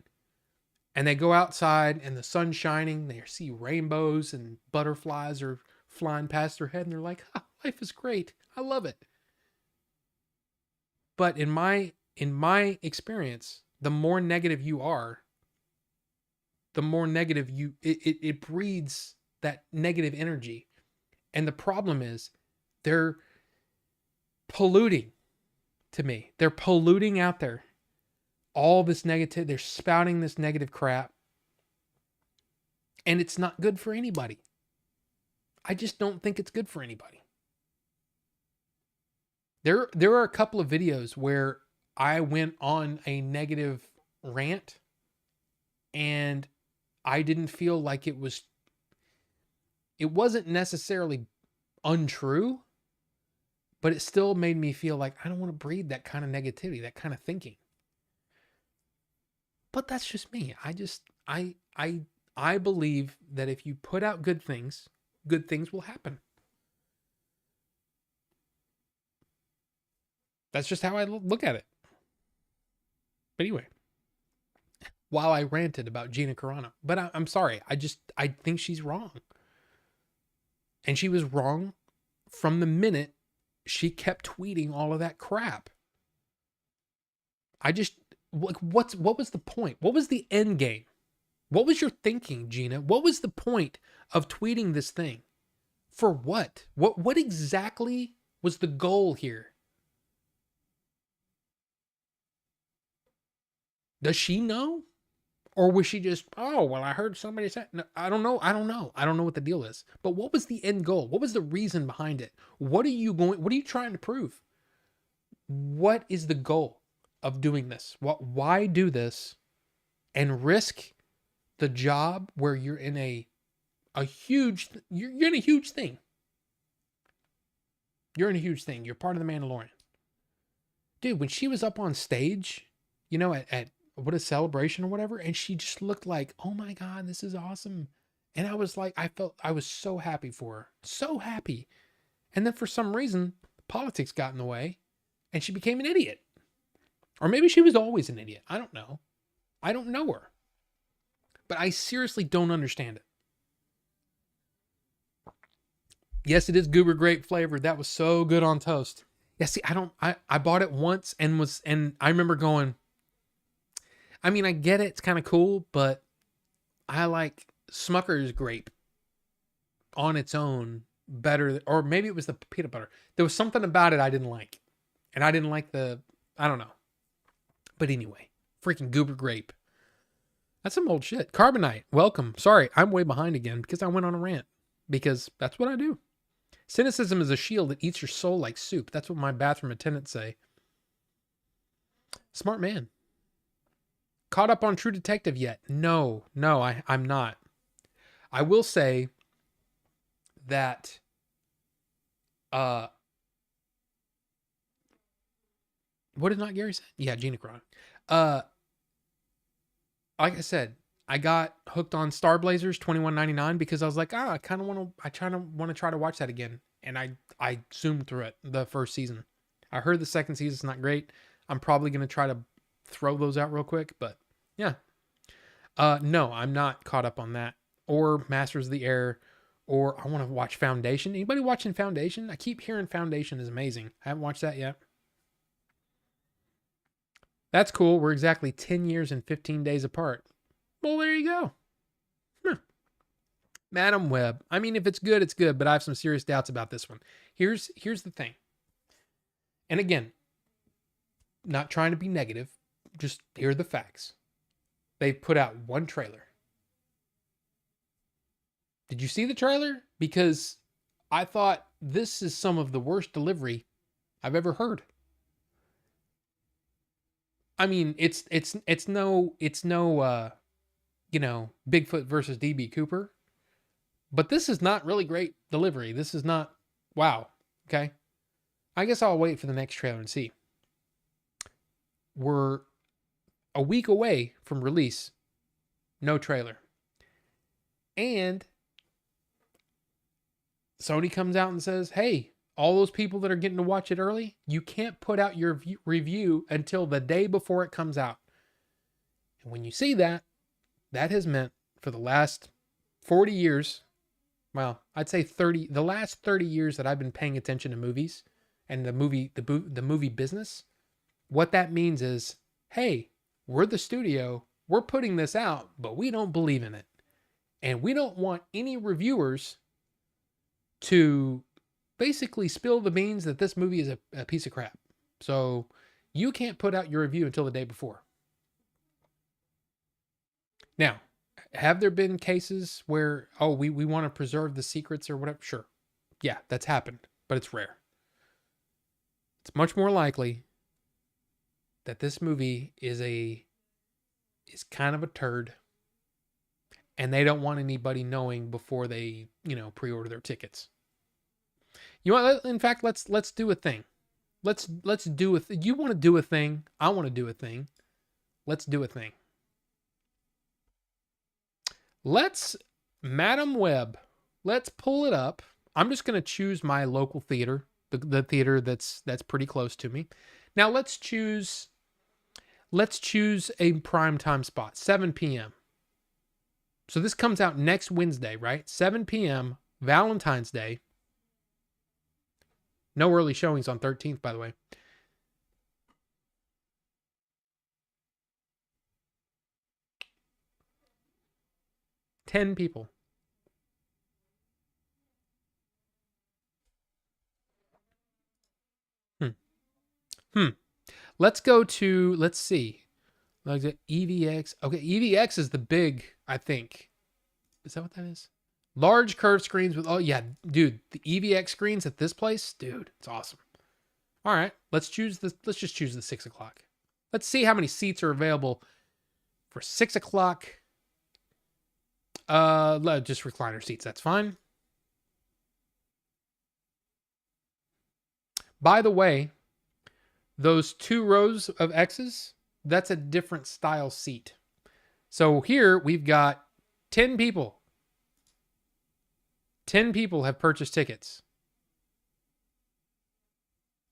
And they go outside and the sun's shining. They see rainbows and butterflies are flying past their head, and they're like, oh, "Life is great. I love it." But in my experience, the more negative you are, the more negative it breeds that negative energy. And the problem is they're polluting to me. They're polluting out there. All this negative, they're spouting this negative crap. And it's not good for anybody. I just don't think it's good for anybody. There are a couple of videos where I went on a negative rant and I didn't feel like it wasn't necessarily untrue, but it still made me feel like I don't want to breed that kind of negativity, that kind of thinking. But that's just me. I believe that if you put out good things will happen. That's just how I look at it. But anyway, while I ranted about Gina Carano, but I'm sorry. I think she's wrong. And she was wrong from the minute she kept tweeting all of that crap. What was the point? What was the end game? What was your thinking, Gina? What was the point of tweeting this thing? For what? What exactly was the goal here? Does she know? Or was she just, oh, well, I heard somebody say, no, I don't know. I don't know what the deal is. But what was the end goal? What was the reason behind it? What are you trying to prove? What is the goal of doing this? Why do this and risk the job where you're in a huge, you're in a huge thing. You're in a huge thing. You're part of the Mandalorian. Dude, when she was up on stage, at what a celebration or whatever, and she just looked like, oh my God, this is awesome. And I was like, I was so happy for her. So happy. And then for some reason, politics got in the way and she became an idiot. Or maybe she was always an idiot. I don't know. I don't know her. but I seriously don't understand it. Yes, it is goober grape flavored. That was so good on toast. Yeah, see, I bought it once and I remember going, I mean, I get it, it's kind of cool, but I like Smucker's grape on its own better, or maybe it was the peanut butter. There was something about it I didn't like. And I didn't like I don't know. But anyway, freaking goober grape. That's some old shit. Carbonite, welcome. Sorry, I'm way behind again because I went on a rant. Because that's what I do. Cynicism is a shield that eats your soul like soup. That's what my bathroom attendants say. Smart man. Caught up on True Detective yet? No, I'm not. I will say that what did not Gary say? Yeah, Gina Carano. Like I said, I got hooked on Star Blazers 21.99 because I was like, I kind of want to try to watch that again. And I zoomed through it, the first season. I heard the second season's not great. I'm probably going to try to throw those out real quick, but yeah. No, I'm not caught up on that or Masters of the Air, or I want to watch Foundation. Anybody watching Foundation? I keep hearing Foundation is amazing. I haven't watched that yet. That's cool. We're exactly 10 years and 15 days apart. Well, there you go. Madam Web. I mean, if it's good, it's good, but I have some serious doubts about this one. Here's the thing. And again, not trying to be negative, just here are the facts. They've put out one trailer. Did you see the trailer? Because I thought this is some of the worst delivery I've ever heard. I mean, it's no Bigfoot versus DB Cooper. But this is not really great delivery. This is not wow. Okay. I guess I'll wait for the next trailer and see. We're a week away from release. No trailer. And Sony comes out and says, hey, all those people that are getting to watch it early, you can't put out your review until the day before it comes out. And when you see that, that has meant for the last 40 years, well, I'd say 30, the last 30 years that I've been paying attention to movies and the movie business, what that means is, hey, we're the studio, we're putting this out, but we don't believe in it. And we don't want any reviewers to basically spill the beans that this movie is a piece of crap. So you can't put out your review until the day before. Now, have there been cases where, we want to preserve the secrets or whatever? Sure. Yeah, that's happened, but it's rare. It's much more likely that this movie is kind of a turd and they don't want anybody knowing before they, pre-order their tickets. You know what? In fact, let's do a thing. Let's do you want to do a thing? I want to do a thing. Let's do a thing. Madam Web, let's pull it up. I'm just going to choose my local theater, the theater that's pretty close to me. Now let's choose a prime time spot, 7 p.m. So this comes out next Wednesday, right? 7 p.m., Valentine's Day. No early showings on 13th, by the way. $10 people. Let's go to, let's see. Like the EVX. Okay, EVX is the big, I think. Is that what that is? Large curved screens with, oh yeah, dude, the EVX screens at this place, dude, it's awesome. All right, let's just choose the 6 o'clock. Let's see how many seats are available for 6 o'clock. Just recliner seats, that's fine. By the way, those 2 rows of X's, that's a different style seat. So here we've got 10 people. 10 people have purchased tickets.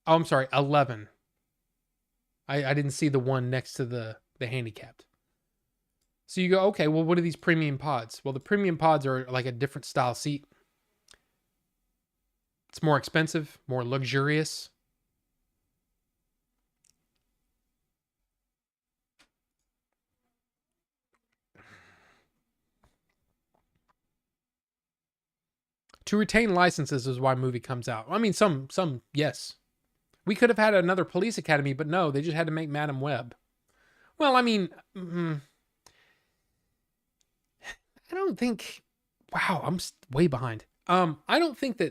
Oh, I'm sorry, 11. I didn't see the one next to the handicapped. So you go, okay, well, what are these premium pods? Well, the premium pods are like a different style seat. It's more expensive, more luxurious. To retain licenses is why movie comes out. I mean, some, yes. We could have had another Police Academy, but no, they just had to make Madam Web. Well, I mean, I don't think. Wow, I'm way behind. I don't think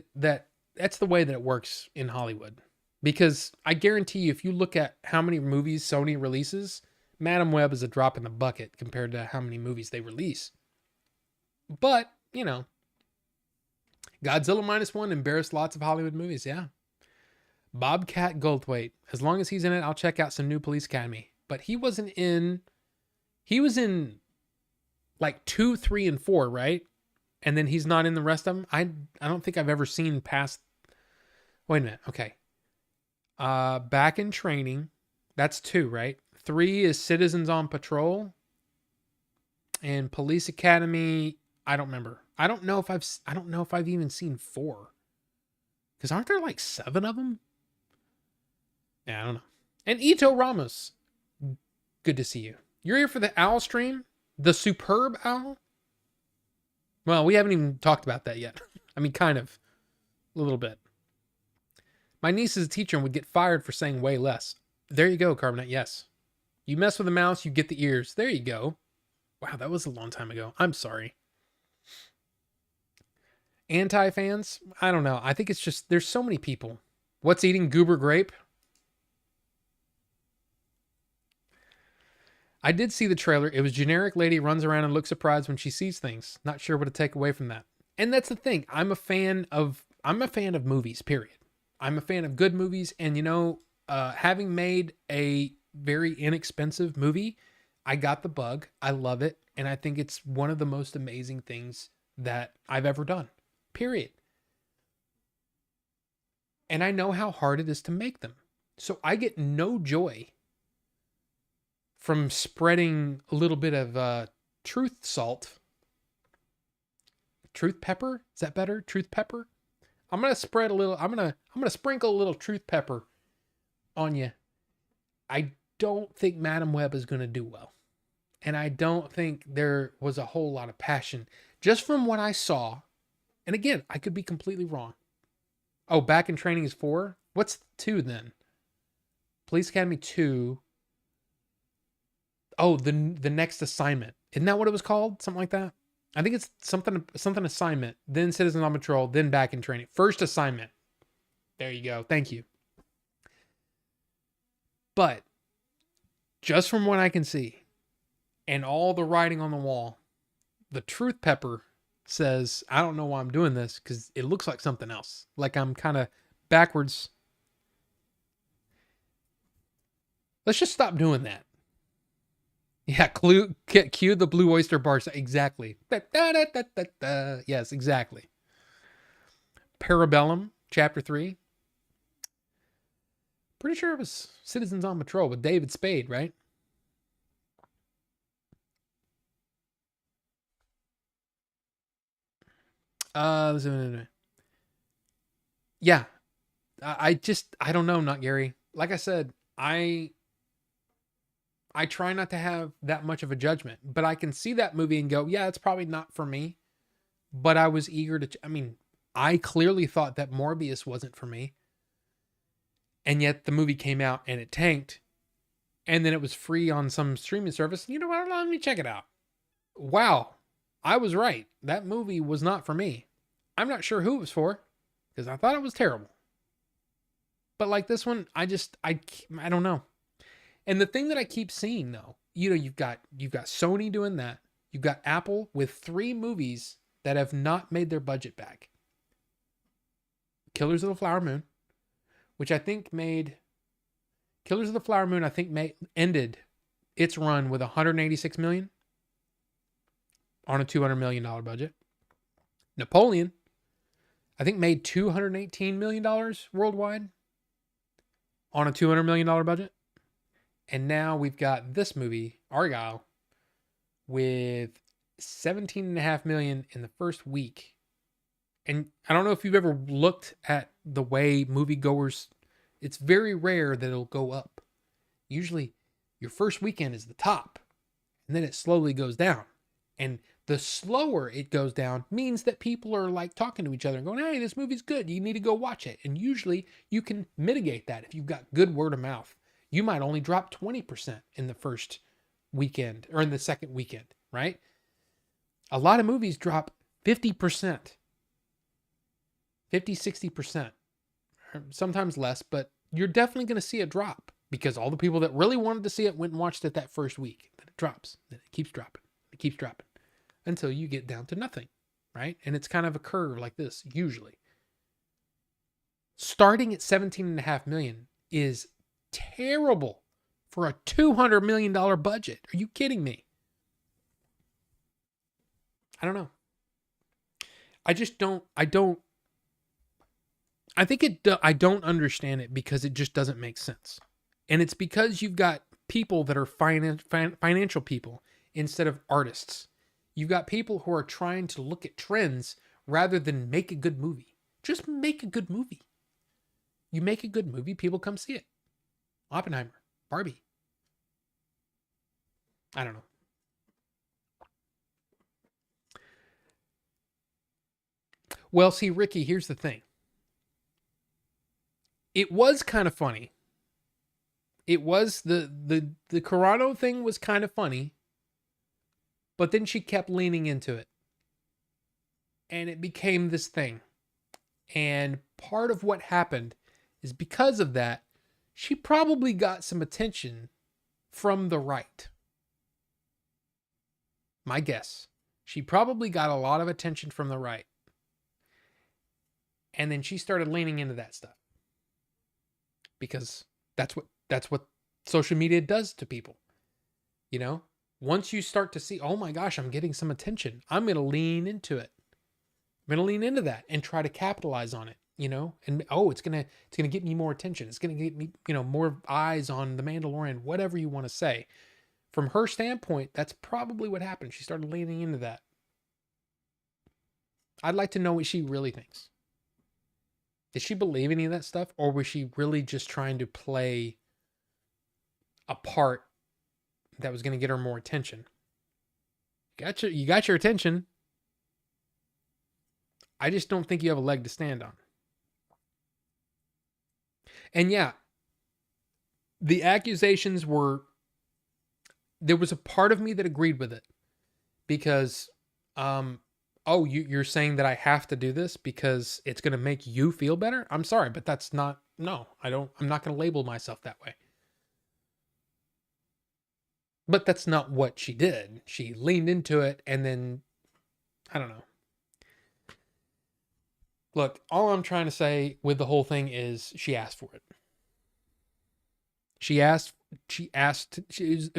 that's the way that it works in Hollywood, because I guarantee you, if you look at how many movies Sony releases, Madam Web is a drop in the bucket compared to how many movies they release. But Godzilla -1 embarrassed lots of Hollywood movies. Yeah, Bobcat Goldthwait. As long as he's in it, I'll check out some new Police Academy. But he wasn't in. He was in like 2, 3, and 4, right? And then he's not in the rest of them. I don't think I've ever seen past. Wait a minute. Okay. Back in Training. That's 2, right? 3 is Citizens on Patrol. And Police Academy, I don't remember. I don't know if I've even seen 4. Because aren't there like 7 of them? Yeah, I don't know. And Ito Ramos. Good to see you. You're here for the owl stream? The superb owl? Well, we haven't even talked about that yet. I mean, kind of. A little bit. My niece is a teacher and would get fired for saying way less. There you go, Carbonite. Yes. You mess with a mouse, you get the ears. There you go. Wow, that was a long time ago. I'm sorry. Anti-fans? I don't know. I think it's just, there's so many people. What's eating goober grape? I did see the trailer. It was generic lady runs around and looks surprised when she sees things. Not sure what to take away from that. And that's the thing. I'm a fan of movies, period. I'm a fan of good movies. And having made a very inexpensive movie, I got the bug. I love it. And I think it's one of the most amazing things that I've ever done, period. And I know how hard it is to make them. So I get no joy from spreading a little bit of truth salt. Truth pepper? Is that better? Truth pepper? I'm going to spread a little, I'm going to sprinkle a little truth pepper on you. I don't think Madam Web is going to do well. And I don't think there was a whole lot of passion just from what I saw. And again, I could be completely wrong. Oh, Back in Training is 4? What's 2 then? Police Academy 2. Oh, the next assignment. Isn't that what it was called? Something like that? I think it's something assignment, then Citizens on Patrol, then Back in Training. First assignment. There you go. Thank you. But just from what I can see and all the writing on the wall, the truth pepper says, I don't know why I'm doing this because it looks like something else. Like I'm kind of backwards. Let's just stop doing that. Yeah, cue the Blue Oyster Bar. Exactly. Yes, exactly. Parabellum, Chapter 3. Pretty sure it was Citizens on Patrol with David Spade, right? Yeah. I don't know, not Gary. Like I said, I try not to have that much of a judgment, but I can see that movie and go, yeah, it's probably not for me. But I was eager to, I clearly thought that Morbius wasn't for me. And yet the movie came out and it tanked. And then it was free on some streaming service. You know what? Let me check it out. Wow. I was right. That movie was not for me. I'm not sure who it was for because I thought it was terrible. But like this one, I don't know. And the thing that I keep seeing though, you've got Sony doing that. You've got Apple with 3 movies that have not made their budget back. Killers of the Flower Moon, which I think ended its run with $186 million on a $200 million budget. Napoleon, I think made $218 million worldwide on a $200 million budget. And now we've got this movie, Argyle, with 17.5 million in the first week. And I don't know if you've ever looked at the way moviegoers, it's very rare that it'll go up. Usually your first weekend is the top, and then it slowly goes down. And the slower it goes down means that people are like talking to each other and going, hey, this movie's good. You need to go watch it. And usually you can mitigate that if you've got good word of mouth. You might only drop 20% in the first weekend or in the second weekend, right? A lot of movies drop 50%, 50, 60%, sometimes less, but you're definitely going to see a drop because all the people that really wanted to see it went and watched it that first week. Then it drops, then it keeps dropping, it keeps dropping until you get down to nothing, right? And it's kind of a curve like this, usually. Starting at 17.5 million is terrible for a $200 million budget. Are you kidding me? I don't know. I don't understand it because it just doesn't make sense. And it's because you've got people that are financial people instead of artists. You've got people who are trying to look at trends rather than make a good movie. Just make a good movie. You make a good movie, people come see it. Oppenheimer, Barbie. I don't know. Well, see, Ricky, here's the thing. It was kind of funny. It was the Carano thing was kind of funny, but then she kept leaning into it. And it became this thing. And part of what happened is because of that, she probably got some attention from the right. My guess. She probably got a lot of attention from the right. And then she started leaning into that stuff. Because that's what social media does to people. You know, once you start to see, oh my gosh, I'm getting some attention, I'm going to lean into it. I'm going to lean into that and try to capitalize on it, you know? And it's going to get me more attention. It's going to get me, more eyes on The Mandalorian, whatever you want to say. From her standpoint, that's probably what happened. She started leaning into that. I'd like to know what she really thinks. Did she believe any of that stuff? Or was she really just trying to play a part that was going to get her more attention? You got your attention. I just don't think you have a leg to stand on. And yeah, the accusations were, there was a part of me that agreed with it because, you're saying that I have to do this because it's going to make you feel better? I'm sorry, but that's not, no, I'm not going to label myself that way. But that's not what she did. She leaned into it and then, I don't know. Look, all I'm trying to say with the whole thing is she asked for it. It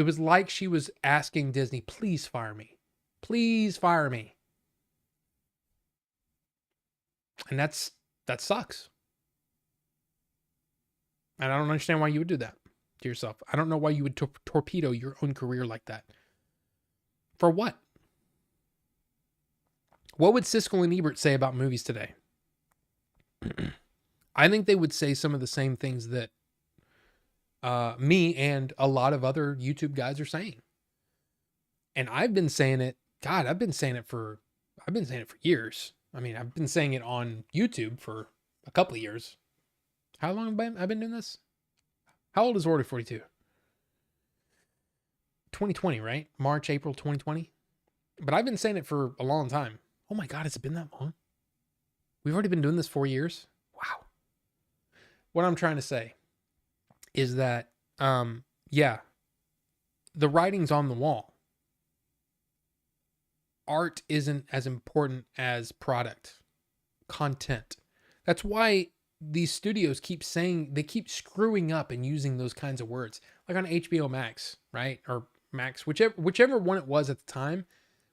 was like she was asking Disney, please fire me. Please fire me. And that sucks. And I don't understand why you would do that to yourself. I don't know why you would torpedo your own career like that. For what? What would Siskel and Ebert say about movies today? I think they would say some of the same things that me and a lot of other YouTube guys are saying. And I've been saying it. God, I've been saying it for years. I mean, I've been saying it on YouTube for a couple of years. How long have I been doing this? How old is Order 42? 2020, right? March, April 2020. But I've been saying it for a long time. Oh my God, has it been that long? We've already been doing this 4 years. Wow. What I'm trying to say is that, the writing's on the wall. Art isn't as important as product, content. That's why these studios keep screwing up and using those kinds of words, like on HBO Max, right? Or Max, whichever one it was at the time.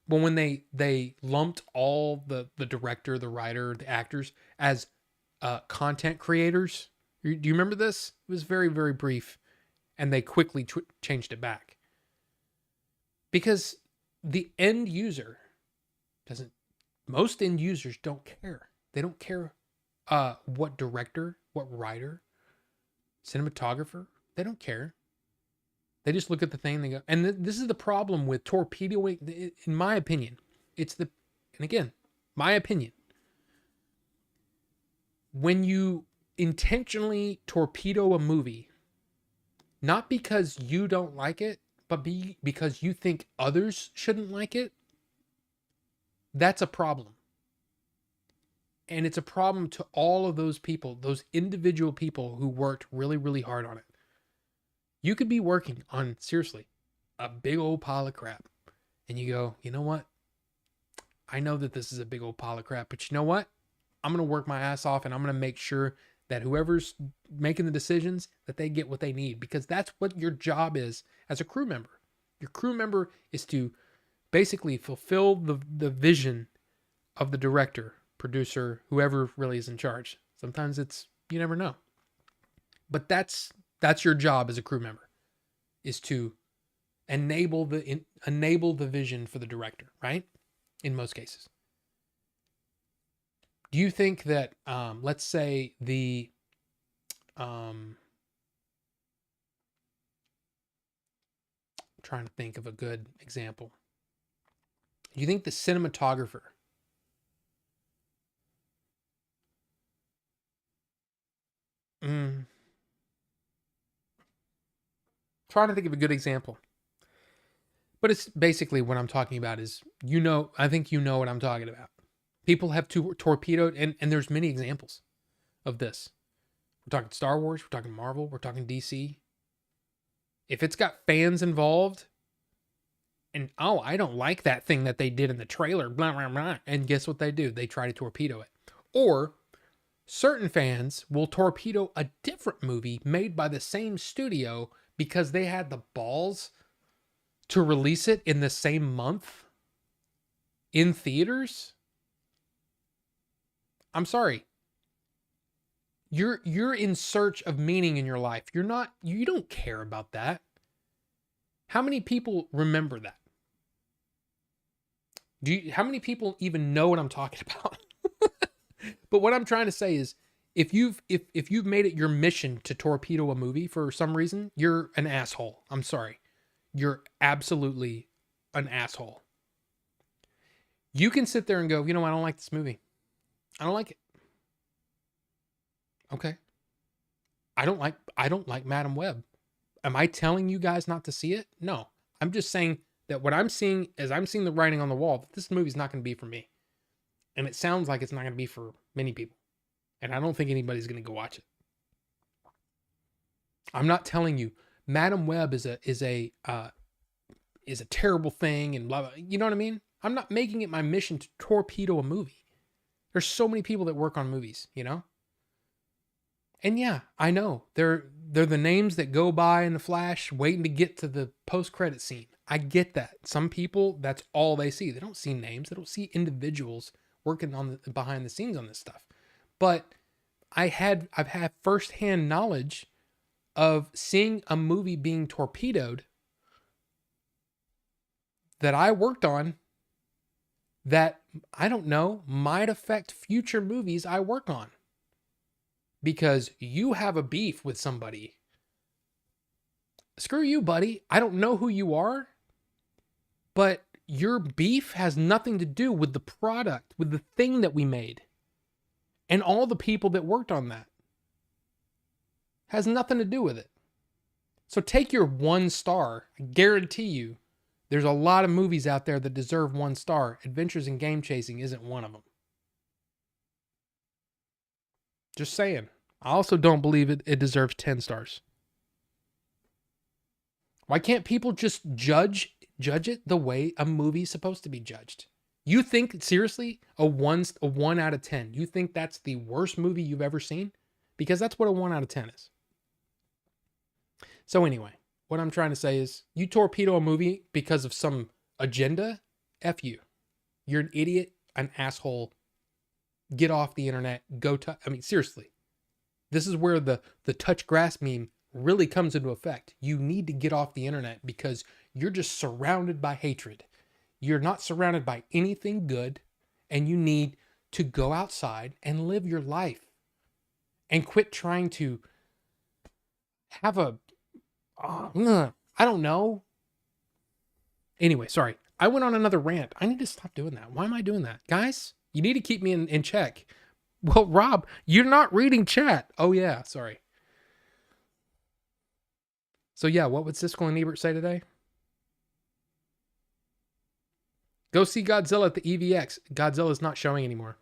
But when they lumped all the director, the writer, the actors as content creators. Do you remember this? It was very, very brief, and they quickly changed it back. Because the end user doesn't, most end users don't care. They don't care what director, what writer, cinematographer, they don't care. They just look at the thing and they go, and this is the problem with torpedoing, in my opinion. It's the, and again, my opinion. When you intentionally torpedo a movie, not because you don't like it, but because you think others shouldn't like it, that's a problem. And it's a problem to all of those people, those individual people who worked really, really hard on it. You could be working on, seriously, a big old pile of crap. And you go, you know what? I know that this is a big old pile of crap, but you know what? I'm going to work my ass off and I'm going to make sure that whoever's making the decisions, that they get what they need, because that's what your job is as a crew member. Your crew member is to basically fulfill the vision of the director, producer, whoever really is in charge. Sometimes it's, you never know. But that's your job as a crew member, is to enable the vision for the director, right? In most cases. Do you think that, let's say I'm trying to think of a good example. Do you think the cinematographer trying to think of a good example. But it's basically what I'm talking about is, I think you know what I'm talking about. People have torpedoed, and there's many examples of this. We're talking Star Wars, we're talking Marvel, we're talking DC. If it's got fans involved, and I don't like that thing that they did in the trailer, blah, blah, blah, and guess what they do? They try to torpedo it. Or certain fans will torpedo a different movie made by the same studio because they had the balls to release it in the same month in theaters. I'm sorry. You're in search of meaning in your life. You don't care about that. How many people remember that? How many people even know what I'm talking about? But what I'm trying to say is, if you've made it your mission to torpedo a movie for some reason, you're an asshole. I'm sorry. You're absolutely an asshole. You can sit there and go, I don't like this movie. I don't like it. Okay. I don't like Madam Web. Am I telling you guys not to see it? No. I'm just saying that what I'm seeing is, I'm seeing the writing on the wall that this movie's not going to be for me. And it sounds like it's not going to be for many people. And I don't think anybody's going to go watch it. I'm not telling you Madam Web is a terrible thing and blah, blah. You know what I mean? I'm not making it my mission to torpedo a movie. There's so many people that work on movies, And yeah, I know they're the names that go by in the flash, waiting to get to the post-credit scene. I get that. Some people, that's all they see. They don't see names. They don't see individuals working on behind the scenes on this stuff. But I've had firsthand knowledge of seeing a movie being torpedoed that I worked on, that, I don't know, might affect future movies I work on. Because you have a beef with somebody. Screw you, buddy. I don't know who you are, but your beef has nothing to do with the product, with the thing that we made, and all the people that worked on that. Has nothing to do with it. So take your 1 star. I guarantee you, there's a lot of movies out there that deserve 1 star. Adventures in Game Chasing isn't one of them. Just saying. I also don't believe it deserves 10 stars. Why can't people just judge it the way a movie's supposed to be judged? You think, seriously, a 1 out of 10, you think that's the worst movie you've ever seen? Because that's what a 1 out of 10 is. So anyway, what I'm trying to say is, you torpedo a movie because of some agenda, F you. You're an idiot, an asshole. Get off the internet. Seriously. This is where the touch grass meme really comes into effect. You need to get off the internet because you're just surrounded by hatred. You're not surrounded by anything good, and you need to go outside and live your life and quit trying to have a, I don't know. Anyway, sorry. I went on another rant. I need to stop doing that. Why am I doing that? Guys, you need to keep me in check. Well, Rob, you're not reading chat. Oh, yeah. Sorry. So, yeah, what would Siskel and Ebert say today? Go see Godzilla at the EVX. Godzilla's not showing anymore.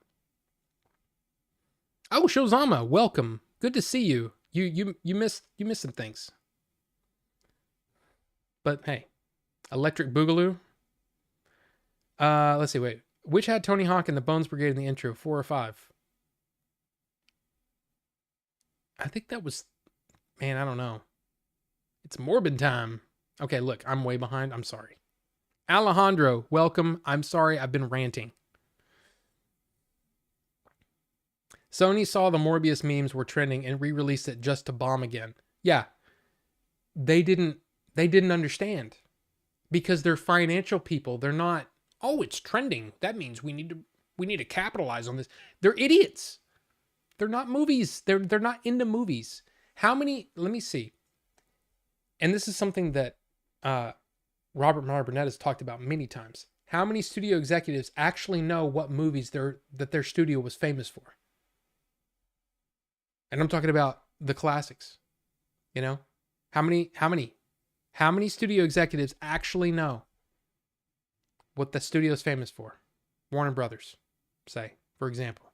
Oh, Shozama, welcome. Good to see you. You missed some things. But hey, Electric Boogaloo. Let's see. Wait, which had Tony Hawk and the Bones Brigade in the intro? 4 or 5? I think that was. Man, I don't know. It's Morbid time. Okay, look, I'm way behind. I'm sorry. Alejandro, welcome. I'm sorry, I've been ranting. Sony saw the Morbius memes were trending and re-released it just to bomb again. Yeah. They didn't understand. Because they're financial people. They're not, oh, it's trending. That means we need to capitalize on this. They're idiots. They're not movies. They're not into movies. How many, let me see. And this is something that Robert Meyer Burnett has talked about many times. How many studio executives actually know what movies that their studio was famous for? And I'm talking about the classics. You know? How many studio executives actually know what the studio is famous for? Warner Brothers, say, for example.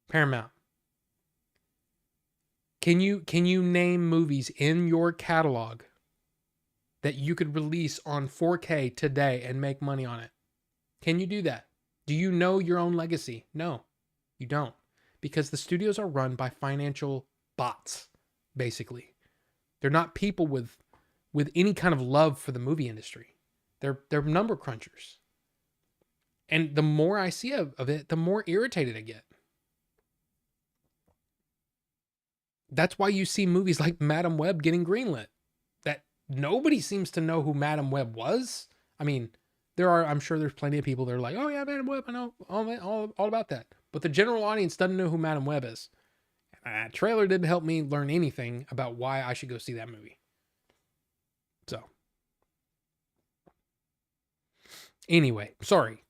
Paramount. Can you name movies in your catalog that you could release on 4K today and make money on it? Can you do that? Do you know your own legacy? No, you don't. Because the studios are run by financial bots, basically. They're not people with any kind of love for the movie industry. They're number crunchers. And the more I see of it, the more irritated I get. That's why you see movies like Madam Web getting greenlit. That nobody seems to know who Madam Web was. I mean, I'm sure there's plenty of people that are like, oh yeah, Madam Web, I know all about that. But the general audience doesn't know who Madam Web is. That trailer didn't help me learn anything about why I should go see that movie. So, anyway, sorry.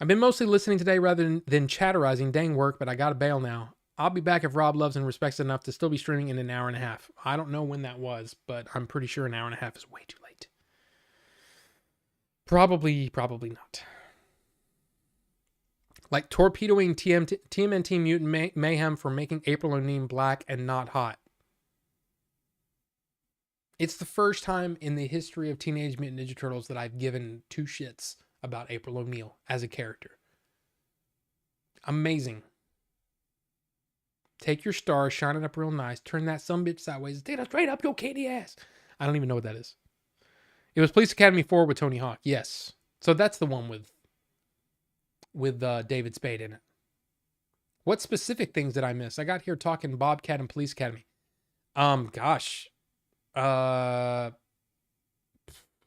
I've been mostly listening today rather than chatterizing. Dang work, but I gotta bail now. I'll be back if Rob loves and respects enough to still be streaming in an hour and a half. I don't know when that was, but I'm pretty sure an hour and a half is way too late. Probably not. Like torpedoing TMNT Mutant Mayhem for making April O'Neil black and not hot. It's the first time in the history of Teenage Mutant Ninja Turtles that I've given two shits about April O'Neil as a character. Amazing. Take your star, shine it up real nice, turn that sumbitch sideways, take it straight up your kitty ass. I don't even know what that is. It was Police Academy 4 with Tony Hawk. Yes. So that's the one with David Spade in it. What specific things did I miss? I got here talking Bobcat and Police Academy. Gosh.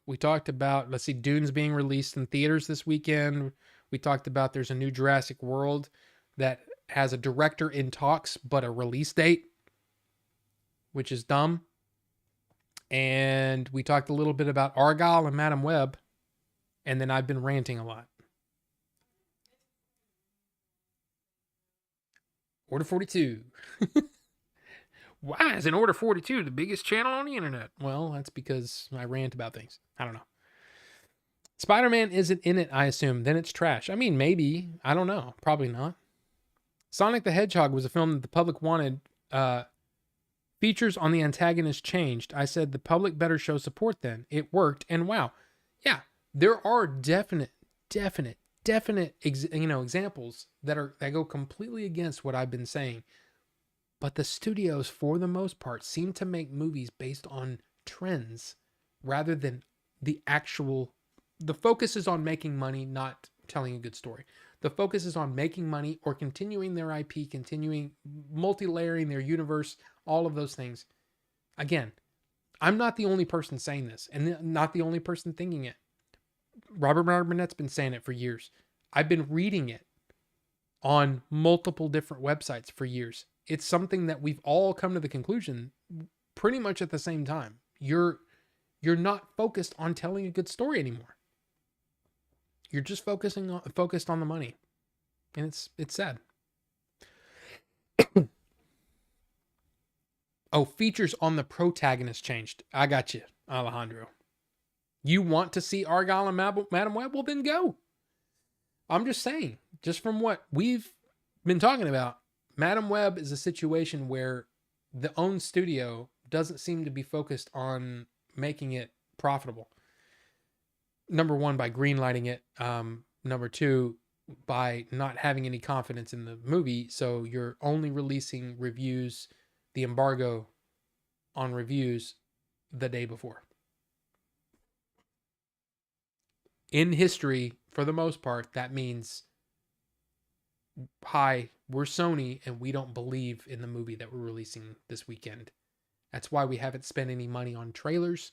We talked about, let's see, Dune's being released in theaters this weekend. We talked about there's a new Jurassic World that has a director in talks, but a release date, which is dumb. And we talked a little bit about Argyle and Madam Web. And then I've been ranting a lot. Order 42. Why is an Order 42 the biggest channel on the internet? Well, that's because I rant about things. I don't know. Spider-Man isn't in it, I assume. Then it's trash. I mean, maybe. I don't know. Probably not. Sonic the Hedgehog was a film that the public wanted. Features on the antagonist changed. I said the public better show support then. It worked, and wow. Yeah, there are definite examples that go completely against what I've been saying. But the studios, for the most part, seem to make movies based on trends rather than the actual. The focus is on making money, not telling a good story. The focus is on making money or continuing their IP, continuing multi-layering their universe, all of those things. Again, I'm not the only person saying this and not the only person thinking it. Robert Burnet's been saying it for years. I've been reading it on multiple different websites for years. It's something that we've all come to the conclusion pretty much at the same time. You're not focused on telling a good story anymore. You're just focused on the money. And it's sad. Oh, features on the protagonist changed. I got you, Alejandro. You want to see Argyle and Madam Web? Well, then go. I'm just saying, just from what we've been talking about, Madam Web is a situation where the own studio doesn't seem to be focused on making it profitable. Number one, by greenlighting it. Number two, by not having any confidence in the movie. So you're only releasing reviews, the embargo on reviews the day before. In history, for the most part, that means, hi, we're Sony and we don't believe in the movie that we're releasing this weekend. That's why we haven't spent any money on trailers.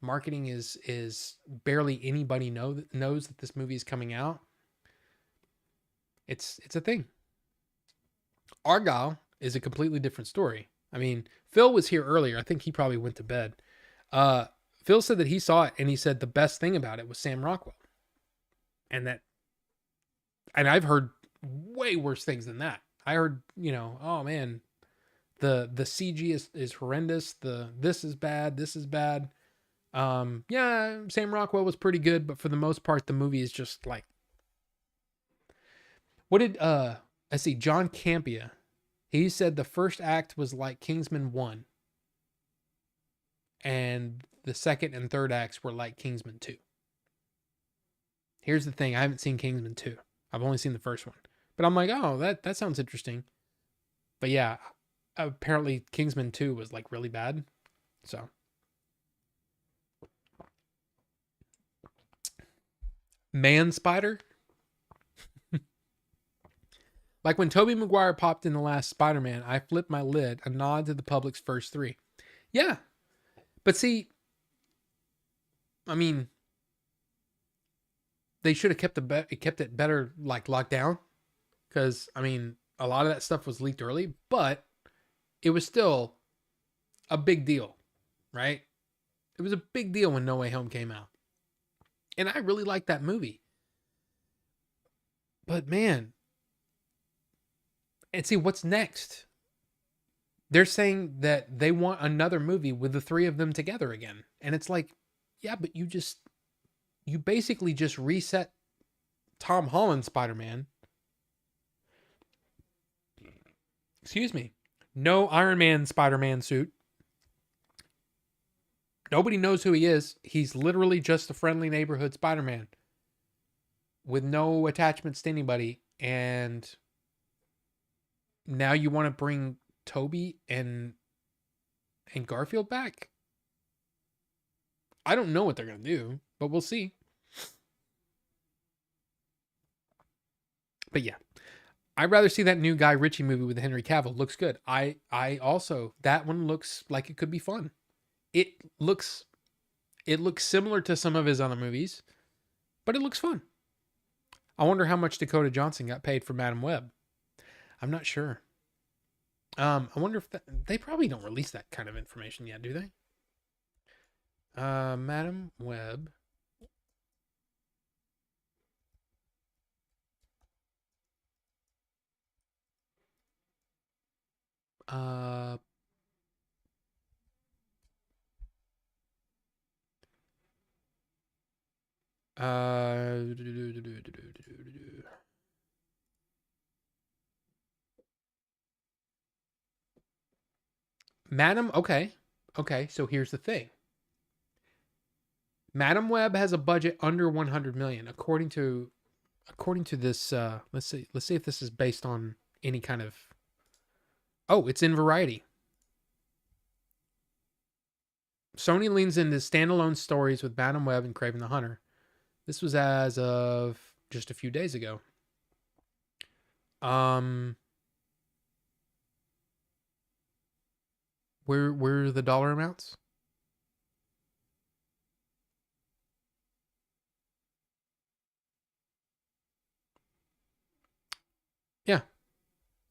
Marketing is barely anybody knows that this movie is coming out. It's a thing. Argyle is a completely different story. I mean, Phil was here earlier. I think he probably went to bed. Phil said that he saw it and he said the best thing about it was Sam Rockwell. And I've heard way worse things than that. I heard, oh man, the CG is horrendous. This is bad. This is bad. Yeah, Sam Rockwell was pretty good, but for the most part, the movie is just like, what did, let's see, John Campea, he said the first act was like Kingsman 1. And the second and third acts were like Kingsman 2. Here's the thing. I haven't seen Kingsman 2. I've only seen the first one. But I'm like, oh, that sounds interesting. But yeah, apparently Kingsman 2 was like really bad. So. Man Spider? Like when Tobey Maguire popped in the last Spider-Man, I flipped my lid, a nod to the public's first three. Yeah. But see, I mean, they should have kept it better, like locked down, because I mean, a lot of that stuff was leaked early, but it was still a big deal, right? It was a big deal when No Way Home came out, and I really liked that movie. But man, and see what's next. They're saying that they want another movie with the three of them together again, and it's like, yeah, but you basically just reset Tom Holland's Spider-Man. Excuse me. No Iron Man Spider-Man suit. Nobody knows who he is. He's literally just a friendly neighborhood Spider-Man with no attachments to anybody. And now you want to bring Tobey and Garfield back? I don't know what they're going to do, but we'll see. But yeah, I'd rather see that new Guy Ritchie movie with Henry Cavill. Looks good. I also, that one looks like it could be fun. It looks similar to some of his other movies, but it looks fun. I wonder how much Dakota Johnson got paid for Madam Web. I'm not sure. I wonder if they probably don't release that kind of information yet, do they? Madam Web. Madam, okay. So here's the thing. Madam Web has a budget under 100 million according to this let's see if this is based on any kind of. Oh, it's in Variety. Sony leans into standalone stories with Madam Web and Kraven the Hunter. This was as of just a few days ago. Where are the dollar amounts?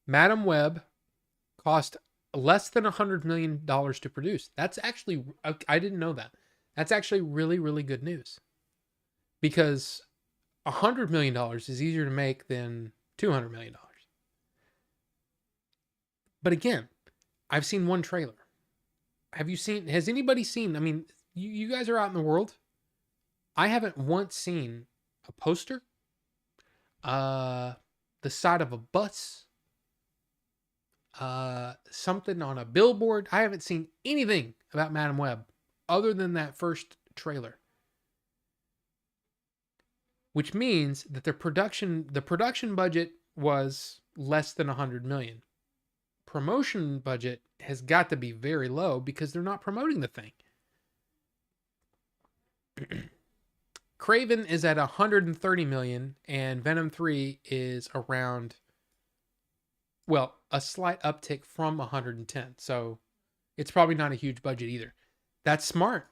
Madam Web cost less than $100 million to produce. That's actually, I didn't know that. That's actually really, really good news. Because $100 million is easier to make than $200 million. But again, I've seen one trailer. Has anybody seen, I mean, you guys are out in the world. I haven't once seen a poster, the side of a bus, something on a billboard. I haven't seen anything about Madam Web other than that first trailer. Which means that the production budget was less than 100 million. Promotion budget has got to be very low because they're not promoting the thing. Kraven is at 130 million and Venom 3 is around, well, a slight uptick from 110. So it's probably not a huge budget either. That's smart.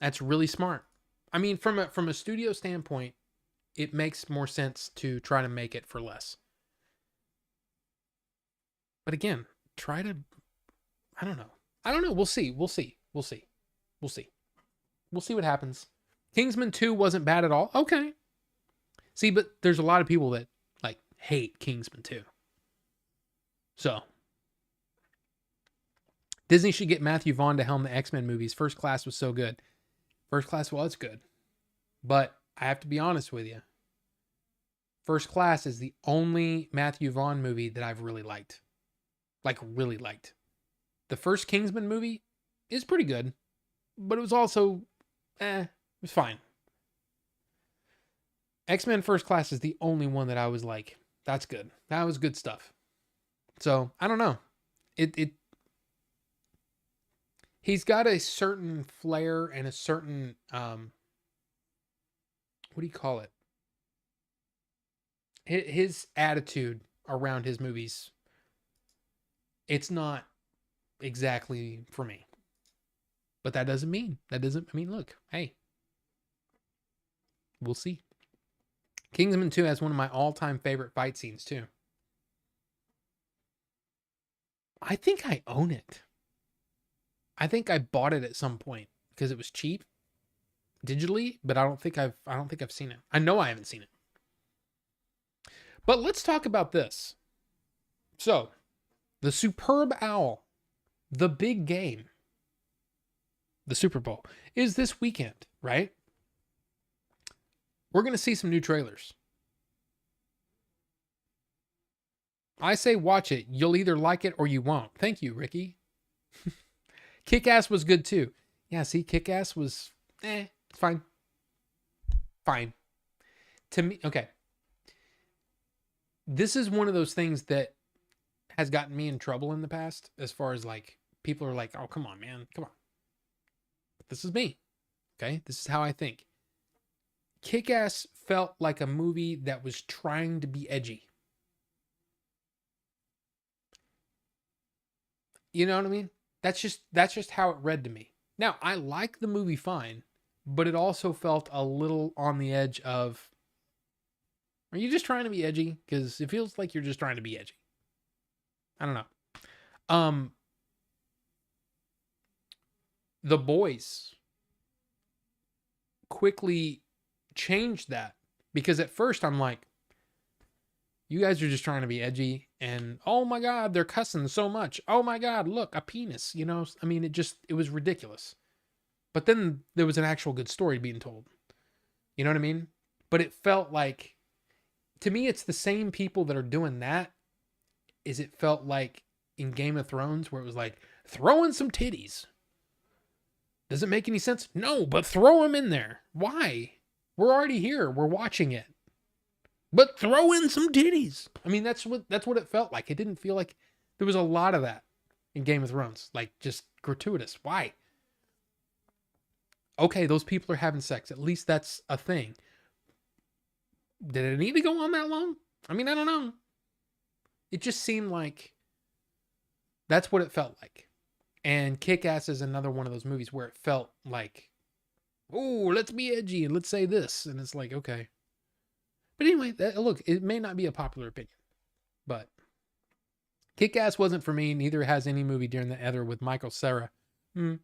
That's really smart. I mean, from a studio standpoint, it makes more sense to try to make it for less. But again, I don't know. We'll see what happens. Kingsman 2 wasn't bad at all. Okay. See, but there's a lot of people that like hate Kingsman 2. So Disney should get Matthew Vaughn to helm the X-Men movies. First Class was so good. First Class was good. But I have to be honest with you. First Class is the only Matthew Vaughn movie that I've really liked. Like, really liked. The first Kingsman movie is pretty good. But it was also, it was fine. X-Men First Class is the only one that I was like, that's good. That was good stuff. So, I don't know. He's got a certain flair and a certain, what do you call it? His attitude around his movies, it's not exactly for me. But that doesn't mean, look, hey, we'll see. Kingsman 2 has one of my all-time favorite fight scenes too. I think I own it. I think I bought it at some point because it was cheap digitally, but I don't think I've seen it. I know I haven't seen it. But let's talk about this. So, the Superb Owl, the big game, the Super Bowl, is this weekend, right? We're going to see some new trailers. I say watch it. You'll either like it or you won't. Thank you, Ricky. Kick-Ass was good too. Yeah, see, Kick-Ass was, it's fine. Fine. To me, okay. This is one of those things that has gotten me in trouble in the past as far as like, people are like, oh, come on, man. Come on. But this is me. Okay? This is how I think. Kick-Ass felt like a movie that was trying to be edgy. You know what I mean? That's just how it read to me. Now, I like the movie fine, but it also felt a little on the edge of, are you just trying to be edgy? Because it feels like you're just trying to be edgy. I don't know. The Boys quickly changed that, because at first I'm like, you guys are just trying to be edgy, and oh my God, they're cussing so much. Oh my God, look, a penis, you know? I mean, it was ridiculous. But then there was an actual good story being told. You know what I mean? But it felt like, to me, it's the same people that are doing that as it felt like in Game of Thrones, where it was like, throw in some titties. Does it make any sense? No, but throw them in there. Why? We're already here. We're watching it. But throw in some titties. I mean, that's what it felt like. It didn't feel like there was a lot of that in Game of Thrones. Like, just gratuitous. Why? Okay, those people are having sex. At least that's a thing. Did it need to go on that long? I mean, I don't know. It just seemed like that's what it felt like. And Kick-Ass is another one of those movies where it felt like, oh, let's be edgy and let's say this. And it's like, okay. But anyway, look, it may not be a popular opinion, but Kick-Ass wasn't for me. Neither has any movie during the Ether with Michael Cera. Hmm.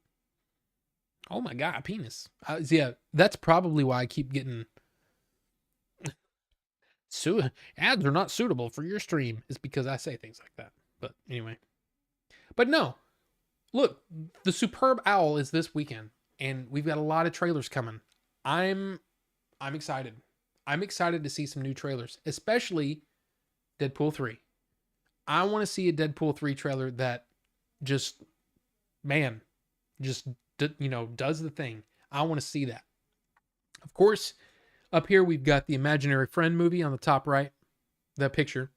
Oh my God, penis. Yeah, that's probably why I keep getting ads are not suitable for your stream. Is because I say things like that. But anyway, but no. Look, the Superb Owl is this weekend, and we've got a lot of trailers coming. I'm excited. I'm excited to see some new trailers, especially Deadpool 3. I want to see a Deadpool 3 trailer that just, man, just, does the thing. I want to see that. Of course, up here we've got the Imaginary Friend movie on the top right, the picture.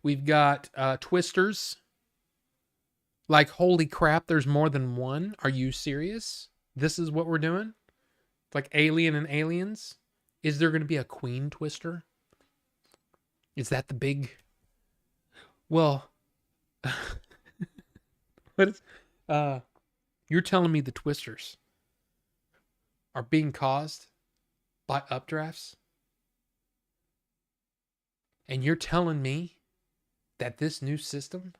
We've got Twisters. Like, holy crap, there's more than one. Are you serious? This is what we're doing? Like Alien and Aliens? Is there going to be a Queen Twister? Is that the big... Well, what is... You're telling me the Twisters are being caused by updrafts? And you're telling me that this new system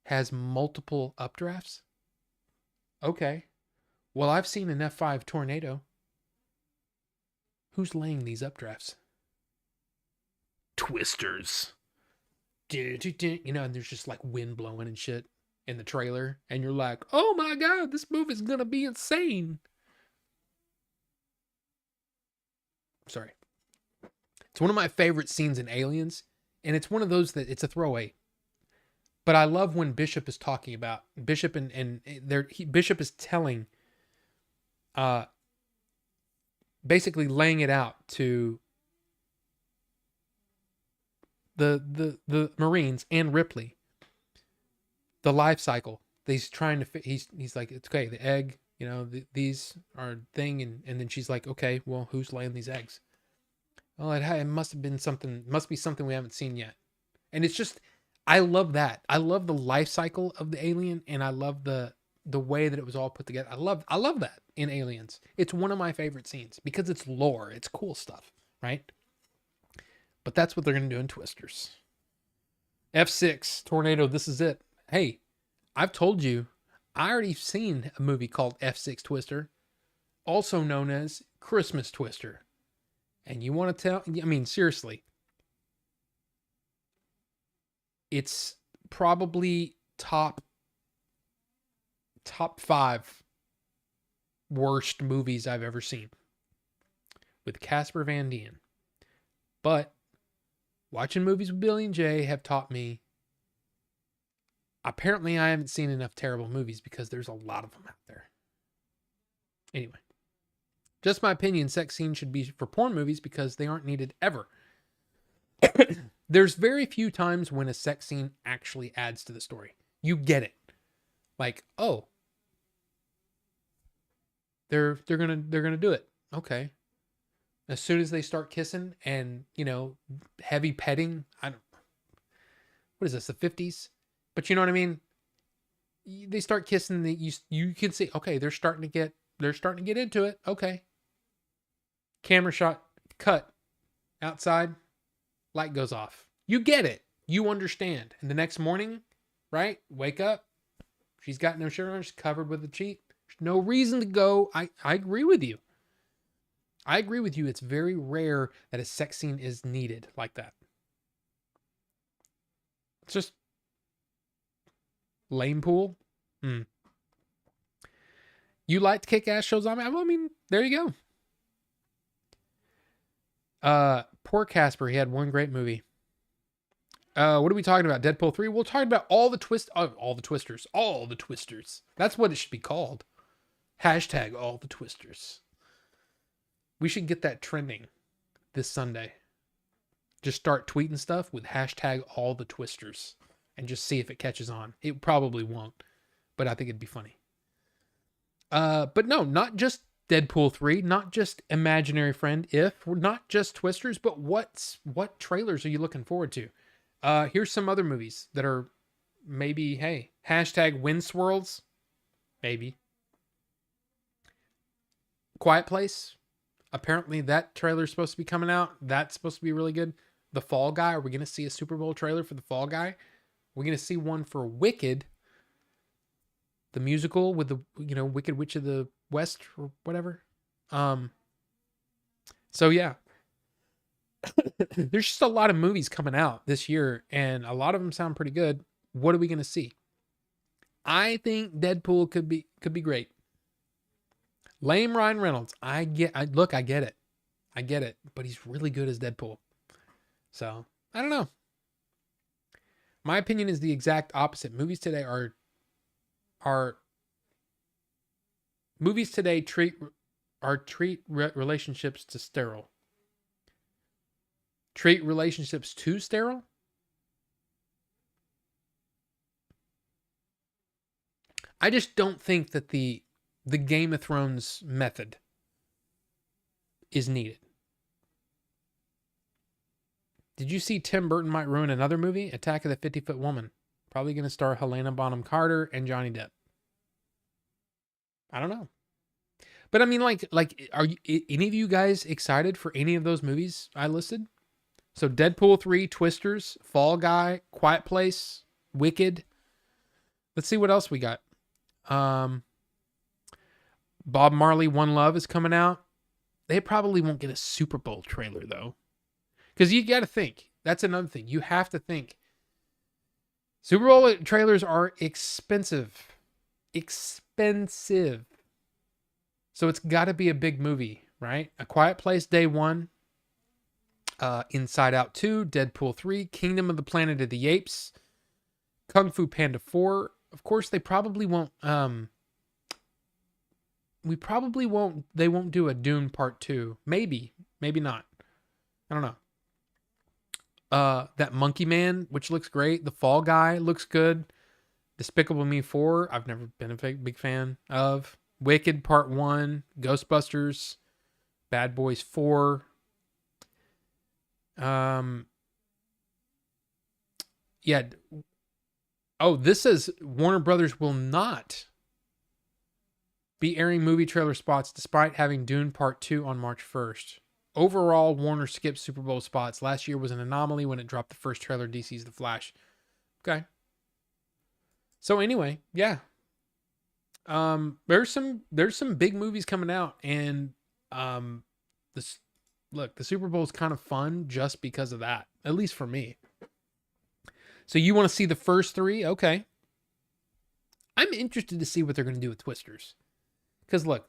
has multiple updrafts? Okay. Well, I've seen an F5 tornado. Who's laying these updrafts? Twisters. And there's just like wind blowing and shit in the trailer. And you're like, oh my God, this movie's going to be insane. Sorry. It's one of my favorite scenes in Aliens. And it's one of those that it's a throwaway. But I love when Bishop is talking about Bishop Bishop is telling, basically laying it out to the Marines and Ripley, the life cycle. He's trying to he's like, it's okay, the egg, these are thing, and then she's like, okay, well, who's laying these eggs? Well, it must be something we haven't seen yet, and it's just. I love that. I love the life cycle of the alien, and I love the way that it was all put together. I love that in Aliens. It's one of my favorite scenes because it's lore. It's cool stuff, right? But that's what they're going to do in Twisters. F6 Tornado. This is it. Hey, I've told you, I already seen a movie called F6 Twister, also known as Christmas Twister. And you want to tell? I mean, seriously. It's probably top 5 worst movies I've ever seen with Casper Van Dien. But watching movies with Billy and Jay have taught me, apparently I haven't seen enough terrible movies because there's a lot of them out there. Anyway, just my opinion, sex scenes should be for porn movies because they aren't needed ever. There's very few times when a sex scene actually adds to the story. You get it. Like, oh, they're gonna do it. Okay. As soon as they start kissing and, heavy petting, what is this, the 50s? But you know what I mean? They start kissing, you can see, okay, they're starting to get into it. Okay. Camera shot, cut, outside, light goes off. You get it. You understand. And the next morning, right? Wake up. She's got no shirt on. She's covered with a cheat. There's no reason to go. I agree with you. I agree with you. It's very rare that a sex scene is needed like that. It's just lame pool. You liked Kick-Ass shows on me? I mean, there you go. Poor Casper. He had one great movie. What are we talking about? Deadpool 3? We'll talk about all the Twisters. All the Twisters. That's what it should be called. Hashtag all the Twisters. We should get that trending this Sunday. Just start tweeting stuff with hashtag all the Twisters and just see if it catches on. It probably won't, but I think it'd be funny. But no, not just Deadpool 3, not just Imaginary Friend, not just Twisters, but what trailers are you looking forward to? Here's some other movies that are maybe, hey, hashtag Windswirls, maybe. Quiet Place. Apparently that trailer's supposed to be coming out. That's supposed to be really good. The Fall Guy. Are we going to see a Super Bowl trailer for The Fall Guy? We're going to see one for Wicked, the musical with the, Wicked Witch of the West or whatever. So yeah, there's just a lot of movies coming out this year, and a lot of them sound pretty good. What are we going to see? I think Deadpool could be great. Lame Ryan Reynolds. I get it. I get it, but he's really good as Deadpool. So, I don't know. My opinion is the exact opposite. Movies today treat relationships to sterile. Treat relationships too sterile? I just don't think that the Game of Thrones method is needed. Did you see Tim Burton might ruin another movie? Attack of the 50-Foot Woman. Probably going to star Helena Bonham Carter and Johnny Depp. I don't know. But I mean, like, are any of you guys excited for any of those movies I listed? So Deadpool 3, Twisters, Fall Guy, Quiet Place, Wicked. Let's see what else we got. Bob Marley, One Love is coming out. They probably won't get a Super Bowl trailer, though. Because you got to think. That's another thing. You have to think. Super Bowl trailers are expensive. Expensive. So it's got to be a big movie, right? A Quiet Place Day 1. Inside Out 2. Deadpool 3. Kingdom of the Planet of the Apes. Kung Fu Panda 4. Of course, they probably won't... They won't do a Dune Part 2. Maybe not. I don't know. That Monkey Man, which looks great. The Fall Guy looks good. Despicable Me 4, I've never been a big fan of. Wicked Part 1. Ghostbusters. Bad Boys 4. Yeah. Oh, this says Warner Brothers will not be airing movie trailer spots despite having Dune Part 2 on March 1st. Overall, Warner skipped Super Bowl spots. Last year was an anomaly when it dropped the first trailer, DC's The Flash. Okay. So anyway, yeah. There's some big movies coming out, and the Super Bowl is kind of fun just because of that, at least for me. So you want to see the first 3? Okay. I'm interested to see what they're going to do with Twisters. Because look,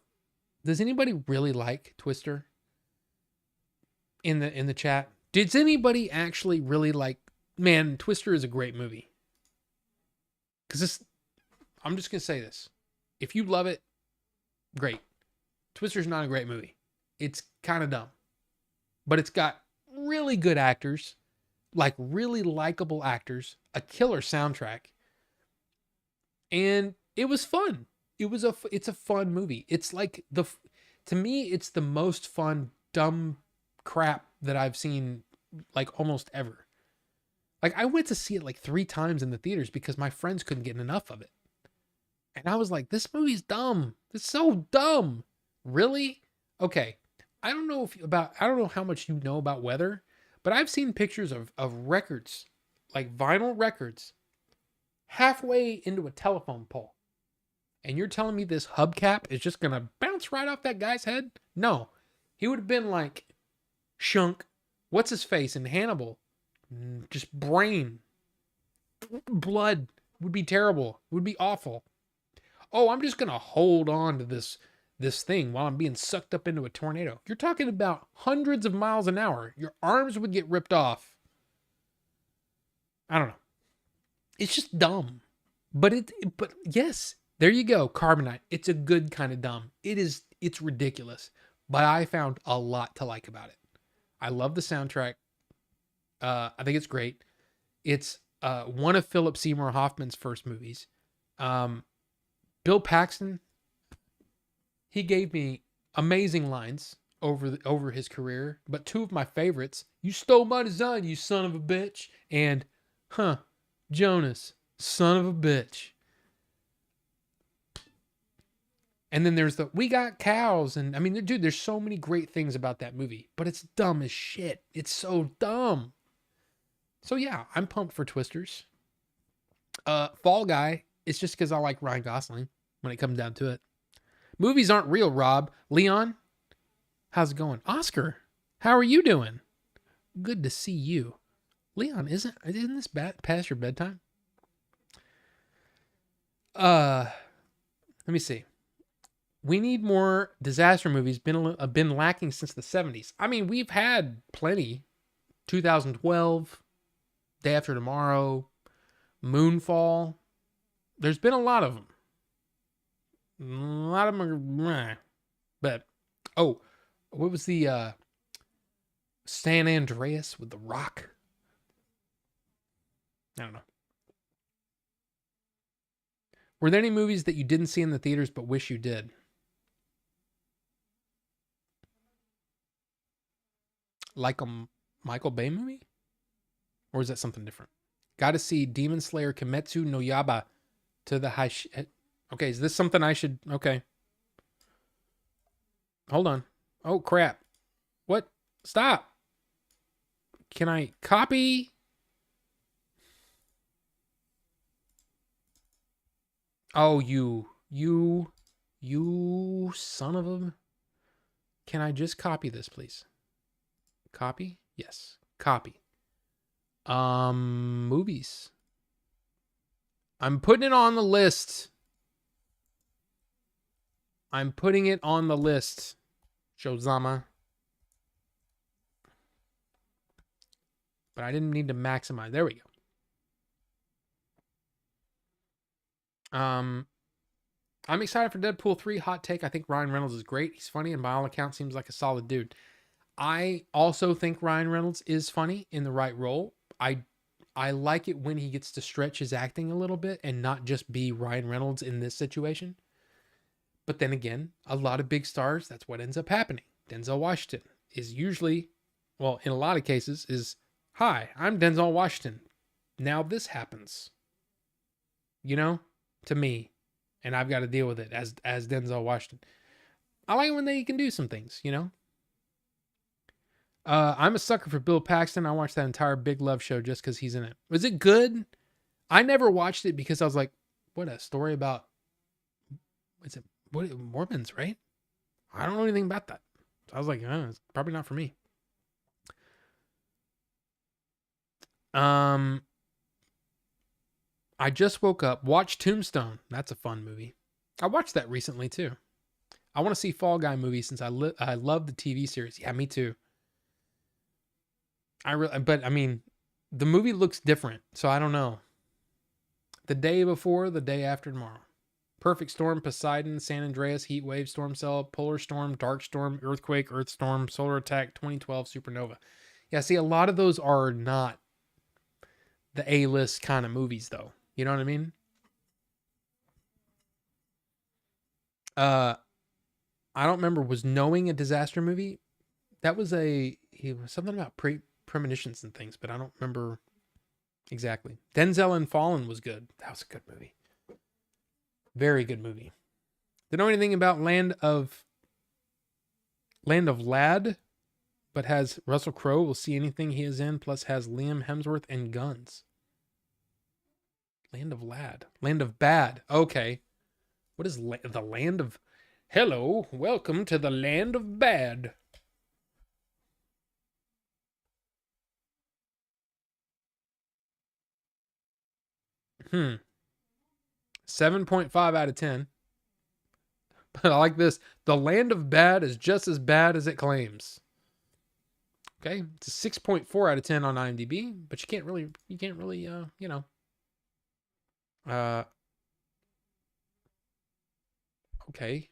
does anybody really like Twister? In the chat, does anybody actually really like? Man, Twister is a great movie. Because I'm just gonna say this: if you love it, great. Twister's not a great movie. It's kind of dumb, but it's got really good actors, like really likable actors, a killer soundtrack, and it was fun. It's a fun movie. It's like to me, it's the most fun dumb crap that I've seen like almost ever. Like I went to see it like 3 times in the theaters because my friends couldn't get enough of it. And I was like, this movie's dumb. It's so dumb. Really? Okay. I don't know how much you know about weather, but I've seen pictures of records, like vinyl records, halfway into a telephone pole. And you're telling me this hubcap is just going to bounce right off that guy's head? No. He would have been like Shunk, what's his face in Hannibal? Just brain. Blood would be terrible. It would be awful. Oh, I'm just going to hold on to this thing while I'm being sucked up into a tornado. You're talking about hundreds of miles an hour. Your arms would get ripped off. I don't know. It's just dumb. But yes, there you go. Carbonite. It's a good kind of dumb. It's ridiculous. But I found a lot to like about it. I love the soundtrack. I think it's great. It's one of Philip Seymour Hoffman's first movies. Bill Paxton, he gave me amazing lines over his career, but 2 of my favorites, "You stole my design, you son of a bitch," and Jonas, son of a bitch. And then there's "We got cows," and I mean, dude, there's so many great things about that movie, but it's dumb as shit. It's so dumb. So yeah, I'm pumped for Twisters. Fall Guy. It's just because I like Ryan Gosling when it comes down to it. Movies aren't real, Rob. Leon, how's it going? Oscar, how are you doing? Good to see you. Leon, isn't this past your bedtime? Let me see. We need more disaster movies. Been lacking since the 70s. I mean, we've had plenty. 2012, Day After Tomorrow, Moonfall. There's been a lot of them. A lot of them are, but what was the San Andreas with The Rock? I don't know. Were there any movies that you didn't see in the theaters but wish you did? Like a Michael Bay movie? Or is that something different? Got to see Demon Slayer Kimetsu no Yaiba to the high. Okay, is this something I should? Okay. Hold on. Oh, crap. What? Stop. Can I copy? Oh, you son of a. Can I just copy this, please? Copy? Yes. Copy. Movies. I'm putting it on the list. I'm putting it on the list. Shozama. But I didn't need to maximize. There we go. I'm excited for Deadpool 3. Hot take. I think Ryan Reynolds is great. He's funny and by all accounts seems like a solid dude. I also think Ryan Reynolds is funny in the right role. I like it when he gets to stretch his acting a little bit and not just be Ryan Reynolds in this situation. But then again, a lot of big stars, that's what ends up happening. Denzel Washington is usually, well, in a lot of cases, is, hi, I'm Denzel Washington. Now this happens. You know, to me. And I've got to deal with it as Denzel Washington. I like it when they can do some things, you know? I'm a sucker for Bill Paxton. I watched that entire Big Love show just because he's in it. Was it good? I never watched it because I was like, what, a story about, is it Mormons, right? I don't know anything about that. So I was like, it's probably not for me. I just woke up, watched Tombstone. That's a fun movie. I watched that recently too. I want to see Fall Guy movie since I love the TV series. Yeah, me too. But I mean, the movie looks different, so I don't know. The Day Before, The Day After Tomorrow. Perfect Storm, Poseidon, San Andreas, Heat Wave, Storm Cell, Polar Storm, Dark Storm, Earthquake, Earth Storm, Solar Attack, 2012, Supernova. Yeah, see, a lot of those are not the A-list kind of movies, though. You know what I mean? I don't remember. Was Knowing a disaster movie? That was something about premonitions and things, but I don't remember exactly. Denzel in Fallen was good. That was a good movie. Very good movie. Didn't know anything about Land of Lad, but has Russell Crowe. We'll see anything he is in, plus has Liam Hemsworth and guns. Land of Lad. Land of Bad. Okay. What is the Land of... Hello, welcome to the Land of Bad. Hmm. 7.5 out of 10. But I like this. The Land of Bad is just as bad as it claims. Okay. It's a 6.4 out of 10 on IMDb, but you can't really, you know. Okay.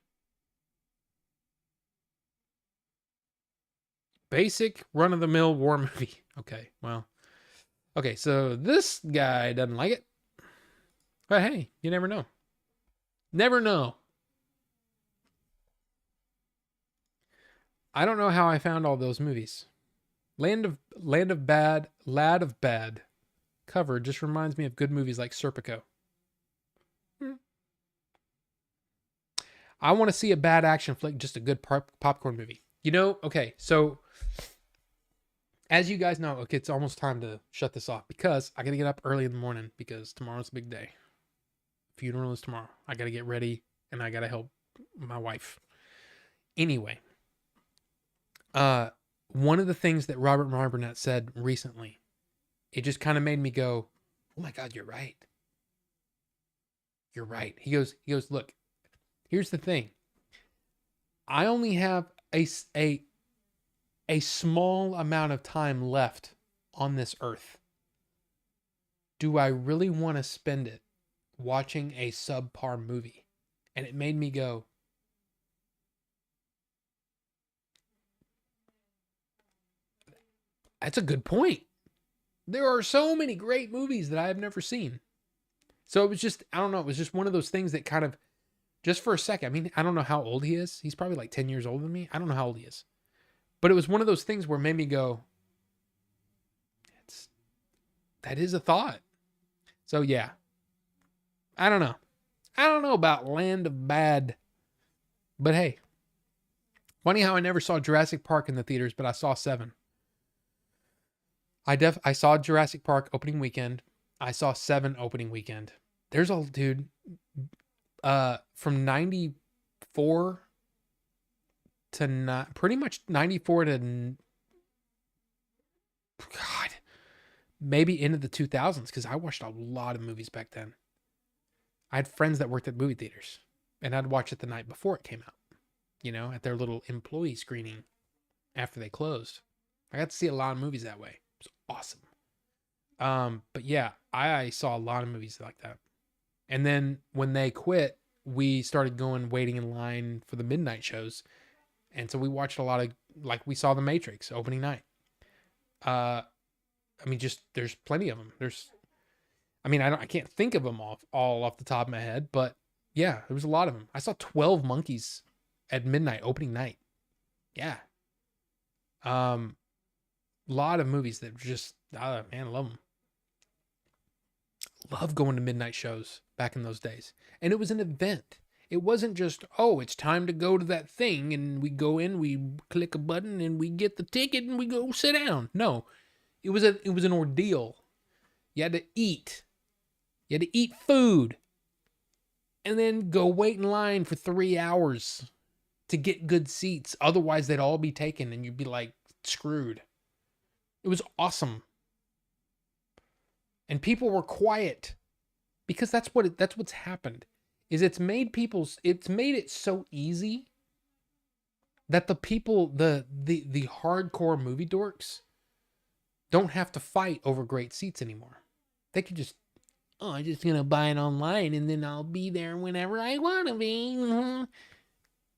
Basic run-of-the-mill war movie. Okay, well. Okay, so this guy doesn't like it. But hey, you never know. Never know. I don't know how I found all those movies. Land of Bad, Lad of Bad cover just reminds me of good movies like Serpico. I want to see a bad action flick, just a good popcorn movie. You know, okay, so As you guys know, okay, it's almost time to shut this off because I got to get up early in the morning because tomorrow's a big day. Funeral is tomorrow. I got to get ready and I got to help my wife. Anyway, one of the things that Robert Meyer Burnett said recently, it just kind of made me go, "Oh my God, you're right. You're right." He goes, "Look, here's the thing. I only have a small amount of time left on this earth. Do I really want to spend it watching a subpar movie?" And it made me go, that's a good point. There are so many great movies that I have never seen. So it was just, I don't know, it was just one of those things that kind of, just for a second, I mean, I don't know how old he is. He's probably like 10 years older than me. I don't know how old he is. But it was one of those things where it made me go, that is a thought. So yeah, I don't know. I don't know about Land of Bad. But hey, funny how I never saw Jurassic Park in the theaters, but I saw 7. I saw Jurassic Park opening weekend. I saw 7 opening weekend. There's a dude from 94 to not pretty much 94 to God, maybe into the 2000s because I watched a lot of movies back then. I had friends that worked at movie theaters and I'd watch it the night before it came out, at their little employee screening after they closed. I got to see a lot of movies that way. It was awesome. But yeah, I saw a lot of movies like that. And then when they quit, we started waiting in line for the midnight shows. And so we watched a lot of, like, we saw The Matrix opening night. I mean, just, there's plenty of them. I can't think of them all off the top of my head, but yeah, there was a lot of them. I saw 12 Monkeys at midnight opening night. Yeah. A lot of movies that just, man, I love them. Love going to midnight shows back in those days. And it was an event. It wasn't just, oh, it's time to go to that thing and we go in, we click a button and we get the ticket and we go sit down. No. It was an ordeal. You had to eat. You had to eat food. And then go wait in line for 3 hours to get good seats. Otherwise they'd all be taken and you'd be like screwed. It was awesome. And people were quiet because that's what's happened. Is it's made it so easy that the people, the hardcore movie dorks don't have to fight over great seats anymore. They could just, I'm just going to buy it online and then I'll be there whenever I want to be.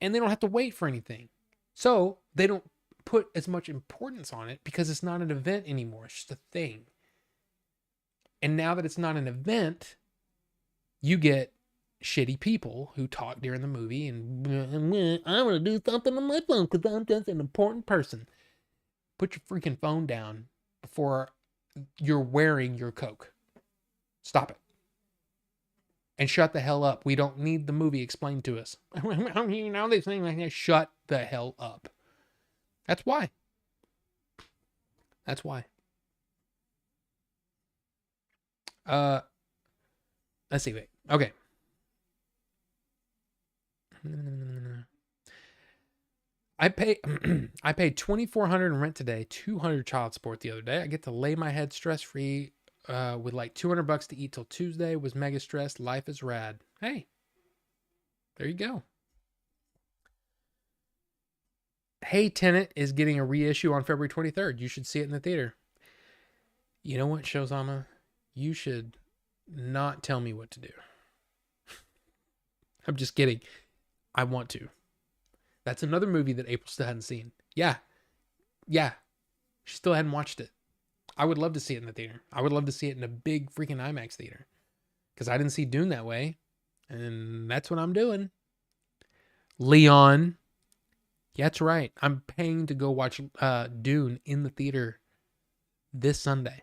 And they don't have to wait for anything. So they don't put as much importance on it because it's not an event anymore. It's just a thing. And now that it's not an event, you get shitty people who talk during the movie and I'm going to do something on my phone because I'm just an important person. Put your freaking phone down before you're wearing your Coke. Stop it. And shut the hell up. We don't need the movie explained to us. They saying like that. Shut the hell up. That's why. That's why. Let's see. Wait. Okay. I paid $2,400 in rent today, $200 child support the other day. I get to lay my head stress free with like $200 to eat till Tuesday. Was mega stressed. Life is rad. Hey, there you go. Hey, Tenet is getting a reissue on February 23rd. You should see it in the theater. You know what, Shozama? You should not tell me what to do. I'm just kidding. I want to. That's another movie that April still hadn't seen. Yeah. She still hadn't watched it. I would love to see it in the theater. I would love to see it in a big freaking IMAX theater. Because I didn't see Dune that way. And that's what I'm doing. Leon. Yeah, that's right. I'm paying to go watch Dune in the theater this Sunday.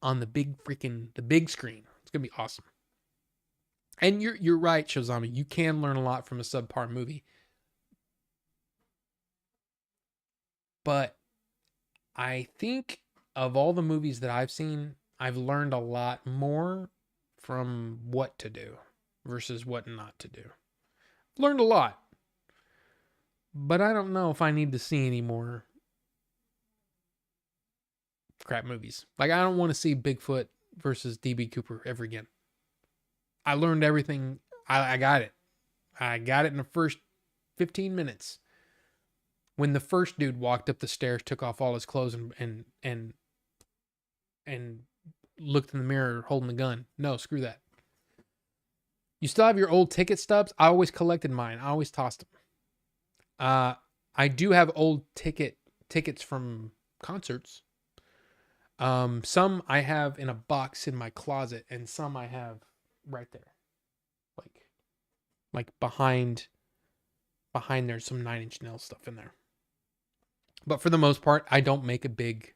On the big screen. It's going to be awesome. And you're right, Shozami. You can learn a lot from a subpar movie. But I think of all the movies that I've seen, I've learned a lot more from what to do versus what not to do. Learned a lot. But I don't know if I need to see any more crap movies. Like, I don't want to see Bigfoot versus DB Cooper ever again. I learned everything. I got it. I got it in the first 15 minutes. When the first dude walked up the stairs, took off all his clothes and looked in the mirror holding the gun. No, screw that. You still have your old ticket stubs? I always collected mine. I always tossed them. I do have old tickets from concerts. Some I have in a box in my closet, and some I have right there. Like behind there's some Nine Inch Nails stuff in there. But for the most part, I don't make a big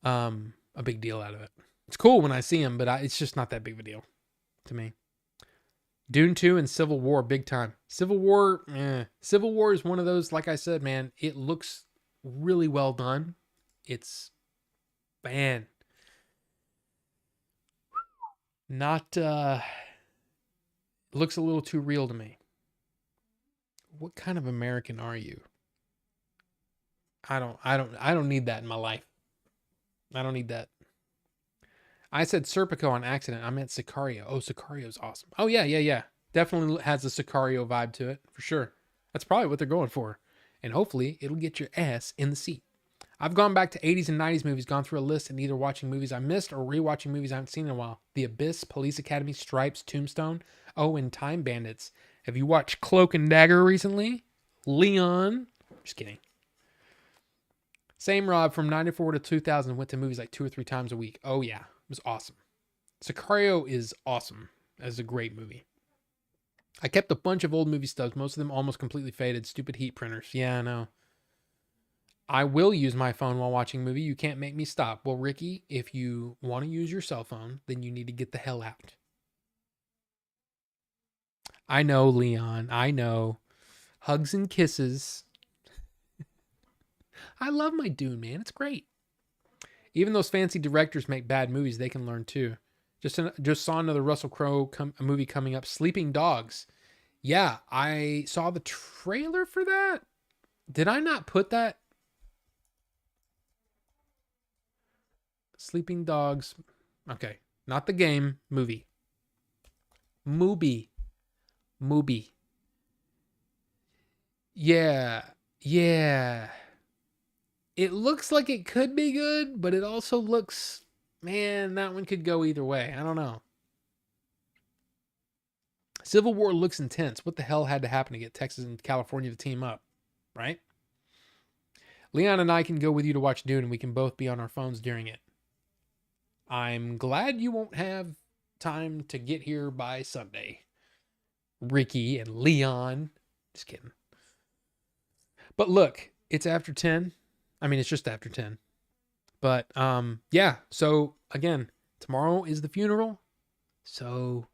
deal out of it. It's cool when I see them, but it's just not that big of a deal to me. Dune 2 and Civil War, big time. Civil War is one of those, like I said, man, it looks really well done. It's, man, not, looks a little too real to me. What kind of American are you? I don't need that in my life. I don't need that. I said Serpico on accident. I meant Sicario. Oh, Sicario's awesome. Oh, yeah. Definitely has a Sicario vibe to it, for sure. That's probably what they're going for. And hopefully, it'll get your ass in the seat. I've gone back to 80s and 90s movies, gone through a list, and either watching movies I missed or rewatching movies I haven't seen in a while. The Abyss, Police Academy, Stripes, Tombstone. Oh, and Time Bandits. Have you watched Cloak and Dagger recently? Leon. Just kidding. Same Rob, from 94 to 2000, went to movies like 2 or 3 times a week. Oh, yeah. It was awesome. Sicario is awesome. As a great movie. I kept a bunch of old movie stubs. Most of them almost completely faded. Stupid heat printers. Yeah, I know. I will use my phone while watching a movie. You can't make me stop. Well, Ricky, if you want to use your cell phone, then you need to get the hell out. I know, Leon. I know. Hugs and kisses. I love my Dune, man. It's great. Even those fancy directors make bad movies. They can learn too. Just saw another Russell Crowe movie coming up, Sleeping Dogs. Yeah, I saw the trailer for that. Did I not put that? Sleeping Dogs. Okay, not the game. Movie. Yeah. It looks like it could be good, but it also looks, man, that one could go either way. I don't know. Civil War looks intense. What the hell had to happen to get Texas and California to team up, right? Leon and I can go with you to watch Dune, and we can both be on our phones during it. I'm glad you won't have time to get here by Sunday. Ricky and Leon. Just kidding. But look, it's after 10. I mean, it's just after 10. But, yeah. So, again, tomorrow is the funeral. So,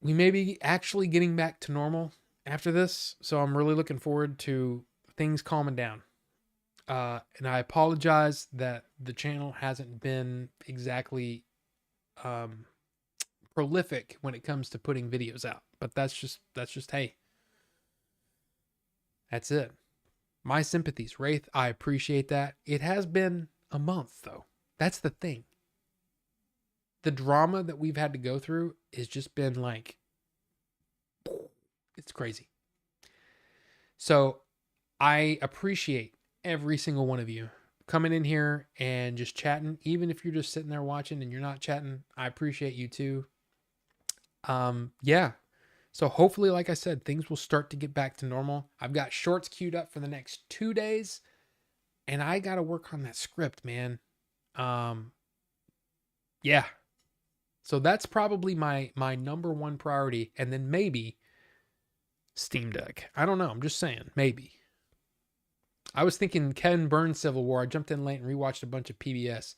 we may be actually getting back to normal after this. So, I'm really looking forward to things calming down. And I apologize that the channel hasn't been exactly prolific when it comes to putting videos out. But that's just hey. That's it. My sympathies, Wraith. I appreciate that. It has been a month, though. That's the thing. The drama that we've had to go through has just been like, it's crazy. So I appreciate every single one of you coming in here and just chatting. Even if you're just sitting there watching and you're not chatting, I appreciate you too. Yeah. So hopefully, like I said, things will start to get back to normal. I've got shorts queued up for the next 2 days, and I got to work on that script, man. Yeah. So that's probably my number one priority, and then maybe Steam Deck. I don't know. I'm just saying, maybe. I was thinking Ken Burns Civil War. I jumped in late and rewatched a bunch of PBS.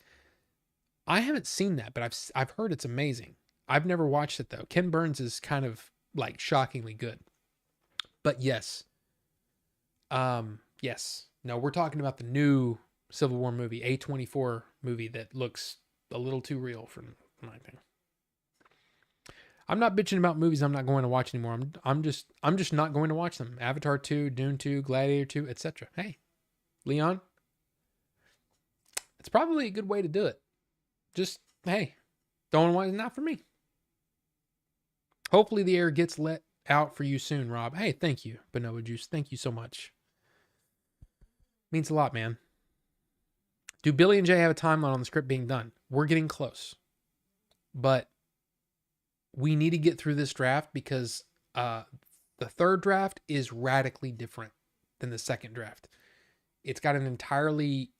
I haven't seen that, but I've heard it's amazing. I've never watched it though. Ken Burns is kind of like shockingly good. But yes. Yes. No, we're talking about the new Civil War movie, A24 movie that looks a little too real for my thing. I'm not bitching about movies I'm not going to watch anymore. I'm just not going to watch them. Avatar 2, Dune 2, Gladiator 2, etc. Hey, Leon, it's probably a good way to do it. Just hey, don't want not for me. Hopefully the air gets let out for you soon, Rob. Hey, thank you, Bonobo Juice. Thank you so much. Means a lot, man. Do Billy and Jay have a timeline on the script being done? We're getting close. But we need to get through this draft because the third draft is radically different than the second draft. It's got an entirely,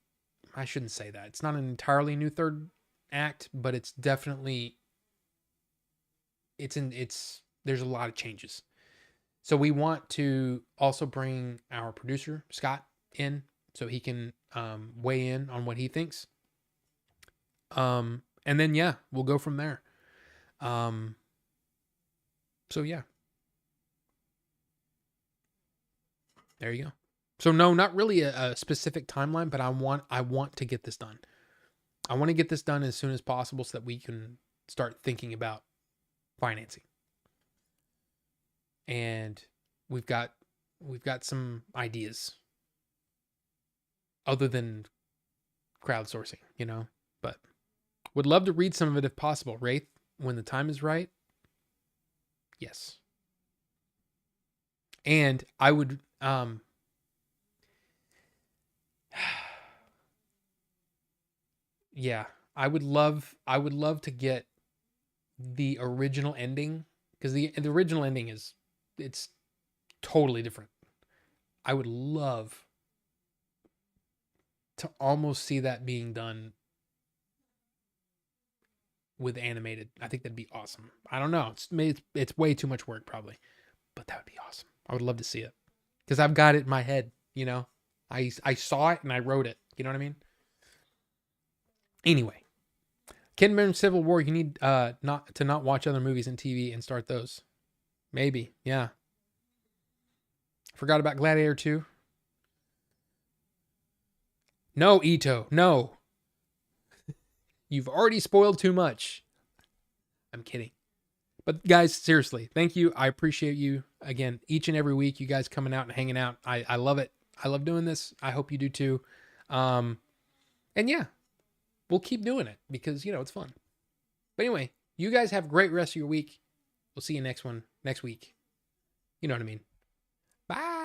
I shouldn't say that. It's not an entirely new third act, but it's definitely, there's a lot of changes. So we want to also bring our producer, Scott, in so he can weigh in on what he thinks. And then, yeah, we'll go from there. So yeah, there you go. So no, not really a specific timeline, but I want to get this done. I want to get this done as soon as possible so that we can start thinking about financing. And we've got some ideas other than crowdsourcing, you know, but would love to read some of it if possible. Wraith, when the time is right. Yes. And I would yeah, I would love to get the original ending because the original ending it's totally different. I would love to almost see that being done with animated. I think that'd be awesome. I don't know. It's way too much work probably, but that would be awesome. I would love to see it because I've got it in my head. You know, I saw it and I wrote it. You know what I mean? Anyway, Kidman Civil War. You need not watch other movies and TV and start those. Maybe, yeah. Forgot about Gladiator 2. No, Ito, no. You've already spoiled too much. I'm kidding. But guys, seriously, thank you. I appreciate you. Again, each and every week, you guys coming out and hanging out. I love it. I love doing this. I hope you do too. And yeah, we'll keep doing it because, you know, it's fun. But anyway, you guys have a great rest of your week. We'll see you next week. You know what I mean? Bye.